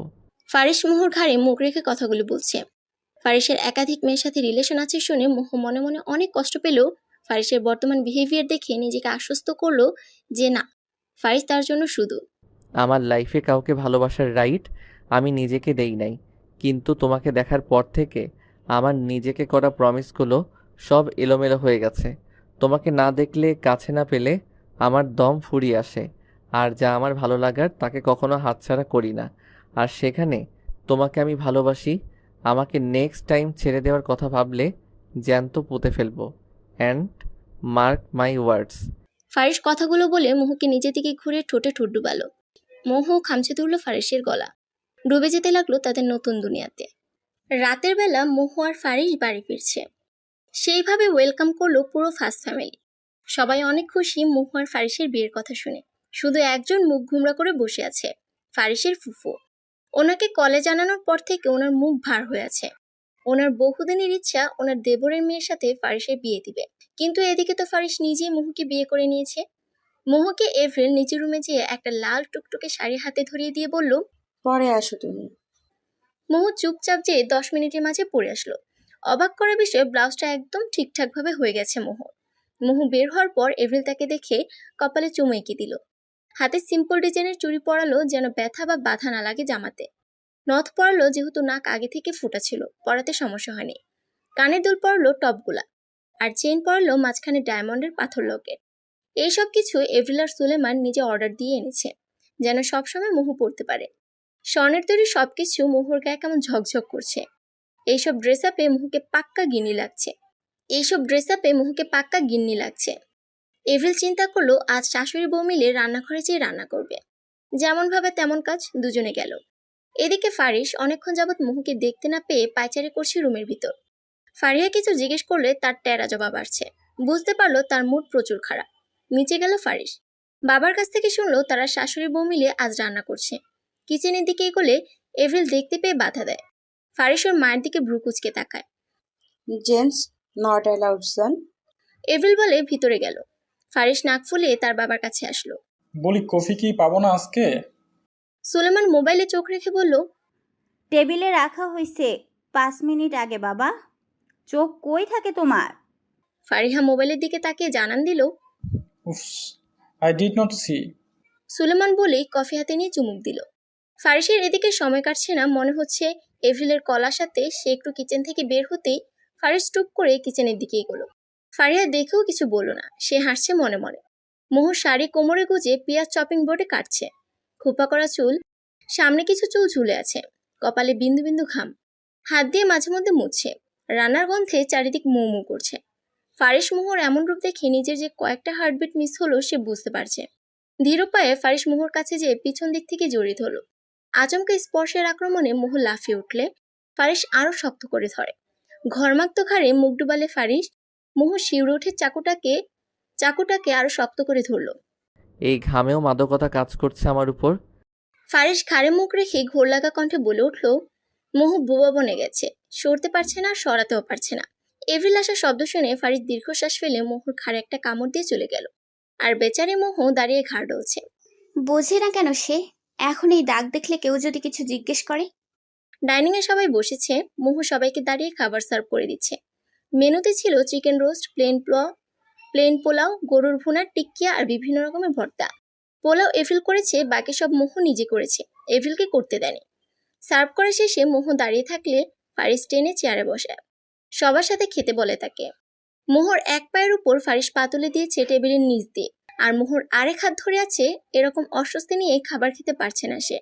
ফারিস মোহর ঘাড়ে মুখ রেখে কথাগুলি বলছে। ফারিসের একাধিক মেয়ের সাথে রিলেশন আছে শুনে মোহ মনে মনে অনেক কষ্ট পেলেও ফারিসের বর্তমান বিহেভিয়ার দেখে নিজেকে আশ্বস্ত করলো যে না, ফারিস তার জন্য শুধু। আমার লাইফে কাউকে ভালোবাসার রাইট আমি নিজেকে দেই নাই, কিন্তু তোমাকে দেখার পর থেকে আমার নিজেকে করা প্রমিসগুলো সব এলোমেলো হয়ে গেছে। তোমাকে না দেখলে, কাছে না পেলে আমার দম ফুরিয়ে আসে। আর যা আমার ভালো লাগার তাকে কখনো হাতছাড়া করি না। আর সেখানে তোমাকে আমি ভালোবাসি। আমাকে নেক্সট টাইম ছেড়ে দেওয়ার কথা ভাবলে জ্যান্ত পুঁতে ফেলবো। অ্যান্ড মার্ক মাই ওয়ার্ডস। ফারিস কথাগুলো বলে মোহকে নিজের দিকে ঘুরে ঠোঁটে ঠোঁট ডুবালো। মোহ খামচে ধরল ফারিসের গলা। ডুবে যেতে লাগলো তাদের নতুন দুনিয়াতে। রাতের বেলা মোহ আর ফারিস বাড়ি ফিরছে। সেইভাবে ওয়েলকাম করলো পুরো ফার্স্ট ফ্যামিলি। সবাই অনেক খুশি মোহ আর ফারিসের বিয়ের কথা শুনে। শুধু একজন মুখ ঘুমরা করে বসে আছে, ফারিসের ফুফু। ওনাকে কলে জানানোর পর থেকে ওনার মুখ ভার হয়ে আছে। ওনার বহুদিনের ইচ্ছা ওনার দেবরের মেয়ের সাথে ফারিসের বিয়ে দিবে, কিন্তু এদিকে তো ফারিস নিজেই মোহকে বিয়ে করে নিয়েছে। মোহকে এভরিল নিচের রুমে যেয়ে একটা লাল টুকটুকে শাড়ি হাতে ধরিয়ে দিয়ে বলল, পরে আসো তুমি। মোহ চুপচাপ যেয়ে 10 মিনিটের মাঝে পরে আসলো। অবাক করার বিষয়, ব্লাউজটা একদম ঠিকঠাকভাবে হয়ে গেছে মোহ বের হওয়ার পর এভরিল তাকে দেখে কপালে চুমু এঁকে দিল। হাতে সিম্পল ডিজাইনের চুড়ি পরালো যেন ব্যথা বা বাধা না লাগে জামাতে। নথ পরালো যেহেতু নাক আগে থেকে ফুটা ছিল, পরাতে সমস্যা হয়নি। কানের দুল পরালো টপগুলা, আর চেইন পরালো মাঝখানে ডায়মন্ডের পাথর লকেট। এইসব কিছু এভরিল আর সুলেমান নিজে অর্ডার দিয়ে এনেছে, যেন সবসময় মোহ পড়তে পারে। স্বর্ণের তৈরি সবকিছু মোহর গায়ে কেমন ঝকঝক করছে। এইসব ড্রেস আপে মোহকে পাক্কা গিন্নি লাগছে। এভরিল চিন্তা করলো আজ শাশুড়ি বউ মিলে রান্নাঘরে যেয়ে রান্না করবে। যেমন ভাবে তেমন কাজ, দুজনে গেল। এদিকে ফারিস অনেকক্ষণ যাবৎ মোহকে দেখতে না পেয়ে পায়চারি করছে রুমের ভিতর। ফারিহা কিছু জিজ্ঞেস করলে তার টেরা জবাব আসছে। বুঝতে পারলো তার মুড প্রচুর খারাপ। নিচে গেল ফারিস। বাবার কাছ থেকে শুনলো তারা শাশুড়ি বউ মিলে আজ রান্না করছে। কিচেনের দিকে এগোলে এভরিল দেখতে পেয়ে বাধা দেয়। ফারিস ওর মায়ের দিকে ভ্রু কুচকে তাকায়। জেন্টস নট অ্যালাউড সন। এভরিল বলে ভিতরে গেল। ফারিস নাক ফুলিয়ে তার বাবার কাছে আসলো। বলি, কফি কি পাবো না আজকে? সুলেমান মোবাইলে চোখ রেখে বলল, টেবিলে রাখা হয়েছে 5 মিনিট আগে বাবা। চোখ কই থাকে তোমার? ফারিহা মোবাইলের দিকে তাকিয়ে জানান দিল, oops, I did not see. Suleman বলেই কফি হাতে নিয়ে চুমুক দিল। ফারিসের এদিকে সময় কাটছে না মনে হচ্ছে। এভরিলের কলার সাথে সে একটু কিচেন থেকে বের হতেই ফারিস টুপ করে কিচেনের দিকে এগোলো। ফারিহা দেখেও কিছু বলল না, সে হাসছে মনে মনে। মোহর শাড়ি কোমরে গুজে পেঁয়াজ চপিং বোর্ডে কাটছে। খোপা করা চুল, সামনে কিছু চুল ঝুলে আছে, কপালে বিন্দু বিন্দু ঘাম। হাত দিয়ে মাঝে মধ্যে মুছছে। রান্নার গন্ধে চারিদিক মৌ মৌ করছে। ফারিস মোহর এমন রূপ দেখে নিজের যে কয়েকটা হার্টবিট মিস হলো সে বুঝতে পারছে। ধীর পায়ে ফারিস মোহর কাছে যেয়ে পিছন দিক থেকে জড়িয়ে ধরল। আচমকা স্পর্শের আক্রমণে মোহ লাফিয়ে উঠলে ফারিস আরো শক্ত করে ধরে। ঘরমাক্ত ঘাড়ে মুখ ডুবালে ফারিস। মোহ শিউরে উঠে চাকুটাকে আরো শক্ত করে ধরল। এই ঘামেও মাদকতা কাজ করছে আমার উপর। ফারিস ঘাড়ে মুখ রেখে ঘোর লাগা কণ্ঠে বলে উঠল, মোহ বোবা বনে গেছে, সরতে পারছে না, সরাতেও পারছে না। এভরিল আসার শব্দ শুনে ফারিস দীর্ঘশ্বাস ফেলে মোহর ঘাড়ে একটা কামড় দিয়ে চলে গেল। আর বেচারি মোহ দাঁড়িয়ে ঘাড় ডলছে। বোঝে না কেন সে? এখন এই দাগ দেখলে কেউ যদি কিছু জিজ্ঞেস করে? ডাইনিং এ সবাই বসেছে। মোহ সবাইকে দাঁড়িয়ে খাবার সার্ভ করে দিচ্ছে। মেনুতে ছিল চিকেন রোস্ট, প্লেন পোলাও, গরুর ভুনা, টিক্কিয়া আর বিভিন্ন রকমের ভর্তা। পোলাও এফিল করেছে, বাকি সব মোহ নিজে করেছে, এফিলকে করতে দেয়নি। সার্ভ করা শেষে মোহ দাঁড়িয়ে থাকলে ফারিস টেনে চেয়ারে বসায়। সবার সাথে খেতে বলে তাকে। মোহর এক পায়ের উপর ফারিস পা তুলে দিয়েছে টেবিলের নিচ দিয়ে, আর মোহর আরেক হাত ধরে আছে। এরকম অস্বস্তি নিয়ে খাবার খেতে পারছে না সে।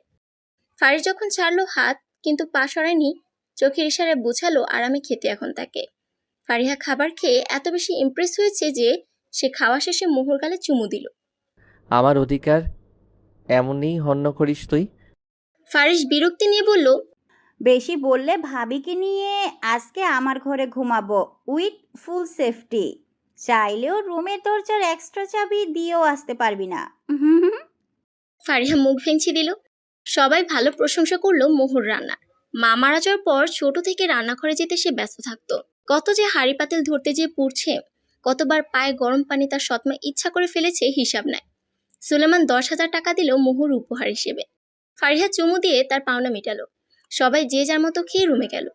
ফারিস যখন ছাড়লো হাত, কিন্তু পা সরায়নি, চোখের ইশারায় বোঝালো আরামে খেতে এখন তাকে। ফারিহা খাবার খেয়ে এত বেশি ইমপ্রেস হয়েছে যে সে খাওয়া শেষে মোহর গালে চুমু দিল। আমার অধিকার, এমনই হন্য করিস তুই? ফারিস বিরক্তি নিয়ে বলল, বেশি বললে ভাবিকে নিয়ে আজকে আমার ঘরে ঘুমাবো, উইথ ফুল সেফটি। চাইলেও রুমের দরজার এক্সট্রা চাবি দিয়েও আসতে পারবি না। ফারিহা মুখ ভেঙচি দিল। সবাই ভালো প্রশংসা করলো মোহর রান্নার। মা মারা যাওয়ার পর ছোট থেকে রান্নাঘরে যেতে সে ব্যস্ত থাকতো। কত যে হাঁড়ি পাতিল ধরতে যেয়ে পুড়ছে, কতবার পায়ে গরম পানি তার সৎমা ইচ্ছা করে ফেলেছে, হিসাব নাই। সুলেমান 10,000 টাকা দিল মোহর উপহার হিসেবে। ফারিহা চুমু দিয়ে তার পাওনা মেটালো। সবাই যে যার মতো খেয়ে রুমে গেল।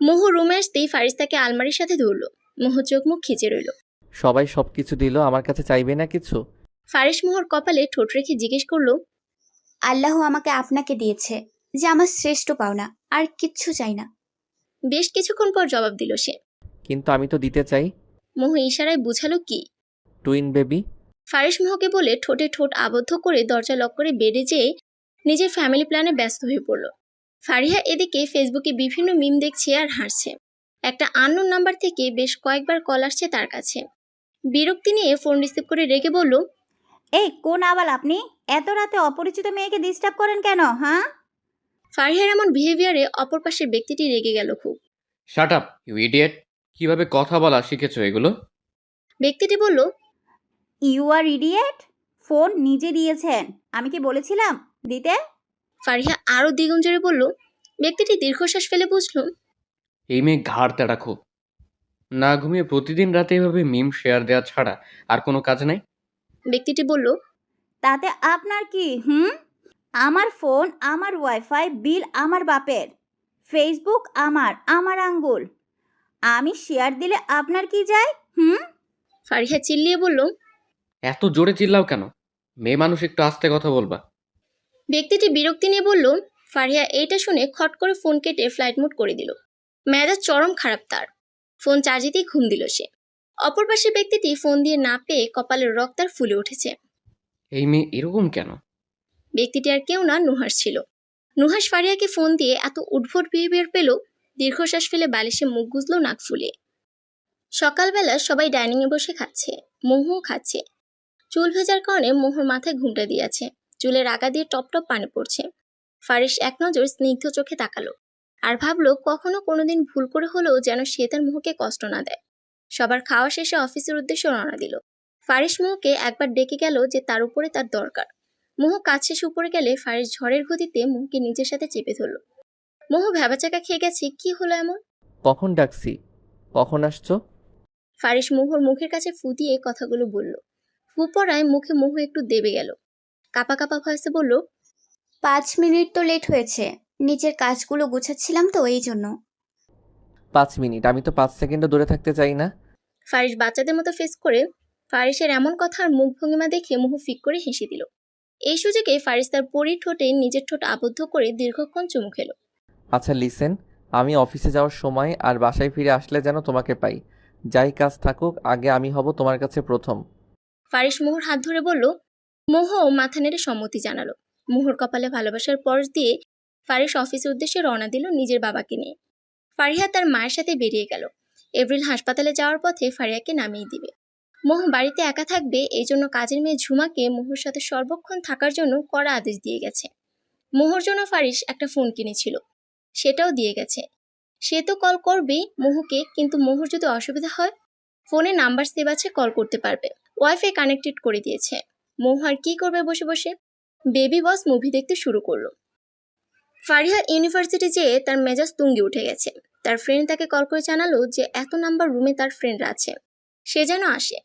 মোহ রুমে আসতেই ফারিস তাকে আলমারির সাথে ধরলো। মোহ চোখ মুখ খিচে রইল। সবাই সবকিছু দিল, আমার কাছে চাইবে না কিছু? ফারিস মোহর কপালে ঠোঁট রেখে জিজ্ঞেস করলো, আল্লাহ আমাকে আপনাকে দিয়েছে, যে আমার শ্রেষ্ঠ পাওনা, আর কিচ্ছু চাই না। বেশ কিছুক্ষণ পর জবাব দিল সে। কিন্তু আমি তো দিতে চাই। মোহ ইশারায় বুঝালো কি? Twin baby. ফারিস মোহকে বলে ঠোঁটে ঠোঁট আবদ্ধ করে দরজা লক করে বেডে যেয়ে নিজের ফ্যামিলি প্ল্যানে ব্যস্ত হয়ে পড়ল। ফারিহা এদিকে ফেসবুকে বিভিন্ন মিম দেখছে আর হাসছে। একটা আননোন নাম্বার থেকে বেশ কয়েকবার কল আসছে তার কাছে। বিরক্তি নিয়ে ফোন রিসিভ করে রেগে বলল, এই কোন আবাল আপনি? এত রাতে অপরিচিত মেয়েকে ডিস্টার্ব করেন কেন? হ্যাঁ? ফারিহার এমন বিহেভিয়ারে অপর পাশের ব্যক্তিটি রেগে গেল খুব। Shut up you idiot! কিভাবে কথা বলা শিখেছো এগুলো? ব্যক্তিটি বলল, ইউ আর ইডিয়েট? ফোন নিজে দিয়েছেন, আমি কি বলেছিলাম দিতে? ফারিহা আরো দ্বিগুণ জোরে বলল। ব্যক্তিটি দীর্ঘশ্বাস ফেলে বুঝল, এই মেয়ে ঘাড় তেড়া খুব। না ঘুমিয়ে প্রতিদিন রাতে এভাবে মিম শেয়ার দেওয়া ছাড়া আর কোনো কাজ নাই? ব্যক্তিটি বলল, তাতে আপনার কি? আমার ফোন, আমার ওয়াইফাই, বিল আমার বাপের, ফেসবুক আমার আঙ্গুল। আমি শেয়ার দিলে আপনার কি যায়? ফারিহা চিল্লিয়ে বলল, এত জোরে চিল্লাও কেন? মেয়ে মানুষ, একটু আস্তে কথা বলবা। ব্যক্তিটি বিরক্তি নিয়ে বলল। ফারিহা এইটা শুনে খট করে ফোন কেটে ফ্লাইট মোড করে দিল। মেজাজ চরম খারাপ তার। ফোন চার্জে দিয়ে ঘুম দিল সে। অপর পাশের ব্যক্তিটি ফোন দিয়ে না পেয়ে কপালের রক্ত আর ফুলে উঠেছে। এই মেয়ে এরকম কেন? ব্যক্তিটি আর কেউ না, নুহাস ছিল। নুহাস ফারিহাকে ফোন দিয়ে এত উদ্ভট বিহেভিয়ার পেল, দীর্ঘশ্বাস ফেলে বালিশে মুখ গুজল নাক ফুলিয়ে। সকালবেলা সবাই ডাইনিংয়ে বসে খাচ্ছে, মোহও খাচ্ছে। চুল ভেজার কারণে মোহর মাথায় ঘুমটা দিয়েছে, চুলের আগা দিয়ে টপ টপ পানি পড়ছে। ফারিস এক নজর স্নিগ্ধ চোখে তাকালো, আর ভাবলো কখনো কোনোদিন ভুল করে হলেও যেন সে তার মোহকে কষ্ট না দেয়। সবার খাওয়া শেষে অফিসের উদ্দেশ্যে রওনা দিল। ফারিস মোহকে একবার ডেকে গেল যে তার উপরে তার দরকার। মোহ কাজ শেষে উপরে গেলে ফারিস ঝড়ের গতিতে মোহকে নিজের সাথে চেপে ধরল। মোহ ভ্যাবাচাকা খেয়ে গেছে, কি হলো এমন? কখন ডাকছি? কখন আসছো? ফারিস মোহর মুখের কাছে ফু দিয়ে কথাগুলো বলল। ফু পড়ায় মুখে মোহ একটু দেবে গেল। কাপা কাপা ভয়েসে বলল, 5 মিনিট তো লেট হয়েছে, নিচের কাজগুলো গুছাচ্ছিলাম তো এই জন্য। 5 মিনিট? আমি তো 5 সেকেন্ডও দূরে থাকতে চাই না। ফারিস বাচ্চাদের মতো ফেস করে ফারিসের এমন কথার মুখ ভঙ্গিমা দেখে মোহ ফিক করে হেসে দিল। এই সুযোগে ফারিস তার পরীর ঠোঁটে নিজের ঠোঁট আবদ্ধ করে দীর্ঘক্ষণ চুমু খেল। আচ্ছা লিসেন, আমি অফিসে যাওয়ার সময় আর বাসায় ফিরে আসলে যেন তোমাকে পাই, যাই কাজ থাকুক, আগে আমি হব তোমার কাছে প্রথম। ফারিস মোহর হাত ধরে বলল। মোহ মাথা নেড়ে সম্মতি জানালো। মোহর কপালে ভালোবাসার পরশ দিয়ে ফারিস অফিসের উদ্দেশ্যে রওনা দিল নিজের বাবাকে নিয়ে। ফারিহা তার মায়ের সাথে বেরিয়ে গেল। এপ্রিল হাসপাতালে যাওয়ার পথে ফারিয়াকে নামিয়ে দিবে। মোহ বাড়িতে একা থাকবে, এই জন্য কাজের মেয়ে ঝুমাকে মোহর সাথে সর্বক্ষণ থাকার জন্য কড়া আদেশ দিয়ে গেছে। মোহর জন্য ফারিস একটা ফোন কিনেছিল, সেটাও দিয়ে গেছে। সে তো কল করবেই মোহকে, কিন্তু মোহর যদি অসুবিধা হয় ফোনে নাম্বার সেভ আছে, কল করতে পারবে। ওয়াইফাই কানেক্টেড করে দিয়েছে। মোহ আর কি করবে বসে বসে? বেবি বস মুভি দেখতে শুরু করলো। ফারিহা ইউনিভার্সিটি যেয়ে তার মেজাজ তুঙ্গে উঠে গেছে। তার ফ্রেন্ড তাকে কল করে জানালো যে এত নাম্বার রুমে তার ফ্রেন্ডরা আছে, সে যেন আসে।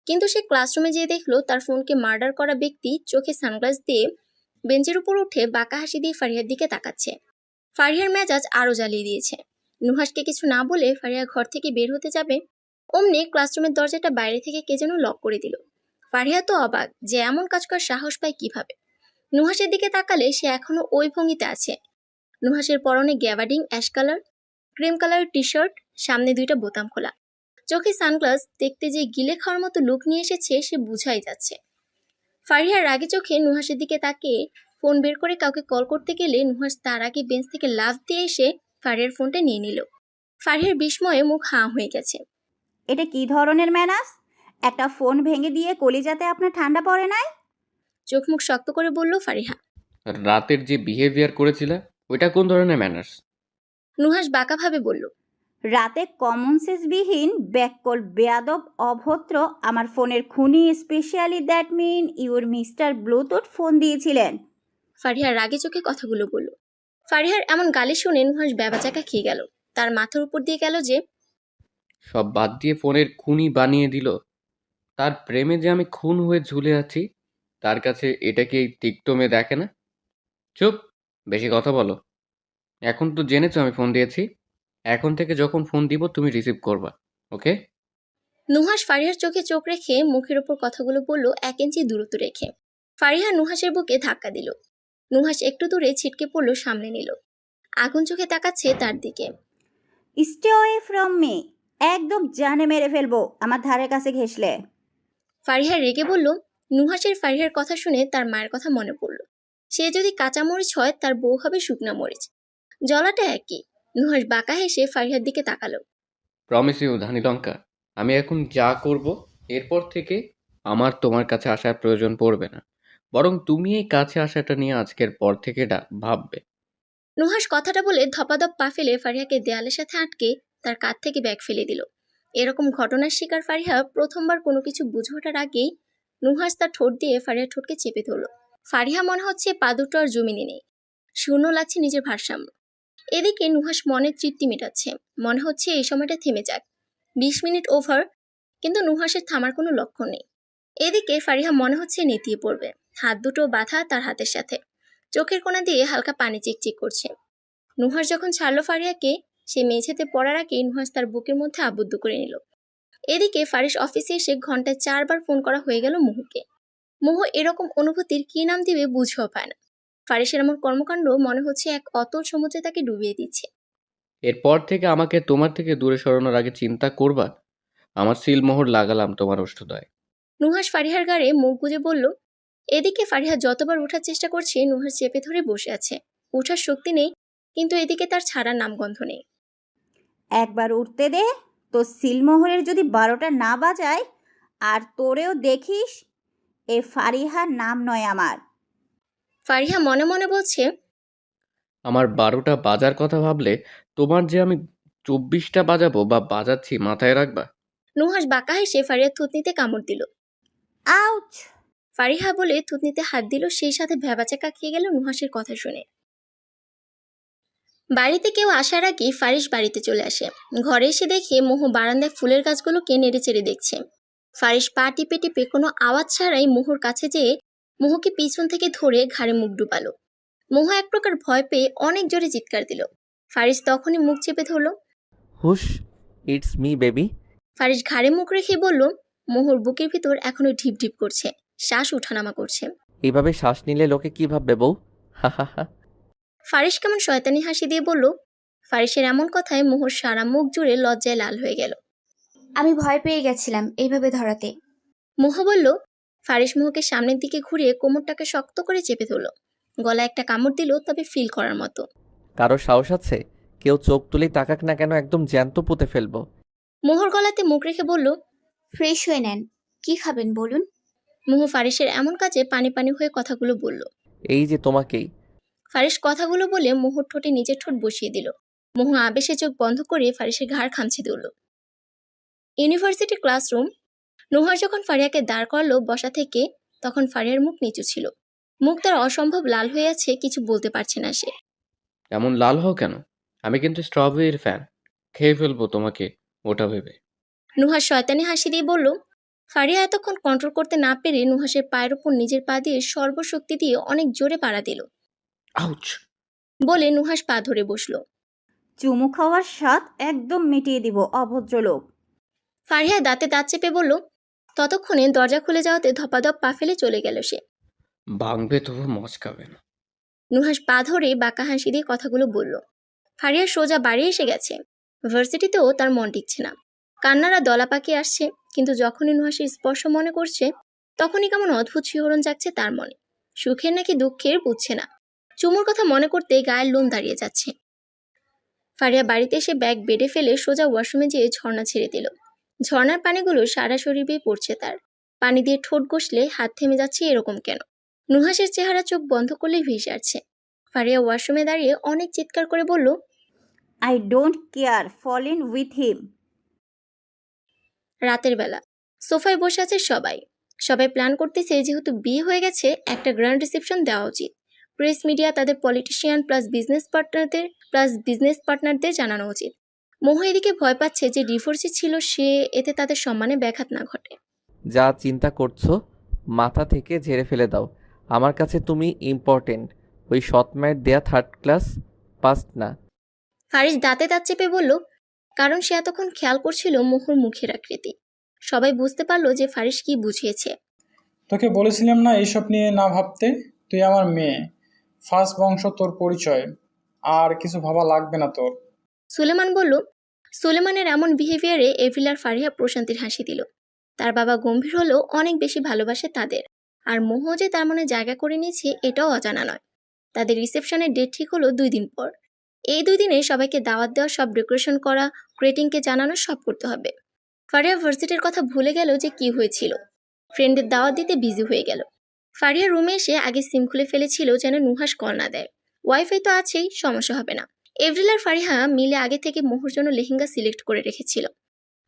কিন্তু সে ক্লাসরুমে যেয়ে দেখলো তার ফোনকে মার্ডার করা ব্যক্তি চোখে সানগ্লাস দিয়ে বেঞ্চের উপর উঠে বাঁকা হাসি দিয়ে ফারিহার দিকে তাকাচ্ছে। ফারিহার মেজাজ আরো জ্বালিয়ে দিয়েছে। নুহাসকে কিছু না বলে ফারিহা ঘর থেকে বের হতে যাবে, অমনি ক্লাসরুমের দরজাটা বাইরে থেকে কে যেন লক করে দিল। ফারিহা তো অবাক যে এমন কাজ করার সাহস পায় কিভাবে। নুহাসের দিকে তাকালে সে এখনো ওই ভঙ্গিতে আছে। নুহাসের পরনে gabardine ash colour, cream colour T shirt, সামনে 2টা বোতাম খোলা, চোখে সানগ্লাস, দেখতে যে গিলে খাওয়ার মতো লুক নিয়ে এসেছে সে বুঝাই যাচ্ছে। ফারিহার রাগে চোখে নুহাসের দিকে তাকিয়ে ফোন বের করে কাউকে কল করতে গেলে নুহাস তার আগে বেঞ্চ থেকে লাফ দিয়ে এসে ফারিহার ফোনটা নিয়ে নিল। ফারিহার বিস্ময়ে মুখ হাঁ হয়ে গেছে। এটা কি ধরনের ম্যানাস? একটা ফোন ভেঙে দিয়ে কলিজাতে আপনার ঠান্ডা পড়ে নাই? চোখ মুখ শক্ত করে বলল ফারিহা। রাতের যে বিহেভিয়ার করেছিলে ওইটা কোন ধরনের ম্যানার্স? নুহাস বাঁকাভাবে বলল। রাতে কমন সেন্সবিহীন ব্যাককল বেয়াদব অভদ্র আমার ফোনের খুনি, specially that mean your mister bluetooth phone দিয়েছিলেন। ফারিহার রাগে চোখে কথাগুলো বলল। ফারিহার এমন গালি শুনে নুহাস বেবাচাকা খেয়ে গেল। তার মাথার উপর দিয়ে গেল যে সব বাদ দিয়ে ফোনের খুনি বানিয়ে দিল। তার প্রেমে যে আমি খুন হয়ে ঝুলে আছি, তার কাছে এটা কি টিকটমে দেখে না? চুপ, বেশি কথা বলো। এখন তো জেনেছো আমি ফোন দিয়েছি, এখন থেকে যখন ফোন দিব তুমি রিসিভ করবা, ওকে? নুহাস ফারিহার চোখে চোখ রেখে মুখের উপর কথাগুলো বলল 1 ইঞ্চি দূরত্ব রেখে। ফারিহা নুহাসের বুকে ধাক্কা দিল। নুহাস একটু দূরে ছিটকে পড়ল, সামনে নিল। আগুন চোখে তাকাচ্ছে তার দিকে। স্টে অ্যাওয়ে ফ্রম মি, একদম জানে মেরে ফেলবো আমার ধারে কাছে ঘেসলে। ফারিহা রেগে বলল। নুহাসের ফারিহার কথা শুনে তার মায়ের কথা মনে পড়ল। সে যদি কাঁচা মরিচ হয় তার বউ হবে শুকনা মরিচ, জলাটা একই। নুহাস বাঁকা হেসে ফারিহার দিকে তাকালো। প্রমিস ইউ ধানি লঙ্কা, আমি এখন যা করব এরপর থেকে আমার তোমার কাছে আসার প্রয়োজন পড়বে না, বরং তুমি এই কাছে আসাটা নিয়ে আজকের পর থেকে ভাববে। নুহাস কথাটা বলে ধপাধপ পা ফেলে ফারিহাকে দেয়ালের সাথে আটকে তার কাঁধ থেকে ব্যাগ ফেলে দিল। এরকম ঘটনার শিকার ফারিহা প্রথমবার কোনো কিছু বুঝে ওঠার আগেই নুহাস তার ঠোঁট দিয়ে ফারিহার ঠোঁটকে চেপে ধরল। ফারিহা মনে হচ্ছে পা দুটো আর জমিনে নেই, শূন্য লাগছে নিজের ভারসাম্য। এদিকে নুহাস মনে তৃপ্তি মেটাচ্ছে, মনে হচ্ছে এই সময়টা থেমে যাক। 20 মিনিট ওভার, কিন্তু নুহাসের থামার কোনো লক্ষণ নেই। এদিকে ফারিহা মনে হচ্ছে নেতিয়ে পড়বে। হাত দুটো বাঁধা তার হাতের সাথে, চোখের কোণা দিয়ে হালকা পানি চিকচিক করছে। নুহাস যখন ছাড়লো ফারিহাকে, সে মেঝেতে পড়ার আগে নুহাস তার বুকের মধ্যে আবদ্ধ করে নিল। এদিকে ফারিস অফিসে এসে ঘন্টায় 4 বার ফোন করা হয়ে গেল মোহকে। মোহ এরকম অনুভূতির কি নাম দিবে বুঝেও পায় না। ফারিসের এমন কর্মকাণ্ড মনে হচ্ছে এক অতল সমুদ্রে তাকে ডুবিয়ে দিচ্ছে। এরপর থেকে আমাকে তোমার থেকে দূরে সরানোর আগে চিন্তা করবা। আমার সিলমোহর লাগালাম তোমার ওষ্ঠদয়। নুহাস ফারিহার গাড়ে মুখ গুজে বলল। এদিকে ফারিহা যতবার ওঠার চেষ্টা করছে নুহাস চেপে ধরে বসে আছে। ওঠার শক্তি নেই, কিন্তু এদিকে তার ছাড়ার নামগন্ধ নেই। একবার উঠতে দে, তো সিলমোহরের যদি 12টা না বাজায় আর তোরেও দেখিস, এ ফারিহার নাম নয় আমার। ফারিহা মনে মনে বলছে, আমার 12টা বাজার কথা ভাবলে তোমার যে আমি 24টা বাজাবো বা বাজাচ্ছি মাথায় রাখবা। নুহাস বাঁকা হেসে ফারিহার থুতনিতে কামড় দিল। আউচ! ফারিহা বলে থুতনিতে হাত দিল, সেই সাথে ভ্যাবাচাকা খেয়ে গেল নুহাসের কথা শুনে। বাড়িতে কেউ আসার আগে ফারিস বাড়িতে চলে আসে। ঘরে এসে দেখে মোহ বারান্দায় ফুলের গাছগুলোকে নেড়ে চেড়ে দেখছে। ফারিস পা টিপে টিপে কোনো আওয়াজ ছাড়াই মোহর কাছে যেয়ে মোহকে পিছন থেকে ধরে ঘাড়ে মুখ ডুবালো। মোহ এক প্রকার ভয় পেয়ে অনেক জোরে চিৎকার দিল। ফারিস তখনই মুখ চেপে ধরল। হুশ, ইটস মি বেবি। ফারিস ঘাড়ে মুখ রেখে বলল। মোহর বুকের ভিতর এখনো ঢিপ ঢিপ করছে, শ্বাস উঠানামা করছে। এইভাবে শ্বাস নিলে লোকে কি ভাববে বউ? হা হা হা। ফারিস কেমন শয়তানি হাসি দিয়ে বলল। ফারিসের এমন কথায় মোহর সারা মুখ জুড়ে লজ্জায় লাল হয়ে গেল। আমি ভয় পেয়ে গেছিলাম এইভাবে ধরাতে। মোহ বলল। ফারিস মোহকে সামনের দিকে ঘুরিয়ে কোমরটাকে শক্ত করে চেপে ধরল। গলায় একটা কামড় দিল, তবে ফিল করার মতো। কারো সাহস আছে? কেউ চোখ তুলেই তাকাক না কেন, একদম জ্যান্ত পুঁতে ফেলবো। মোহর গলাতে মুখ রেখে বলল। ফ্রেশ হয়ে নেন, কি খাবেন বলুন? মোহ ফারিসের এমন কাজে পানি পানি হয়ে কথাগুলো বলল। এই যে তোমাকেই। ফারিস কথাগুলো বলে মোহর ঠোঁটে নিজের ঠোঁট বসিয়ে দিল। মোহ আবেশে চোখ বন্ধ করে ফারিসের ঘাড় খামচে দিল। University classroom. নুহার যখন ফারিয়াকে দাঁড় করালো বসা থেকে, তখন ফারিয়ার মুখ নিচু ছিল। মুখ তার অসম্ভব লাল হয়ে আছে, কিছু বলতে পারছে না সে। এমন লাল হও কেন? আমি কিন্তু স্ট্রবেরির ফ্যান, খেয়ে ফেলবো তোমাকে ওটা ভেবে। নুহাস শয়তানি হাসি দিয়ে বলল। ফারিয়া এতক্ষণ কন্ট্রোল করতে না পেরে নুহাসের পায়ের উপর নিজের পা দিয়ে সর্বশক্তি দিয়ে অনেক জোরে পাড়া দিল। আউচ! বলে নুহাস পা ধরে বসলো। চুমু খাওয়ার স্বাদ একদম মিটিয়ে দিব অভদ্রলোক। ফারিয়া দাঁতে দাঁত চেপে বলল। ততক্ষণে দরজা খুলে যাওয়াতে ধপাধপ পা ফেলে চলে গেল সে। ভাঙবে তবু মচকাবে না। নুহাস পা ধরে বাঁকা হাসি দিয়ে কথাগুলো বলল। ফারিয়া সোজা বাড়ি এসে গেছে। ভার্সিটিতেও তার মন টিকছে না। কান্নারা দলা পাকিয়ে আসছে, কিন্তু যখনই নুহাসের স্পর্শ মনে করছে, তখনই কেমন অদ্ভুত শিহরণ জাগছে তার মনে। সুখের নাকি দুঃখের বুঝছে না। চুমুর কথা মনে করতে গায়ের লোম দাঁড়িয়ে যাচ্ছে। ফারিয়া বাড়িতে এসে ব্যাগ বেডে ফেলে সোজা ওয়াশরুমে যেয়ে ঝর্ণা ছেড়ে দিল। ঝর্ণার পানিগুলো সারা শরীর বেয়ে পড়ছে তার। পানি দিয়ে ঠোঁট ঘষলে হাত থেমে যাচ্ছে এরকম কেন? নুহাসের চেহারা চোখ বন্ধ করলেই ভেসে আসছে। ফারিয়া ওয়াশরুমে দাঁড়িয়ে অনেক চিৎকার করে বলল। I don't care, fall in with him. রাতের বেলা সোফায় বসে আছে সবাই। সবাই প্ল্যান করতেছে, যেহেতু বিয়ে হয়ে গেছে, একটা গ্র্যান্ড রিসেপশন দেওয়া উচিত। প্রেস মিডিয়া, তাদের পলিটিশিয়ান প্লাস বিজনেস পার্টনারদের জানানো উচিত। মোহ এদিকে ভয় পাচ্ছে যে ডিভোর্সই ছিল সে, এতে তাদের সম্মানে ব্যাঘাত না ঘটে। যা চিন্তা করছো মাথা থেকে ঝেড়ে ফেলে দাও। আমার কাছে তুমি ইম্পর্টেন্ট, ওই সৎ মায়ের দেয়া থার্ড ক্লাস পাস না। ফারিস দাঁতে দাঁত চেপে বলল, কারণ সে এতক্ষণ খেয়াল করছিল মোহর মুখের আকৃতি। সবাই বুঝতে পারলো যে ফারিস কি বুঝিয়েছে। তোকে বলেছিলাম না এইসব নিয়ে না ভাবতে? তুই আমার মেয়ে, ফার্স্ট বংশ, তোর পরিচয়, আর কিছু ভাবা লাগবে না তোর। সুলেমান বলল। সুলেমানের এমন বিহেভিয়ারে এভিলার ফারিয়া প্রশান্তির হাসি দিল। তার বাবা গম্ভীর হলেও অনেক বেশি ভালোবাসে তাদের, আর মোহ যে তার মনে জায়গা করে নিয়েছে এটাও অজানা নয়। তাদের রিসেপশনের ডেট ঠিক হলো 2 দিন পর। এই 2 দিনে সবাইকে দাওয়াত দেওয়া, সব ডেকোরেশন করা, গ্রেটিংকে জানানো, সব করতে হবে। ফারিয়া ভার্সিটির কথা ভুলে গেল যে কি হয়েছিল। ফ্রেন্ডের দাওয়াত দিতে বিজি হয়ে গেল। ফারিয়া রুমে এসে আগে সিম খুলে ফেলেছিল যেন নুহাস কল না দেয়। ওয়াইফাই তো আছেই, সমস্যা হবে না। এভরিল আর ফারিহা মিলে আগে থেকে মোহর জন্য লেহেঙ্গা সিলেক্ট করে রেখেছিল,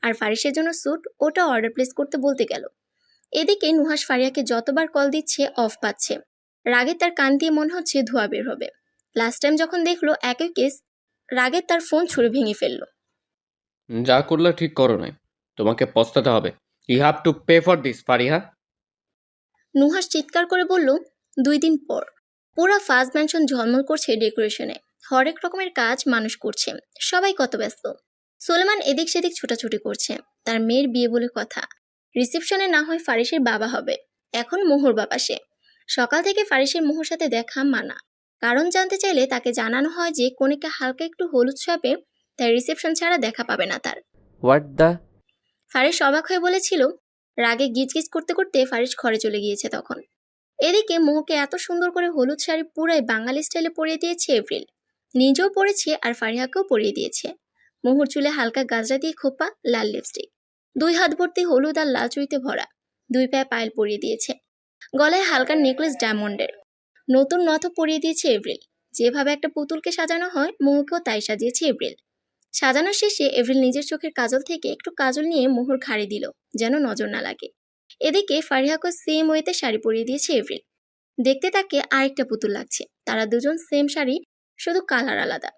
আর ফারিসের জন্য স্যুট, ওটা অর্ডার প্লেস করতে বলতে গেল। এদিকে নুহাস ফারিয়াকে যতবার কল দিচ্ছে অফ পাচ্ছে। রাগে তার কান দিয়ে মনে হচ্ছে ধোঁয়া বের হবে। লাস্ট টাইম যখন দেখলো একই কেস, রাগে তার ফোন ছুঁড়ে ভেঙে ফেললো। যা করলে ঠিক করো নাই, তোমাকে পস্তাতে হবে। You have to pay for this, Fariha. Nuhas চিৎকার করে বলল। 2 দিন পর পুরা ফার্স্ট ম্যানশন ঝলমল করছে ডেকোরেশনে। হরেক রকমের কাজ মানুষ করছে, সবাই কত ব্যস্ত। সুলেমান এদিক সেদিক ছোটাছুটি করছে। তার মেয়ের বিয়ে বলে কথা। রিসেপশনে না হয় ফারিসের বাবা হবে, এখন মোহর বাবা সে। সকাল থেকে ফারিসের মোহর সাথে দেখা মানা। কারণ জানতে চাইলে তাকে জানানো হয় যে কনেকে হালকা একটু হলুদ ছাপে, তাই রিসেপশন ছাড়া দেখা পাবে না তার। What the? ফারিস অবাক হয়ে বলেছিল। রাগে গিজগিজ করতে করতে ফারিস ঘরে চলে গিয়েছে তখন। এদিকে মোহকে এত সুন্দর করে হলুদ শাড়ি পুরাই বাঙালি স্টাইলে পরিয়ে দিয়েছে এপ্রিল। নিজেও পরেছে আর ফারিহাকেও পরিয়ে দিয়েছে। মোহর চুলে হালকা গাজরা দিয়ে খোপা, লাল লিপস্টিক, 2 হাত ভর্তি হলুদ আর লাল চুড়িতে ভরা, 2 পায়ে পায়েল পরিয়ে দিয়েছে। গলায় হালকা নেকলেস ডায়মন্ডের, নতুন নথ পরিয়ে দিয়েছে এপ্রিল। যেভাবে একটা পুতুলকে সাজানো হয়, মোহকেও তাই সাজিয়েছে এপ্রিল। সাজানোর শেষে এপ্রিল নিজের চোখের কাজল থেকে একটু কাজল নিয়ে মোহর ঘাড়ে দিল, যেন নজর না লাগে। এদিকে ফারিহাকে সেম ওয়েতে শাড়ি পরিয়ে দিয়েছে এপ্রিল। দেখতে তাকে আরেকটা পুতুল লাগছে। তারা দুজন সেম শাড়ি, শুধু কালার আলাদা।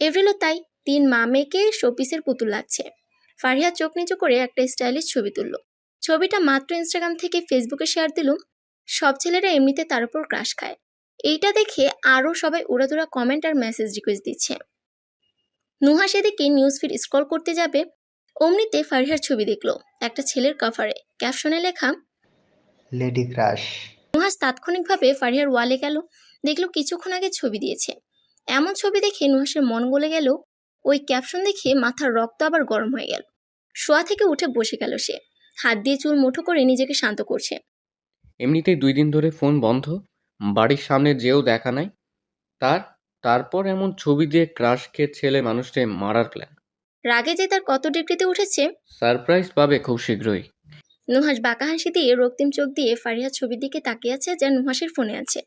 এপ্রিলও তাই 3 মা মেয়েকে শোপিসের পুতুল লাগছে। ফারিহা চোখ নিচু করে একটা স্টাইলিশ ছবি তুলল। ছবিটা মাত্র ইনস্টাগ্রাম থেকে ফেসবুকে শেয়ার দিল। সব ছেলেরা এমনিতে তার উপর ক্রাশ খায়। এইটা দেখে আরও সবাই উড়াদুরা কমেন্ট আর মেসেজ রিকোয়েস্ট দিচ্ছে। নুহাস এদিকে নিউজ ফিড স্ক্রল করতে যাবে, অমনিতে ফারিহার ছবি দেখলো একটা ছেলের কভারে, ক্যাপশনে লেখা লেডি ক্রাশ। নুহাস তাৎক্ষণিকভাবে ফারিহার ওয়ালে গেল, দেখলো কিছুক্ষণ আগে ছবি দিয়েছে। এমন ছবি দেখে নুহাসের মন গলে গেল। ওই ক্যাপশন দেখে মাথার রক্ত আবার গরম হয়ে গেল। শোয়া থেকে উঠে বসে গেল সে। হাত দিয়ে চুল মুঠো করে নিজেকে শান্ত করছে। এমনিতেই 2 দিন ধরে ফোন বন্ধ, বাড়ির সামনে যেও দেখা নাই। তারপর এমন ছবি দিয়ে ক্রাশ খেয়ে ছেলে মানুষকে মারার প্ল্যান। রাগে যে তার কত ডিগ্রিতে উঠেছে। সারপ্রাইজ পাবে খুব শীঘ্রই। নুহাস বাঁকা হাসি দিয়ে রক্তিম চোখ দিয়ে ফারিহার ছবির দিকে তাকিয়ে আছে যা নুহাসের ফোনে আছে।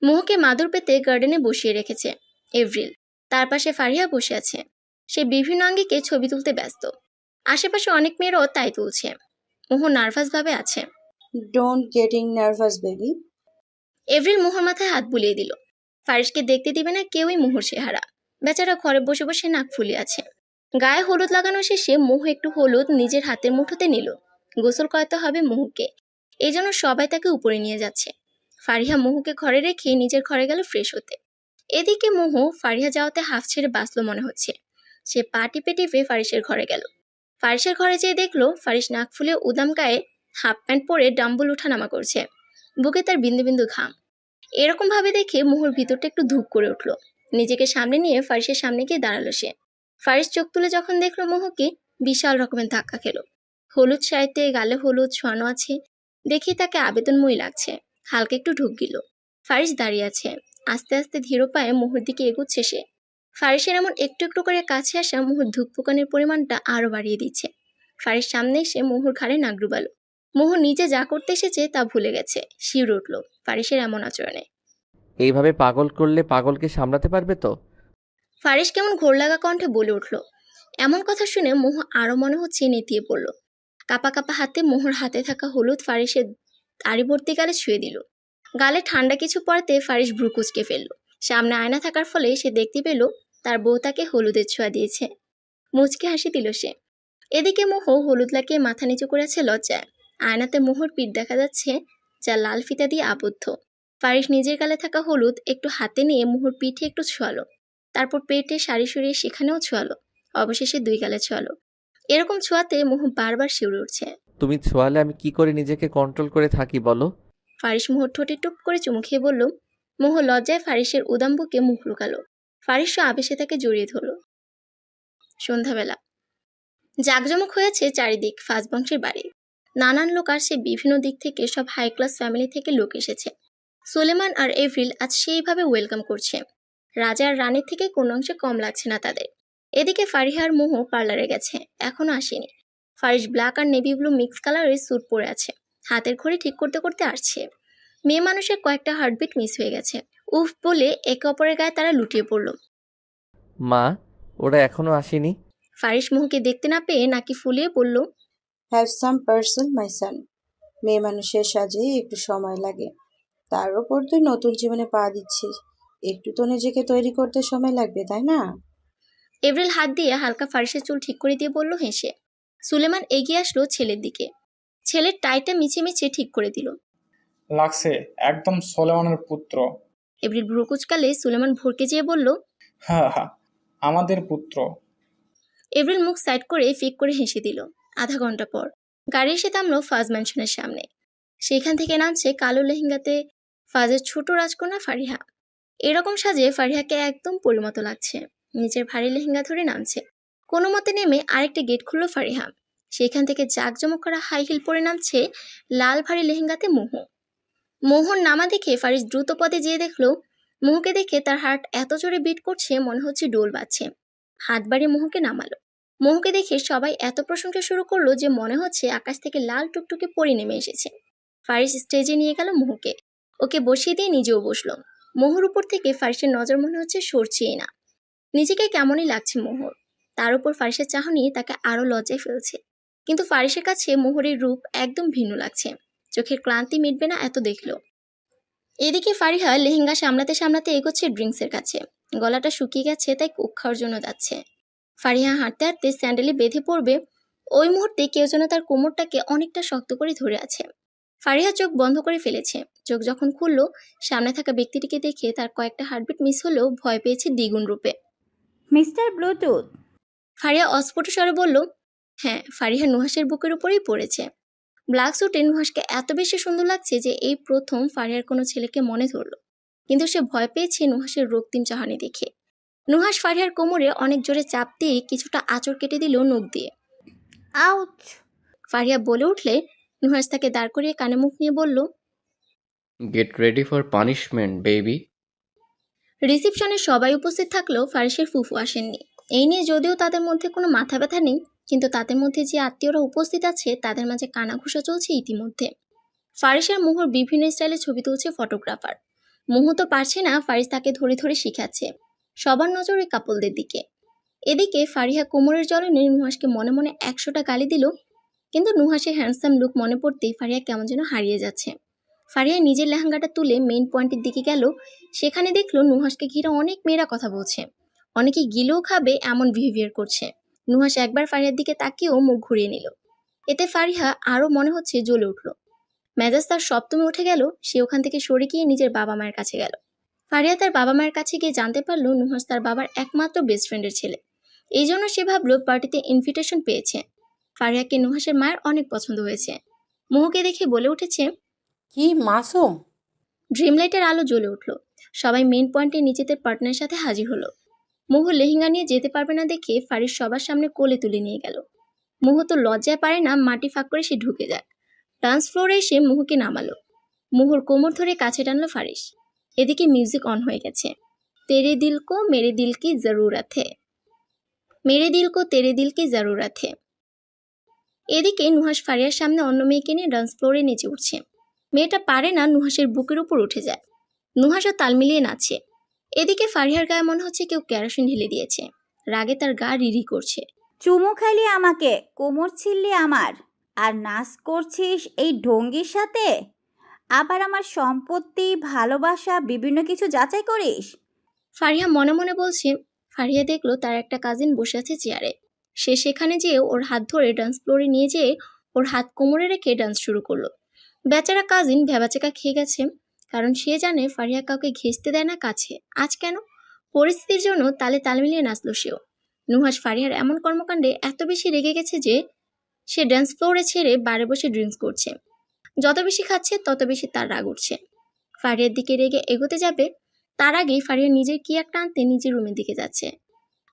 মোহকে মাদুর পেতে গার্ডেনে বসিয়ে রেখেছে এভরিল। তার পাশে ফারিহা বসে আছে। সে বিভিন্ন আঙ্গিকে ছবি তুলতে ব্যস্ত। আশেপাশে অনেক মেয়েরাও তাই তুলছে। মোহ নার্ভাস ভাবে আছে। Don't getting nervous baby. Avril মোহর মাথায় হাত বুলিয়ে দিল। ফারিসকে দেখতে দিবে না কেউই মোহর চেহারা। বেচারা ঘরে বসে বসে নাক ফুলিয়ে আছে। গায়ে হলুদ লাগানো শেষে মোহ একটু হলুদ নিজের হাতের মুঠোতে নিল। গোসল করাতে হবে মোহকে, এই জন্য সবাই তাকে উপরে নিয়ে যাচ্ছে। ফারিহা মোহকে ঘরে রেখে নিজের ঘরে গেল ফ্রেশ হতে। এদিকে মোহ ফারিহা যাওয়াতে হাফ ছেড়ে বাঁচলো মনে হচ্ছে। সে পা টিপে টিপে ফারিসের ঘরে গেল। ফারিসের ঘরে যেয়ে দেখলো ফারিস নাক ফুলে উদাম গায়ে হাফ প্যান্ট পরে ডাম্বল উঠানামা করছে। বুকে তার বিন্দু বিন্দু ঘাম। এরকম ভাবে দেখে মোহর ভিতরটা একটু ধূপ করে উঠলো। নিজেকে সামনে নিয়ে ফারিসের সামনে গিয়ে দাঁড়ালো সে। ফারিস চোখ তুলে যখন দেখলো মোহকে, বিশাল রকমের ধাক্কা খেলো। হলুদ শাড়িতে গালে হলুদ ছোঁয়ানো আছে দেখে তাকে আবেদনময়ী লাগছে। হালকা একটু ঢুক গেল। ফারিস দাঁড়িয়ে আছে। আস্তে আস্তে ধীর পায়ে মোহর দিকে এগুচ্ছে সে। ফারিসের এমন একটু একটু করে কাছে আসা মোহর ধূপপোকানের পরিমাণটা আরো বাড়িয়ে দিচ্ছে। ফারিস সামনে এসে মোহর ঘাড়ে নাক ডুবালো। মোহ নিজে যা করতে এসেছে তা ভুলে গেছে। শিউরে উঠল ফারিসের এমন আচরণে। এইভাবে পাগল করলে পাগলকে সামলাতে পারবে তো? ফারিস কেমন ঘোর লাগা কণ্ঠে বলে উঠল। এমন কথা শুনে মোহ আরো মনে হচ্ছে নেতিয়ে পড়ল। কাপা কাপা হাতে মোহর হাতে থাকা হলুদ ফারিসের দাড়ি ভর্তি গালে ছুঁয়ে দিল। গালে ঠান্ডা কিছু পড়তে ফারিস ভ্রু কুঁচকে ফেলল। সামনে আয়না থাকার ফলে সে দেখতে পেল তার বউ তাকে হলুদের ছোঁয়া দিয়েছে। মুচকে হাসি দিল সে। এদিকে মোহ হলুদ লাগিয়ে মাথা নিচু করে আছে লজ্জায়। আয়নাতে মোহর পিঠ দেখা যাচ্ছে, যা লাল ফিতা দিয়ে আবদ্ধ। ফারিস নিজের গালে থাকা হলুদ একটু হাতে নিয়ে মোহর পিঠে একটু ছোঁয়ালো। তারপর পেটে শাড়ি সরিয়ে সেখানেও ছোঁয়ালো। অবশেষে 2 গালে ছোঁয়ালো। এরকম ছোঁয়াতে মোহ বারবার শিউরে উঠছে। তুমি ছোঁয়ালে আমি কি করে নিজেকে কন্ট্রোল করে থাকি বলো? ফারিস মোহর ঠোঁটে টুপ করে চুমু খেয়ে বলল। মোহ লজ্জায় ফারিসের উদাম বুকে মুখ লুকালো। ফারিসও আবেশে তাকে জড়িয়ে ধরল। সন্ধ্যাবেলা জাঁকজমক হয়েছে চারিদিক। ফাজ বংশের বাড়ি। নানান লোক আসছে বিভিন্ন দিক থেকে। সব হাই ক্লাস ফ্যামিলি থেকে লোক এসেছে। সুলেমান আর এভরিল আজ সেইভাবে ওয়েলকাম করছে। রাজা আর রানীর থেকে কোনো অংশে কম লাগছে না তাদের। এদিকে ফারিহার মোহ পার্লারে গেছে, এখনো আসেনি। ফারিস ব্ল্যাক আর নেভি ব্লু মিক্স কালারের স্যুট পরে আছে। হাতের ঘড়ি ঠিক করতে করতে আসছে। মেয়ে মানুষের কয়েকটা হার্টবিট মিস হয়ে গেছে। উফ বলে একে অপরের গায়ে তারা লুটিয়ে পড়ল। মা, ওরা এখনো আসেনি? ফারিস মোহকে দেখতে না পেয়ে নাকি ফুলিয়ে বলল, হ্যাভ সাম পার্সন মাই সান। মেয়ে মানুষের সাজে একটু সময় লাগে। তার উপর তুই নতুন জীবনে পা দিচ্ছিস, একটু তো নিজেকে তৈরি করতে সময় লাগবে, তাই না? এভরিল হাত দিয়ে হালকা ফারিসের চুল ঠিক করে দিয়ে বলল হেসে। সুলেমান এগিয়ে আসলো ছেলের দিকে। ছেলের টাইটা মিছে মিছে ঠিক করে দিল। লাগছে একদম সোলেমানের পুত্র। এভরিল ভ্রু কুচকালে সুলেমান ভরকে যেয়ে বলল, হ্যাঁ হ্যাঁ, আমাদের পুত্র। এভরিল মুখ সাইড করে ফিক করে হেসে দিল। আধা ঘন্টা পর গাড়ি এসে থামলো ফাজ ম্যানশনের সামনে। সেখান থেকে নামছে কালো লেহেঙ্গাতে ফাজের ছোট রাজকন্যা ফারিহা। এরকম সাজে ফারিহাকে একদম পরিমতো লাগছে। নিচের ভারী লেহেঙ্গা ধরে নামছে। কোনো মতে নেমে আরেকটা গেট খুললো ফারিহা। সেখান থেকে জাঁকজমক করা হাই হিল পরে নামছে লাল ভারী লেহেঙ্গাতে মোহ। মোহর নামা দেখে ফারিস দ্রুত পদে যেয়ে দেখলো মোহকে দেখে তার হার্ট এত জোরে বিট করছে মনে হচ্ছে ডোল বাজছে। হাত বাড়িয়ে মোহকে নামালো। মোহকে দেখে সবাই এত প্রশংসা শুরু করলো যে মনে হচ্ছে আকাশ থেকে লাল টুকটুকে পরি নেমে এসেছে। ফারিস স্টেজে নিয়ে গেল মোহকে। ওকে বসিয়ে দিয়ে নিজেও বসলো। মোহর উপর থেকে ফারিসের নজর মনে হচ্ছে সরছেই না। নিজেকে কেমনই লাগছে মোহর। তার উপর ফারিসের চাহনি তাকে আরো লজ্জায় ফেলছে। কিন্তু ফারিসের কাছে মোহরের রূপ একদম ভিন্ন লাগছে। চোখের ক্লান্তি মিটবে না এত দেখলো। এদিকে ফারিহা লেহেঙ্গা সামলাতে সামলাতে এগোচ্ছে ড্রিঙ্কসের কাছে। গলাটা শুকিয়ে গেছে তাই কোক খাওয়ার জন্য যাচ্ছে। ফারিহা হাঁটতে হাঁটতে স্যান্ডেলে বেঁধে পড়বে, ওই মুহূর্তে কেউ যেন তার কোমরটাকে অনেকটা শক্ত করে ধরে আছে। ফারিহা চোখ বন্ধ করে ফেলেছে। চোখ যখন খুললো সামনে থাকা ব্যক্তিটিকে দেখে তার কয়েকটা হার্টবিট মিস হলেও ভয় পেয়েছে দ্বিগুণ রূপে। Mister Bluetooth. ফারিহা অস্ফুট স্বরে বলল, হ্যাঁ। ফারিহা নুহাসের বুকের উপরেই পড়েছে। ব্ল্যাক স্যুটে নুহাসকে এত বেশি সুন্দর লাগছে যে এই প্রথম ফারিহার কোনো ছেলেকে মনে ধরল। কিন্তু সে ভয় পেয়েছে নুহাসের রক্তিম চাহনি দেখে। নুহাস ফারিহার কোমরে অনেক জোরে চাপ দিয়ে কিছুটা আঁচড় কেটে দিল নখ দিয়ে। আউচ! ফারিয়া বলে উঠলে নুহাস তাকে দাঁড় করিয়ে কানে মুখ নিয়ে বলল, get ready for punishment baby. রিসেপশনে সবাই উপস্থিত থাকলেও ফারিসের ফুফু আসেননি। এই নিয়ে যদিও তাদের মধ্যে কোনো মাথা ব্যথা নেই, কিন্তু তাদের মধ্যে যে আত্মীয়রা উপস্থিত আছে তাদের মাঝে কানাঘুষা চলছে ইতিমধ্যে। ফারিসের মুহুর বিভিন্ন স্টাইলে ছবি তুলছে ফটোগ্রাফার। মুহু তো পারছে না, ফারিস তাকে ধরে ধরে শিখাচ্ছে। সবার নজর ওই কাপলদের দিকে। এদিকে ফারিহা কোমরের জলনে নুহাসকে মনে মনে 100টা গালি দিল, কিন্তু নুহাসের হ্যান্ডসাম লুক মনে পড়তেই ফারিহা কেমন যেন হারিয়ে যাচ্ছে। ফারিহা নিজের লেহেঙ্গাটা তুলে মেইন পয়েন্টের দিকে গেল। সেখানে দেখলো নুহাসকে ঘিরে অনেক মেয়েরা কথা বলছে, অনেকে গিলেও খাবে এমন বিহেভিয়ার করছে। নুহাস একবার ফারিহার দিকে তাকিয়েও মুখ ঘুরিয়ে নিল। এতে ফারিহা আরও মনে হচ্ছে জ্বলে উঠল। মেজাজ তার সপ্তমে উঠে গেল। সে ওখান থেকে সরে গিয়ে নিজের বাবা মায়ের কাছে গেল। ফারিহা তার বাবা মায়ের কাছে গিয়ে জানতে পারলো নুহাস তার বাবার একমাত্র বেস্ট ফ্রেন্ডের ছেলে। এই জন্য সে ভাবলো পার্টিতে ইনভিটেশন পেয়েছে। ফারিহাকে নুহাসের মায়ের অনেক পছন্দ হয়েছে। মোহকে দেখে বলে উঠেছে, কি মাসুম! ড্রিমলাইটের আলো জ্বলে উঠল। সবাই মেইন পয়েন্টে নিজেদের পার্টনারের সাথে হাজির হলো। মোহ লেহেঙ্গা নিয়ে যেতে পারবে না দেখে ফারিস সবার সামনে কোলে তুলে নিয়ে গেল। মোহ তো লজ্জায় পারে না, মাটি ফাঁক করে সে ঢুকে যায়। ডান্স ফ্লোরে এসে মোহকে নামালো। মোহর কোমর ধরে কাছে টানলো ফারিস। এদিকে মিউজিক অন হয়ে গেছে। তেরে দিল কো মেরে দিল কি জরুরত হে, মেরে দিল কো তেরে দিল কি জরুরত হে। এদিকে নুহাস ফারিয়ার সামনে অন্য মেয়েকে নিয়ে ডান্স ফ্লোরে নেচে উঠছে। মেয়েটা পারে না, নুহাসের বুকের উপর উঠে যায়। নুহাসও তাল মিলিয়ে নাচছে। এদিকে ফারিহার গায়ে মনে হচ্ছে কেউ কেরোসিন ঢেলে দিয়েছে। রাগে তার গা রিরি করছে। চুমু খাইলি আমাকে, কোমর ছিললি আমার, আর নাচ করছিস এই ঢঙ্গির সাথে? আবার আমার সম্পত্তি, ভালোবাসা, বিভিন্ন কিছু যাচাই করিস? ফারিহা মনে মনে বলছে। ফারিহা দেখলো তার একটা কাজিন বসে আছে চেয়ারে। সে সেখানে যেয়ে ওর হাত ধরে ডান্স ফ্লোরে নিয়ে যেয়ে ওর হাত কোমরে রেখে ডান্স শুরু করলো। বেচারা কাজিন ভেবাচেকা খেয়ে গেছে, কারণ সে জানে ফারিহা কাউকে ঘেঁষতে দেয় না কাছে। আজ কেন? পরিস্থিতির জন্য তালে তাল মিলিয়ে নাচলো সেও। নুহাস ফারিহার এমন কর্মকাণ্ডে এত বেশি রেগে গেছে যে সে ডান্স ফ্লোরে ছেড়ে বারে বসে ড্রিঙ্কস করছে। যত বেশি খাচ্ছে তত বেশি তার রাগ উঠছে। ফারিহার দিকে রেগে এগোতে যাবে, তার আগেই ফারিহা নিজের কি একটা আনতে নিজের রুমের দিকে যাচ্ছে।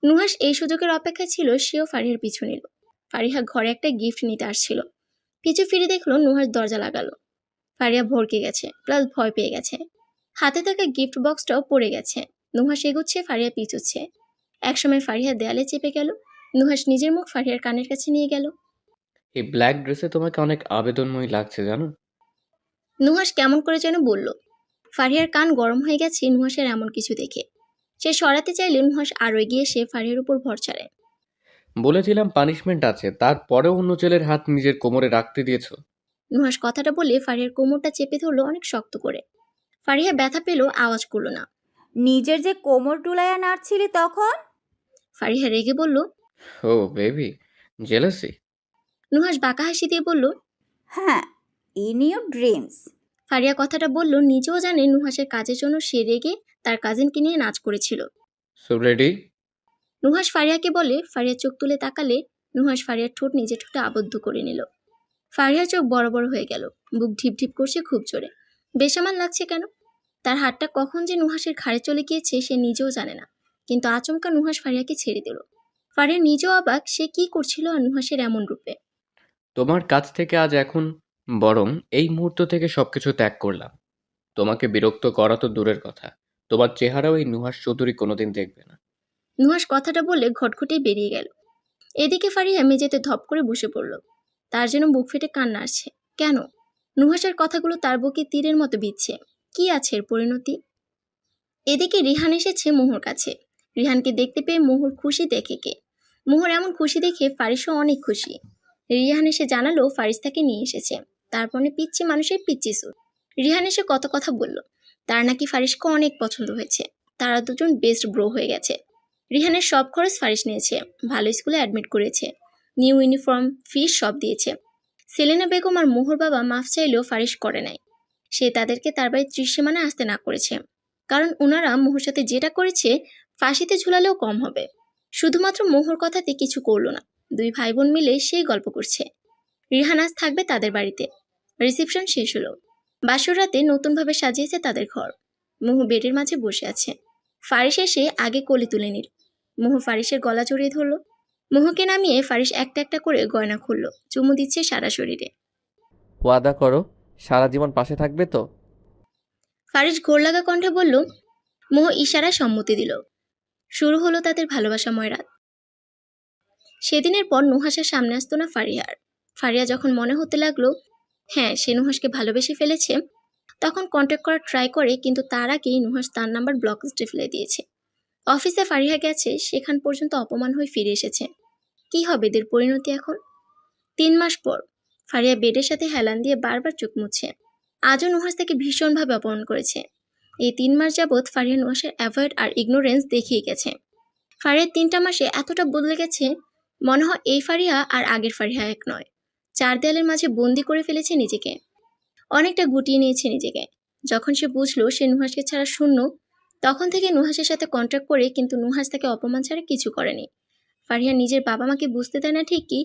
নুহাস এই সুযোগের অপেক্ষায় ছিল, সেও ফারিহার পিছু নিল। ফারিহা ঘরে একটা গিফট নিতে আসছিল। পিছু ফিরে দেখলো নুহাস দরজা লাগালো। ফারিহা ভরকে গেছে, প্লাস ভয় পেয়ে গেছে। হাতে থাকা গিফট বক্সটাও পড়ে গেছে। নুহাস এগোচ্ছে, ফারিহা পিছুচ্ছে। একসময় ফারিহা দেয়ালে চেপে গেল। নুহাস নিজের মুখ ফারিহার কানের কাছে নিয়ে গেল। এই ব্ল্যাক ড্রেসে তোমাকে অনেক আবেদনময়ী লাগছে জানো। নুহাস কেমন করে যেন বলল। ফারিহার কান গরম হয়ে গেছে নুহাসের এমন কিছু দেখে। সে সরাতে চাইলে নুহাস আরও এগিয়ে এসে ফারিহার উপর ভর ছাড়ে। বলেছিলাম পানিশমেন্ট আছে, তারপরেও অন্য ছেলের হাত নিজের কোমরে রাখতে দিয়েছো। নুহাস কথাটা বলে ফারিহার কোমরটা চেপে ধরলো অনেক শক্ত করে। ফারিহা ব্যথা পেল, আওয়াজ করলো না। নিজের যে কোমর টুলাইয়া নাড়ছিলি তখন? ফারিহা রেগে বলল। ও বেবি, জেলাসি? নুহাস বাঁকা হাসি দিয়ে বলল, হ্যাঁ, ইন ইউর ড্রিমস। ফারিয়া কথাটা বলল, নিজেও জানে নুহাসের কাজের জন্য সে রেগে তার কাজিনকে নিয়ে নাচ করেছিল। So ready? নুহাস ফারিয়াকে বলে। ফারিয়া চোখ তুলে তাকালে নুহাস ফারিয়ার ঠোঁট নিজের ঠোঁটে আবদ্ধ করে নিল। ফারিয়ার চোখ বড় বড় হয়ে গেল, বুক ঢিপ ঢিপ করছে খুব জোরে। বেসামাল লাগছে কেন? তার হাতটা কখন যে নুহাসের ঘাড়ে চলে গিয়েছে সে নিজেও জানে না, কিন্তু আচমকা নুহাস ফারিয়াকে ছেড়ে দিল। ফারিয়া নিজেও অবাক, সে কি করছিল আর নুহাসের এমন রূপে। তোমার কাছ থেকে আজ এখন বরং এই মুহূর্ত থেকে সবকিছু ত্যাগ করলাম। তোমাকে বিরক্ত করা তো দূরের কথা, তোমার চেহারাও এই নুহাস চৌধুরী কোনোদিন দেখবে না। নুহাস কথাটা বলে ঘটঘটেই বেরিয়ে গেল। এদিকে ফারিয়া মেঝেতে ধপ করে বসে পড়ল। তার যেন বুক ফেটে কান্না আসছে। কেন? নুহাসের কথাগুলো তার বুকে তীরের মতো বিচ্ছে। কি আছে এর পরিণতি? এদিকে রিহান এসেছে মোহর কাছে। রিহানকে দেখতে পেয়ে মোহর খুশি দেখে কে। মোহর এমন খুশি দেখে ফারিসও অনেক খুশি। রিহান এসে জানালো ফারিস তাকে নিয়ে এসেছে। তারপরে পিচ্ছি মানুষের পিচ্ছি সুর। রিহান এসে কত কথা বলল। তার নাকি ফারিসকে অনেক পছন্দ হয়েছে। তারা দুজন বেস্ট ব্রো হয়ে গেছে। রিহানের সব খরচ ফারিস নিয়েছে, ভালো স্কুলে অ্যাডমিট করেছে, নিউ ইউনিফর্ম, ফিস সব দিয়েছে। সেলেনা বেগম আর মোহর বাবা মাফ চাইলেও ফারিস করে নাই। সে তাদেরকে তার বাড়ির ত্রিসীমানা আসতে না করেছে, কারণ ওনারা মোহর সাথে যেটা করেছে ফাঁসিতে ঝুলালেও কম হবে। শুধুমাত্র মোহর কথাতে কিছু করলো না। দুই ভাই বোন মিলে সেই গল্প করছে। রিহান আজ থাকবে তাদের বাড়িতে। রিসেপশন শেষ হলো। বাসর রাতে নতুনভাবে সাজিয়েছে তাদের ঘর। মোহ বেডের মাঝে বসে আছে। ফারিস এসে আগে কোলে তুলে নিল। মোহ ফারিসের গলা জড়িয়ে ধরল। মোহকে নামিয়ে ফারিস একটা একটা করে গয়না খুলল, চুমু দিচ্ছে সারা শরীরে। ওয়াদা করো সারা জীবন পাশে থাকবে তো? ফারিস ঘোর লাগা কণ্ঠে বলল। মোহ ইশারায় সম্মতি দিল। শুরু হলো তাদের ভালোবাসাময় রাত। সেদিনের পর নুহাসের সামনে আসতো না ফারিয়ার। ফারিয়া যখন মনে হতে লাগলো হ্যাঁ সে নুহাসকে ভালোবেসে ফেলেছে, তখন কন্ট্যাক্ট করার ট্রাই করে, কিন্তু তার আগেই নুহাস তার নাম্বার ব্লক লিস্টে ফেলে দিয়েছে। অফিসে ফারিয়া গেছে, সেখান পর্যন্ত অপমান হয়ে ফিরে এসেছে। কি হবে এদের পরিণতি এখন? 3 মাস পর ফারিয়া বেডের সাথে হেলান দিয়ে বারবার চোখ মুছছে। আজও নুহাস তাকে ভীষণভাবে অপমান করেছে। এই 3 মাস যাবৎ ফারিয়া নুহাসের অ্যাভয়েড আর ইগনোরেন্স দেখিয়ে গেছে। ফারিয়ার 3টা মাসে এতটা বদলে গেছে, মনে হয় এই ফারিয়া আর আগের ফারিয়া এক নয়। 4 দেয়ালের মাঝে বন্দি করে ফেলেছে নিজেকে। অনেকটা গুটিয়ে নিয়েছে নিজেকে। যখন সে বুঝলো সে নুহাসকে ছাড়া শূন্য, তখন থেকে নুহাসের সাথে কন্ট্যাক্ট করে, কিন্তু নুহাস তাকে অপমান ছাড়া কিছু করেনি। ফারিয়া নিজের বাবা মাকে বুঝতে দেয় না ঠিকই,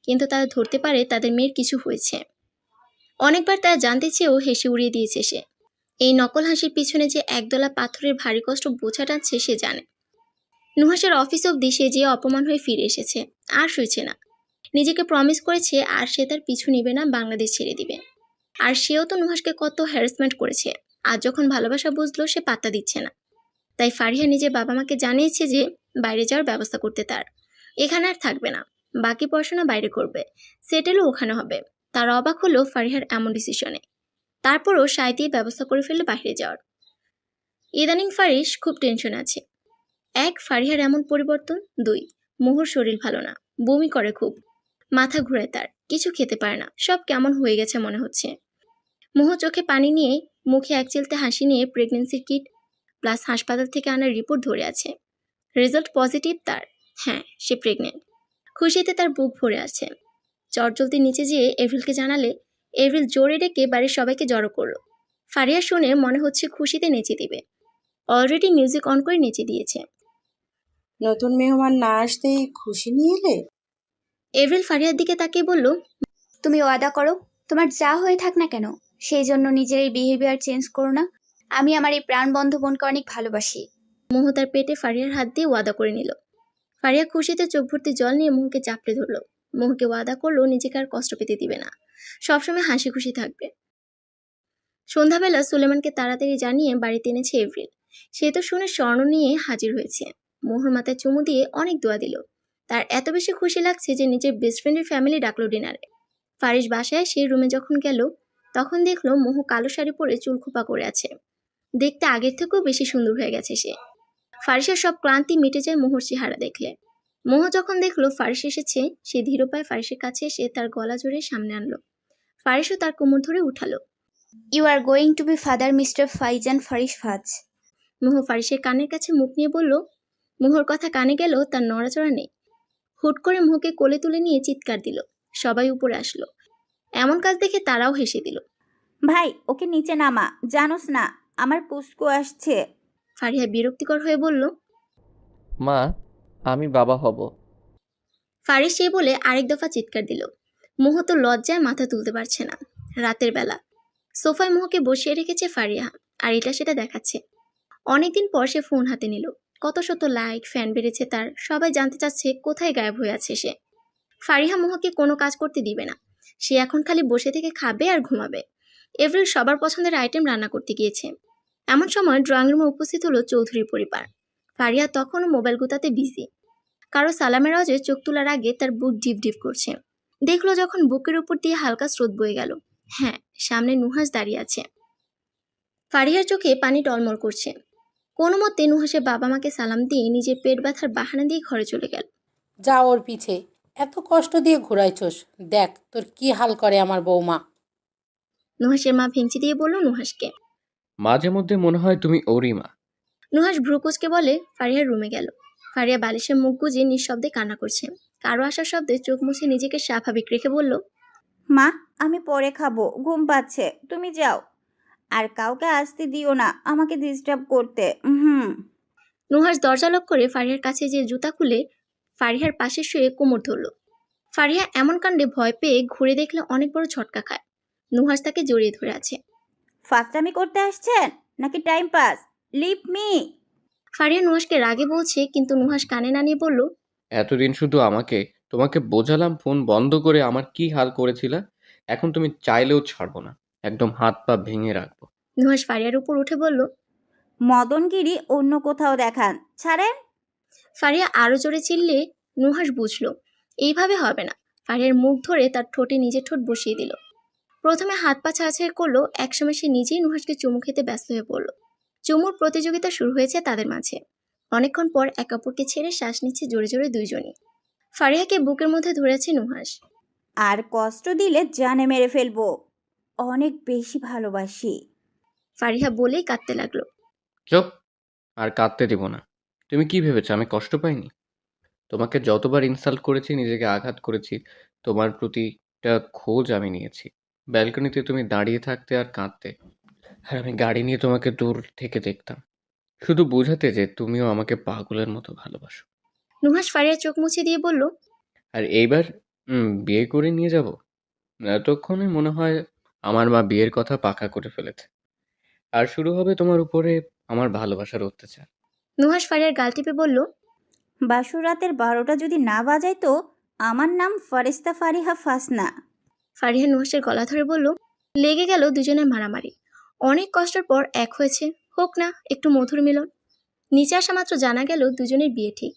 কিন্তু তারা ধরতে পারে তাদের মেয়ের কিছু হয়েছে। অনেকবার তারা জানতে চেয়েও হেসে উড়িয়ে দিয়েছে সে। এই নকল হাসির পিছনে যে একদলা পাথরের ভারী কষ্ট বোঝা টানছে সে জানে। নুহাসের অফিস অবধি সে যে অপমান হয়ে ফিরে এসেছে, আর সইছে না। নিজেকে প্রমিস করেছে আর সে তার পিছু নিবে না, বাংলাদেশ ছেড়ে দিবে। আর সেও তো নুহাসকে কত হ্যারাসমেন্ট করেছে। আজ যখন ভালোবাসা বুঝলো সে পাত্তা দিচ্ছে না। তাই ফারিয়া নিজের বাবা মাকে জানিয়েছে যে বাইরে যাওয়ার ব্যবস্থা করতে তার। এখানে আর থাকবে না, বাকি পড়াশোনা বাইরে করবে, সেটেলও ওখানে হবে। তার অবাক হলো ফারিহার এমন ডিসিশনে। তারপরও সায় দিয়ে ব্যবস্থা করে ফেললো বাইরে যাওয়ার। ইদানিং ফারিস খুব টেনশন আছে। 1, ফারিহার এমন পরিবর্তন। 2, মোহর শরীর ভালো না, বমি করে খুব, মাথা ঘুরায় তার, কিছু খেতে পারে না, সব কেমন হয়ে গেছে মনে হচ্ছে। মোহ চোখে পানি নিয়ে, মুখে এক চিলতে হাসি নিয়ে প্রেগনেন্সির কিট প্লাস হাসপাতাল থেকে আনার রিপোর্ট ধরে আছে। রেজাল্ট পজিটিভ তার। হ্যাঁ সে প্রেগনেন্ট। খুশিতে তার বুক ভরে আছে। চটজলদি নিচে যেয়ে এভরিলকে জানালে এভরিল জোরে ডেকে বাড়ির সবাইকে জড়ো করলো। ফারিয়া শুনে মনে হচ্ছে খুশিতে নেচে দিবে। অলরেডি মিউজিক অন করে নেচে দিয়েছে। নতুন মেহমান না আসতেই খুশি নিয়ে এলে? এভরিল ফারিয়ার দিকে তাকিয়ে বলল, তুমি ওয়াদা করো, তোমার যা হয়ে থাক না কেন সেই জন্য নিজের এই বিহেভিয়ার চেঞ্জ করো না। আমি আমার এই প্রাণবন্ধ বোনকে অনেক ভালোবাসি। মোহ তার পেটে ফারিয়ার হাত দিয়ে ওয়াদা করে নিল। ফারিয়া খুশিতে চোখ ভর্তি জল নিয়ে মোহকে চাপড়ে ধরলো। মোহকে ওয়াদা করলো নিজেকে আর কষ্ট পেতে দিবে না, সবসময় হাসি খুশি থাকবে। সন্ধ্যাবেলা সুলেমানকে তাড়াতাড়ি জানিয়ে বাড়িতে এনেছে এভরিল। সে তো শুনে স্বর্ণ নিয়ে হাজির হয়েছে। মোহর মাথায় চুমু দিয়ে অনেক দোয়া দিল। তার এত বেশি খুশি লাগছে যে নিজের বেস্ট ফ্রেন্ডের ফ্যামিলি ডাকলো ডিনারে। ফারিস বাসায় সে রুমে যখন গেল, তখন দেখলো মোহ কালো শাড়ি পরে চুল খোপা করে আছে। দেখতে আগের থেকেও বেশি সুন্দর হয়ে গেছে সে। ফারিসের সব ক্লান্তি মিটে যায় মোহর চেহারা দেখলে। মোহ যখন দেখলো ফারিস এসেছে, সে ধীর পায়ে ফারিসের কাছে এসে তার গলা জড়িয়ে সামনে আনলো। ফারিসও তার কোমর ধরে উঠালো। You are going to be father mister Faizan Faris Faaz. Moh ফারিসের কানের কাছে মুখ নিয়ে বলল। মোহর কথা কানে গেলেও তার নড়াচড়া নেই। হুট করে মোহকে কোলে তুলে নিয়ে চিৎকার দিল। সবাই উপরে আসলো। এমন কাজ দেখে তারাও হেসে দিল। ভাই ওকে নিচে নামা, জানোস না আমার পুস্কু আসছে। ফারিয়া বিরক্তিকর হয়ে বলল, মা আমি বাবা হব। ফারিস সে বলে আরেক দফা চিৎকার দিল। মোহ তো লজ্জায় মাথা তুলতে পারছে না। রাতের বেলা সোফায় মোহকে বসিয়ে রেখেছে ফারিয়া, আর এটা সেটা দেখাচ্ছে। অনেকদিন পর সে ফোন হাতে নিল। কত শত লাইক ফ্যান বেড়েছে তার। সবাই জানতে চাচ্ছে কোথায় গায়েব হয়ে আছে সে। ফারিহা মোহকে কোনো কাজ করতে দিবে না। সে এখন খালি বসে থেকে খাবে আর ঘুমাবে। এভরিল সবার পছন্দের আইটেম রান্না করতে গিয়েছে। এমন সময় ড্রয়িং রুমে উপস্থিত হলো চৌধুরীর পরিবার। ফারিহা তখনও মোবাইল গুতাতে বিজি। কারো সালামের আওয়াজে চোখ তোলার আগে তার বুক ডিপ ডিপ করছে। দেখলো যখন বুকের উপর দিয়ে হালকা স্রোত বয়ে গেল। হ্যাঁ, সামনে নুহাস দাঁড়িয়ে আছে। ফারিহার চোখে পানি টলমল করছে। কোনো মতে নুহাসের বাবা মাকে সালাম দিয়ে নিজের পেট ব্যথার বাহানা দিয়ে ঘরে চলে গেল। যা ওর পিছে, এত কষ্ট দিয়ে ঘুরাইছস, দেখ তোর কি হাল করে আমার বৌমা। নুহাসের মা ভেঙচি দিয়ে বলল নুহাসকে। মাঝে মধ্যে মনে হয় তুমি ওরই মা। নুহাস ভ্রুকুচকে বলে ফারিয়ার রুমে গেল। ফারিয়া বালিশের মুখ গুজে নিঃশব্দে কান্না করছে। কারো আসার শব্দে চোখ মুছে নিজেকে স্বাভাবিক রেখে বলল, মা আমি পরে খাবো, ঘুম পাচ্ছে, তুমি যাও। আর কাউকে আসতে দিও না আমাকে ডিস্টার্ব করতে। নুহাস দরজা লক করে ফারিয়ার কাছে যে জুতা খুলে ফারিয়ার পাশে শুয়ে কোমর ধরল। ফারিয়া এমন কাণ্ডে ভয় পেয়ে ঘুরে দেখলে অনেক বড় ঝটকা খায়। নুহাস তাকে জড়িয়ে ধরে আছে। ফাস্টামি করতে আসছেন নাকি time pass? Leave me. Fariya নুহাসকে রাগে বলছে, কিন্তু নুহাস কানে না নিয়ে বলল, এতদিন শুধু তোমাকে বোঝালাম ফোন বন্ধ করে আমার কি হাল করেছিলা। এখন তুমি চাইলেও ছাড়বো না, একদম হাত পা ভেঙে রাখবো। নুহাস ফারিয়ার উপর উঠে বলল। মদনগিরি অন্য কোথাও দেখান, ছাড়েন। ফারিয়া আরো জোরে চিল্লে নুহাস বুঝলো এইভাবে হবে না। ফারিয়ার মুখ ধরে তার ঠোঁটে নিজের ঠোঁট বসিয়ে দিল। প্রথমে হাত পা ছাড়াছাড়ি করলো, একসময় সে নিজেই নুহাসকে চুমু খেতে ব্যস্ত হয়ে পড়ল। চুমুর প্রতিযোগিতা শুরু হয়েছে তাদের মাঝে। অনেকক্ষণ পর এক অপরকে ছেড়ে শ্বাস নিচ্ছে জোরে জোরে দুইজনই। ফারিয়াকে বুকের মধ্যে ধরেছে নুহাস। আর কষ্ট দিলে জানে মেরে ফেলবো, অনেক বেশি ভালোবাসি। ফারিহা বলেই কাঁদতে লাগলো। চুপ, আর কাঁদতে দিব না। তুমি কি ভেবেছো আমি কষ্ট পাইনি? তোমাকে যতবার ইনসাল্ট করেছি, নিজেকে আঘাত করেছি, তোমার প্রতিটা খোঁজ আমি নিয়েছি। ব্যালকনিতে তুমি দাঁড়িয়ে থাকতে আর কাঁদতে, আর আমি গাড়ি নিয়ে তোমাকে দূর থেকে দেখতাম, শুধু বোঝাতে যে তুমিও আমাকে পাগলের মতো ভালোবাসো। নুহাস ফারিয়ার চোখ মুছে দিয়ে বলল। আর এইবার বিয়ে করে নিয়ে যাব। এতক্ষণে মনে হয় আমার মা বিয়ের কথা পাকা করে ফেলেছে, আর শুরু হবে তোমার উপরে আমার ভালোবাসার অত্যাচার। নুহাস ফারিয়ার গাল টিপে বলল। বাসর রাতের 12টা যদি না বাজায় তো আমার নাম ফারিস্তা ফারিহা ফাসনা। ফারিহা নুহাসের গলা ধরে বলল। লেগে গেল দুজনের মারামারি। অনেক কষ্টের পর এক হয়েছে, হোক না একটু মধুর মিলন। নিচে আসা মাত্র জানা গেল দুজনের বিয়ে ঠিক।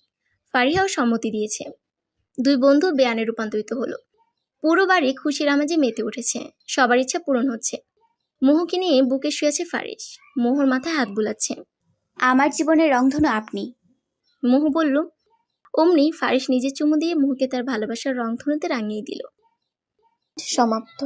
ফারিহাও সম্মতি দিয়েছে। দুই বন্ধু বেয়ানে রূপান্তরিত হলো। পুরো বাড়ি খুশির আমেজে মেতে উঠেছে। সবার ইচ্ছা পূরণ হচ্ছে। মোহকে নিয়ে বুকে শুয়েছে ফারিস। মোহর মাথায় হাত বুলাচ্ছে। আমার জীবনের রংধনু আপনি। মোহ বলল। অমনি ফারিস নিজের চুমু দিয়ে মোহকে তার ভালোবাসার রংধনুতে রাঙিয়ে দিল। সমাপ্ত।